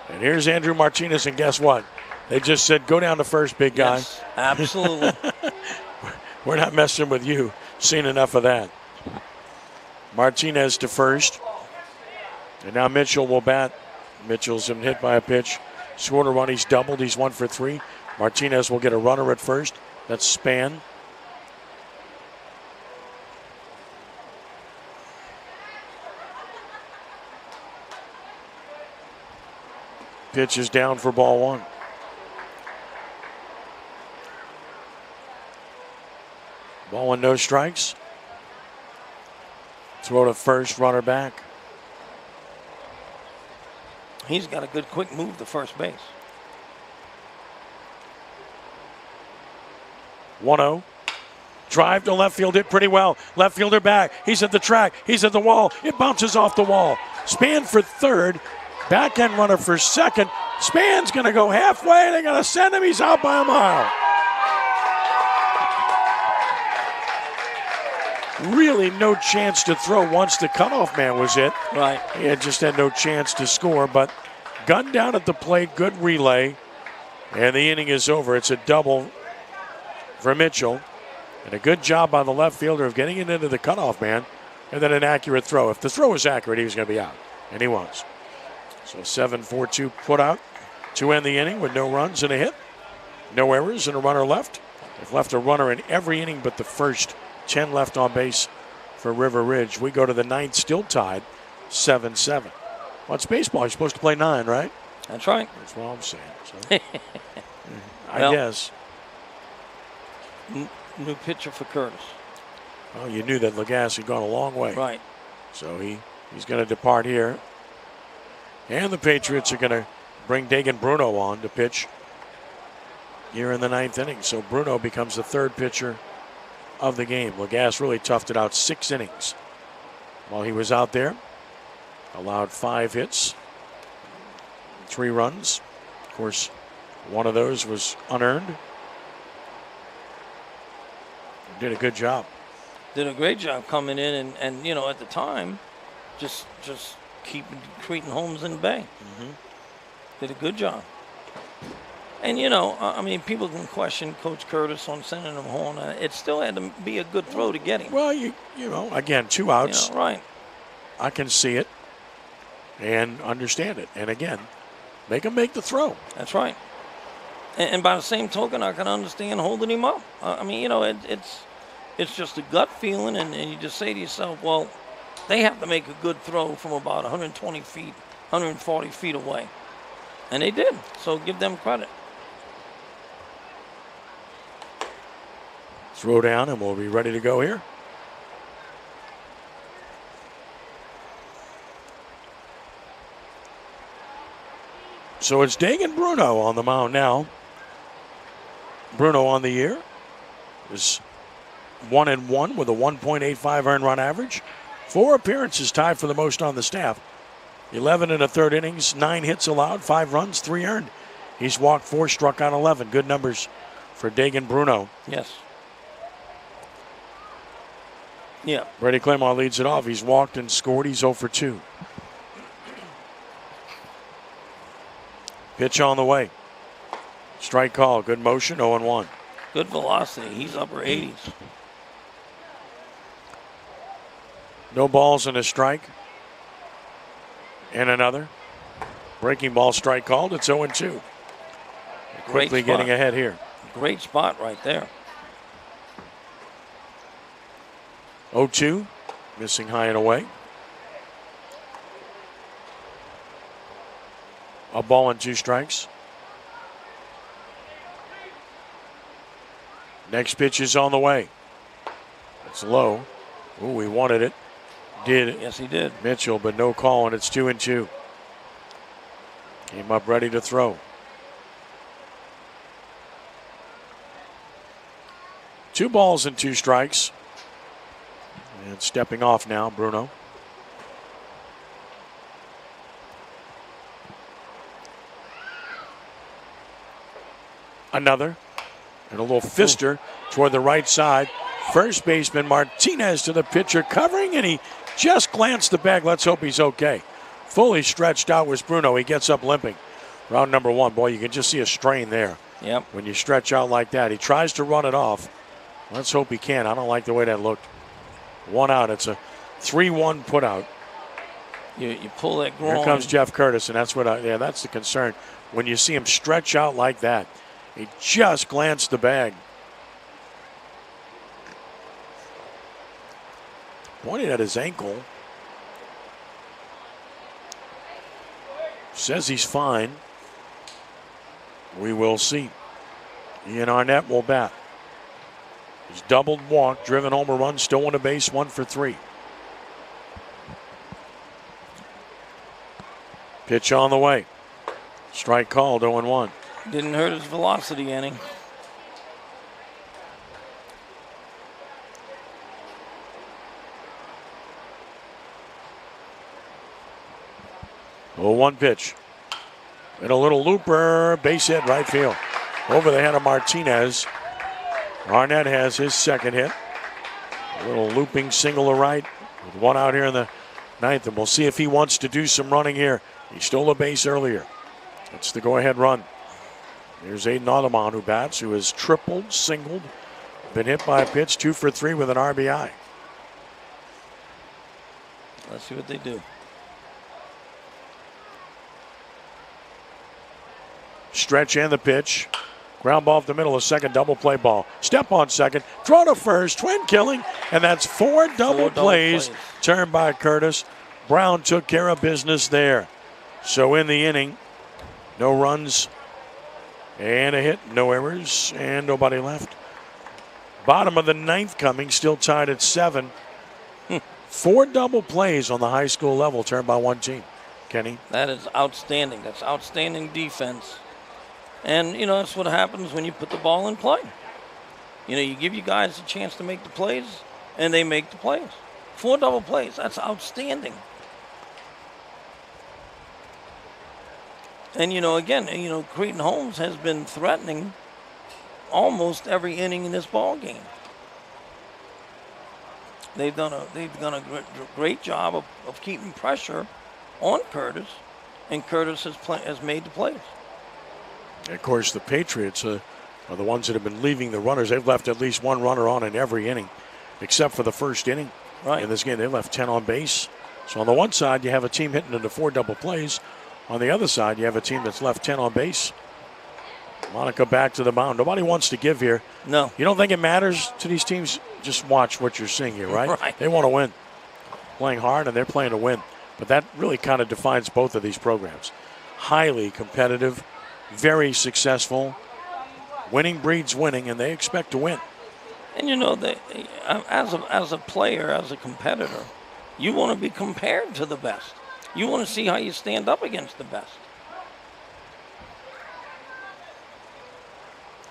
And here's Andrew Martinez, and guess what? They just said, go down to first, big guy. Yes, absolutely. We're not messing with you. Seen enough of that. Martinez to first. And now Mitchell will bat. Mitchell's been hit by a pitch. Scored a run. He's doubled. He's 1 for 3. Martinez will get a runner at first. That's Span. Pitch is down for ball 1. Ball 1, no strikes. Throw to first, runner back. He's got a good quick move to first base. 1-0. Drive to left field, hit pretty well. Left fielder back. He's at the track. He's at the wall. It bounces off the wall. Span for third. Back end runner for second. Span's going to go halfway. They're going to send him. He's out by a mile. Really no chance to throw once the cutoff man was hit. Right. He just had no chance to score, but gunned down at the plate, good relay, and the inning is over. It's a double for Mitchell, and a good job by the left fielder of getting it into the cutoff man, and then an accurate throw. If the throw was accurate, he was going to be out, and he was. So 7-4-2 put out to end the inning with no runs and a hit, no errors and a runner left. They've left a runner in every inning but the first. 10 left on base for River Ridge. We go to the 9th, still tied, 7-7. Well, it's baseball. You're supposed to play 9, right? That's right. That's what I'm saying. So. I guess. New pitcher for Curtis. Well, you knew that Lagasse had gone a long way. Right. So he's going to depart here. And the Patriots are going to bring Dagan Bruno on to pitch here in the 9th inning. So Bruno becomes the 3rd pitcher of the game. Lagasse really toughed it out 6 innings while he was out there. Allowed 5 hits, 3 runs. Of course, one of those was unearned. Did a good job. Did a great job coming in and at the time, just keeping Cretin Holmes in bay. Mm-hmm. Did a good job. And, people can question Coach Curtis on sending him home. It still had to be a good throw to get him. Well, again, 2 outs. Right. I can see it and understand it. And again, make him make the throw. That's right. And by the same token, I can understand holding him up. It's just a gut feeling, and you just say to yourself, well, they have to make a good throw from about 120 feet, 140 feet away. And they did, so give them credit. Throw down, and we'll be ready to go here. So it's Dagan Bruno on the mound now. Bruno on the year is 1-1 with a 1.85 earned run average. 4 appearances, tied for the most on the staff. 11 1/3 innings, 9 hits allowed, 5 runs, 3 earned. He's walked 4, struck out 11. Good numbers for Dagan Bruno. Yes. Yeah. Brady Claymore leads it off. He's walked and scored. He's 0 for 2. Pitch on the way. Strike call. Good motion. 0-1. Good velocity. He's upper 80s. No balls and a strike. And another. Breaking ball strike called. It's 0-2. Quickly getting ahead here. Great spot right there. 0-2. Missing high and away. A ball and 2 strikes. Next pitch is on the way. It's low. Ooh, he wanted it. Did. Yes, he did. Mitchell, but no call, and it's 2-2. Came up ready to throw. 2 balls and 2 strikes. And stepping off now, Bruno. Another. And a little fister toward the right side. First baseman Martinez to the pitcher covering, and he just glanced the bag. Let's hope he's okay. Fully stretched out was Bruno. He gets up limping. Round number 1. Boy, you can just see a strain there. Yep. When you stretch out like that. He tries to run it off. Let's hope he can. I don't like the way that looked. 1 out. It's a 3-1 put out. You pull that groin. Here comes Jeff Curtis, and that's that's the concern. When you see him stretch out like that. He just glanced the bag. Pointed at his ankle. Says he's fine. We will see. Ian Arnett will bat. He's doubled, walked, driven home a run, stolen a base, 1 for 3. Pitch on the way. Strike called, 0-1. Didn't hurt his velocity any. Oh, 1 pitch. And a little looper, base hit right field. Over the head of Martinez. Arnett has his second hit. A little looping single to right with 1 out here in the 9th. And we'll see if he wants to do some running here. He stole a base earlier. It's the go-ahead run. Here's Aiden, who bats, who has tripled, singled, been hit by a pitch, 2 for 3 with an RBI. Let's see what they do. Stretch and the pitch. Ground ball off the middle of second, double play ball. Step on second, throw to first, twin killing, and that's 4 double plays turned by Curtis. Brown took care of business there. So in the inning, no runs, And a hit, no errors, and nobody left. Bottom of the ninth coming, still tied at 7. 4 double plays on the high school level turned by one team. Kenny? That is outstanding. That's outstanding defense. And, that's what happens when you put the ball in play. You give you guys a chance to make the plays, and they make the plays. 4 double plays, that's outstanding. And, again, Cretin Holmes has been threatening almost every inning in this ball game. They've done a great job of keeping pressure on Curtis, and Curtis has made the plays. And of course, the Patriots are the ones that have been leaving the runners. They've left at least one runner on in every inning, except for the first inning. Right. In this game, they left 10 on base. So on the one side, you have a team hitting into 4 double plays. On the other side, you have a team that's left 10 on base. Monica back to the mound. Nobody wants to give here. No. You don't think it matters to these teams? Just watch what you're seeing here, right? Right. They want to win. Playing hard, and they're playing to win. But that really kind of defines both of these programs. Highly competitive, very successful. Winning breeds winning, and they expect to win. And as a player, as a competitor, you want to be compared to the best. You want to see how you stand up against the best.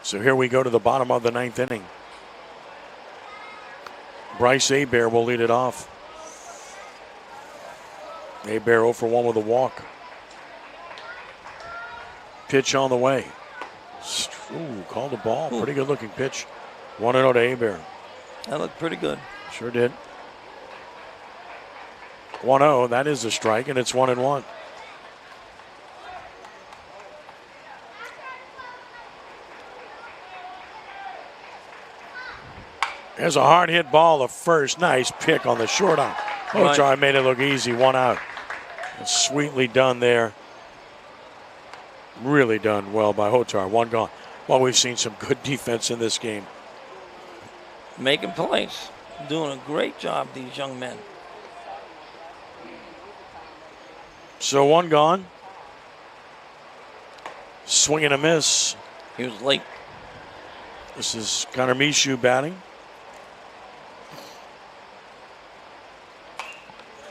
So here we go to the bottom of the ninth inning. Bryce Hebert will lead it off. Hebert 0 for 1 with a walk. Pitch on the way. Ooh, called the ball. Pretty good looking pitch. 1-0 to Hebert. That looked pretty good. Sure did. 1-0, that is a strike, and it's 1-1. There's a hard hit ball to first. Nice pick on the short arm. Hotar made it look easy. 1 out. It's sweetly done there. Really done well by Hotar. 1 gone. Well, we've seen some good defense in this game. Making plays. Doing a great job, these young men. So 1 gone. Swing and a miss. He was late. This is Conor Michoud batting.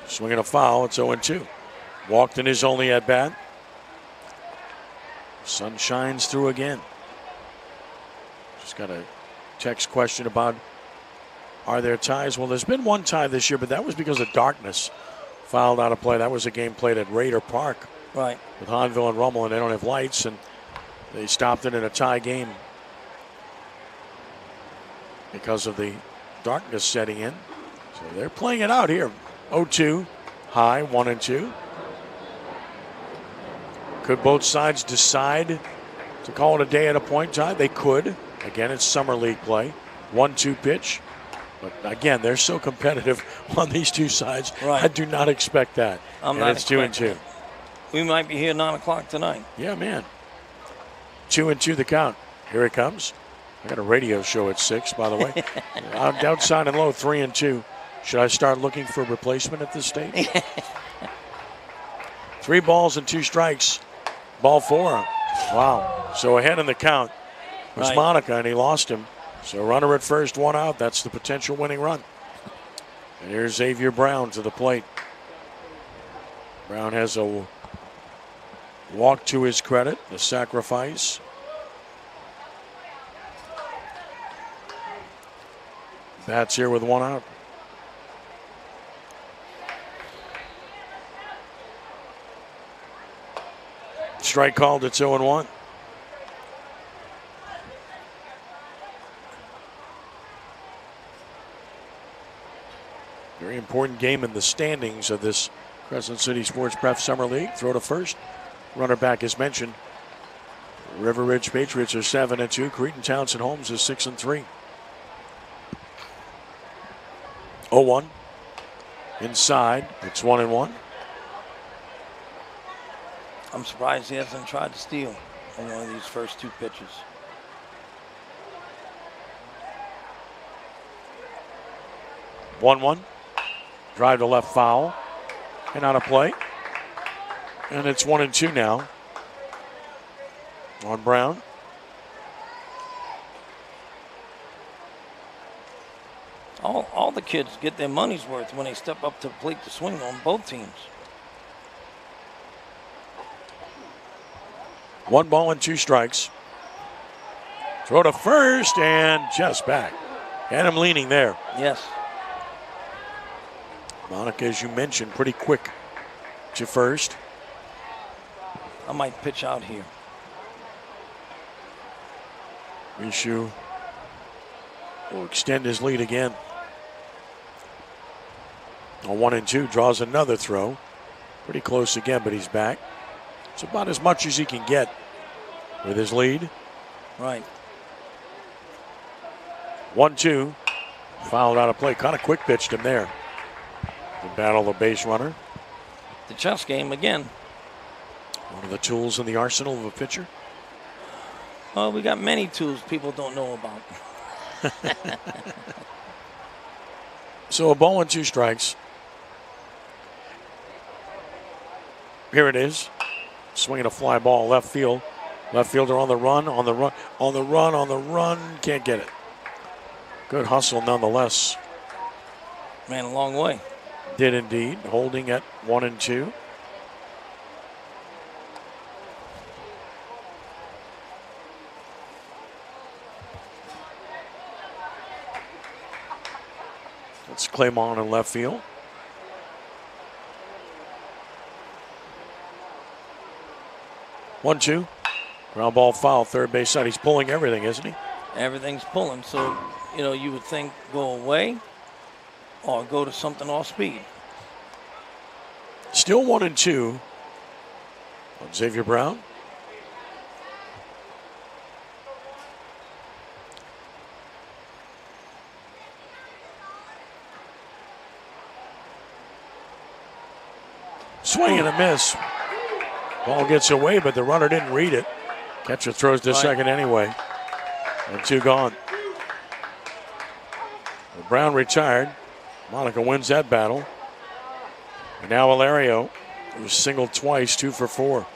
Swinging a foul. It's 0-2. Walked in his only at bat. Sun shines through again. Just got a text question about, are there ties? Well, there's been 1 tie this year, but that was because of darkness. Fouled out of play. That was a game played at Raider Park. Right. With Hanville and Rummel, and they don't have lights, and they stopped it in a tie game because of the darkness setting in. So they're playing it out here. 0-2, high, 1-2. Could both sides decide to call it a day at a point in time? They could. Again, it's summer league play. 1-2 pitch. But again, they're so competitive on these two sides. Right. I do not expect that. I'm and not it's 2-2. We might be here 9 o'clock tonight. Yeah, man. 2-2 the count. Here it comes. I got a radio show at 6, by the way. Outside and low, 3-2. Should I start looking for a replacement at this stage? 3 balls and 2 strikes. Ball 4. Wow. So ahead in the count was Monica, and he lost him. So runner at first, 1 out. That's the potential winning run. And here's Xavier Brown to the plate. Brown has a walk to his credit, the sacrifice. Bats here with 1 out. Strike called, it's 0-1. Very important game in the standings of this Crescent City Sports Prep Summer League. Throw to first. Runner back as mentioned. River Ridge Patriots are 7-2. Cretin Townsend Holmes is 6-3. 0-1. Inside, it's 1-1. I'm surprised he hasn't tried to steal in one of these first 2 pitches. One. Drive to left foul. And out of play. And it's 1-2 now on Brown. All the kids get their money's worth when they step up to the plate to swing on both teams. 1 ball and 2 strikes. Throw to first and just back. Had him leaning there. Yes. Monica, as you mentioned, pretty quick to first. I might pitch out here. Michoud will extend his lead again. On 1 and 2, draws another throw. Pretty close again, but he's back. It's about as much as he can get with his lead. Right. 1-2. Fouled out of play. Kind of quick pitched him there. To battle the base runner. The chess game again. One of the tools in the arsenal of a pitcher. Well, we got many tools people don't know about. So a ball and 2 strikes. Here it is. Swinging a fly ball left field. Left fielder on the run, on the run, on the run, on the run. Can't get it. Good hustle nonetheless. Ran a long way. Did indeed. Holding at 1 and 2. It's Claymont in left field. One, 2. Ground ball foul, third base side. He's pulling everything, isn't he? Everything's pulling. So, you would think go away or go to something off speed. Still 1 and 2 on Xavier Brown. Swing and a miss. Ball gets away, but the runner didn't read it. Catcher throws to second anyway. And 2 gone. Brown retired. Monica wins that battle. And now Ilario, who singled twice, 2 for 4.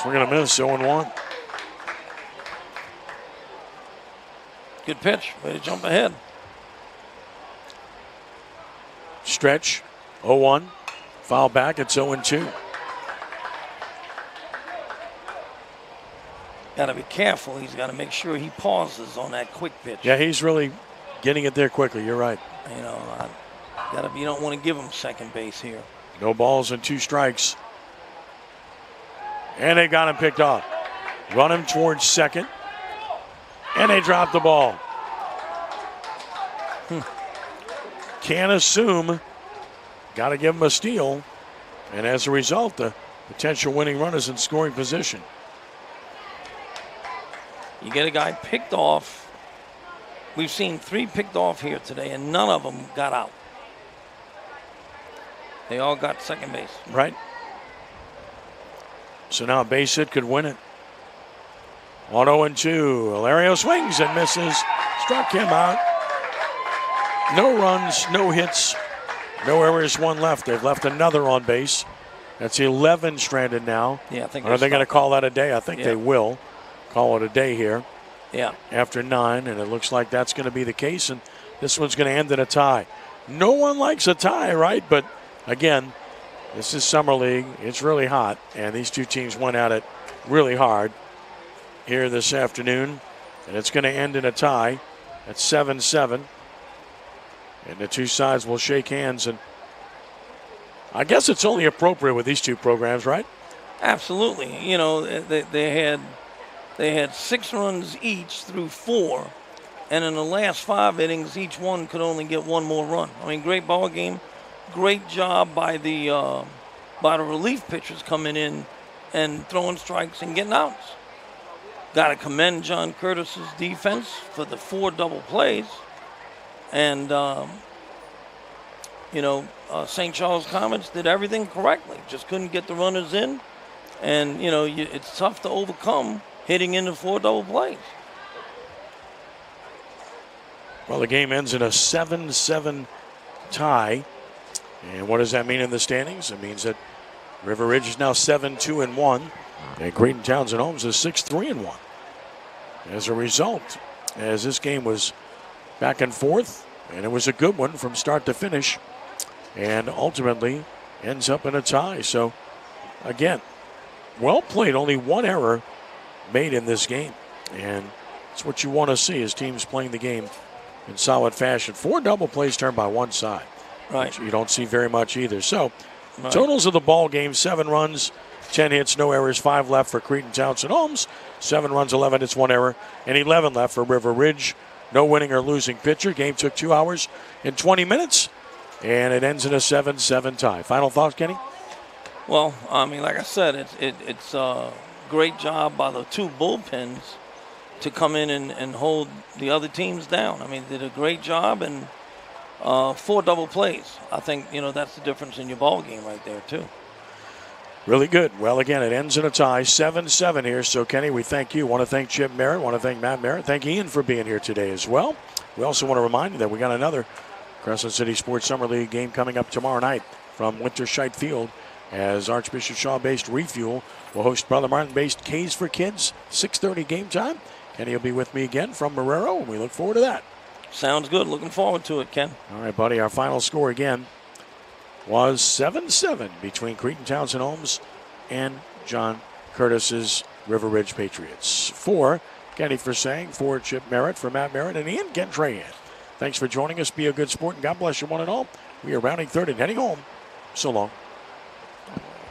Swing and a miss, 0-1. Good pitch. Way to jump ahead. Stretch, 0-1. Foul back, it's 0-2. Got to be careful. He's got to make sure he pauses on that quick pitch. Yeah, he's really getting it there quickly. You're right. You don't want to give him second base here. No balls and 2 strikes. And they got him picked off. Run him towards second. And they dropped the ball. Can't assume. Got to give him a steal. And as a result, the potential winning run is in scoring position. You get a guy picked off. We've seen 3 picked off here today, and none of them got out. They all got second base. Right. So now a base hit could win it. 1-0-2. Ilario swings and misses. Struck him out. No runs, no hits, no errors, 1 left. They've left another on base. That's 11 stranded now. Yeah, I think. Are they going to call that a day? I think they will call it a day here. Yeah. After 9, and it looks like that's going to be the case, and this one's going to end in a tie. No one likes a tie, right? But again, this is Summer League. It's really hot, and these 2 teams went at it really hard here this afternoon, and it's going to end in a tie at 7-7. And the 2 sides will shake hands, and I guess it's only appropriate with these 2 programs, right? Absolutely. They had 6 runs each through 4, and in the last 5 innings, each one could only get 1 more run. I mean, great ball game, great job by the relief pitchers coming in and throwing strikes and getting outs. Got to commend John Curtis's defense for the 4 double plays. And, St. Charles Comets did everything correctly. Just couldn't get the runners in. And, it's tough to overcome hitting into 4 double plays. Well, the game ends in a 7-7 tie. And what does that mean in the standings? It means that River Ridge is now 7-2-1. And Cretin Townsend Holmes is 6-3-1. As a result, as this game was back and forth, and it was a good one from start to finish, and ultimately ends up in a tie. So, again, well played. Only one error made in this game. And it's what you want to see is teams playing the game in solid fashion. 4 double plays turned by one side. Right. You don't see very much either. So, totals of the ball game, 7 runs, 10 hits, no errors, 5 left for Cretin Townsend Holmes. 7 runs, 11 hits, 1 error, and 11 left for River Ridge. No winning or losing pitcher. Game took 2 hours and 20 minutes, and it ends in a 7-7 tie. Final thoughts, Kenny? Well, I mean, like I said, it's a great job by the 2 bullpens to come in and hold the other teams down. I mean, they did a great job, and 4 double plays. I think, that's the difference in your ball game right there, too. Really good. Well, again, it ends in a tie, 7-7 here. So, Kenny, we thank you. Want to thank Chip Merritt. Want to thank Matt Merritt. Thank Ian for being here today as well. We also want to remind you that we got another Crescent City Sports Summer League game coming up tomorrow night from Winterscheid Field as Archbishop Shaw-based Refuel will host Brother Martin-based K's for Kids, 6:30 game time. Kenny will be with me again from Marrero, and we look forward to that. Sounds good. Looking forward to it, Ken. All right, buddy. Our final score again was 7-7 between Cretin Townsend Holmes and John Curtis's River Ridge Patriots. For Kenny Forsang, for Chip Merritt, for Matt Merritt, and Ian Gentrahan. Thanks for joining us. Be a good sport, and God bless you one and all. We are rounding third and heading home. So long.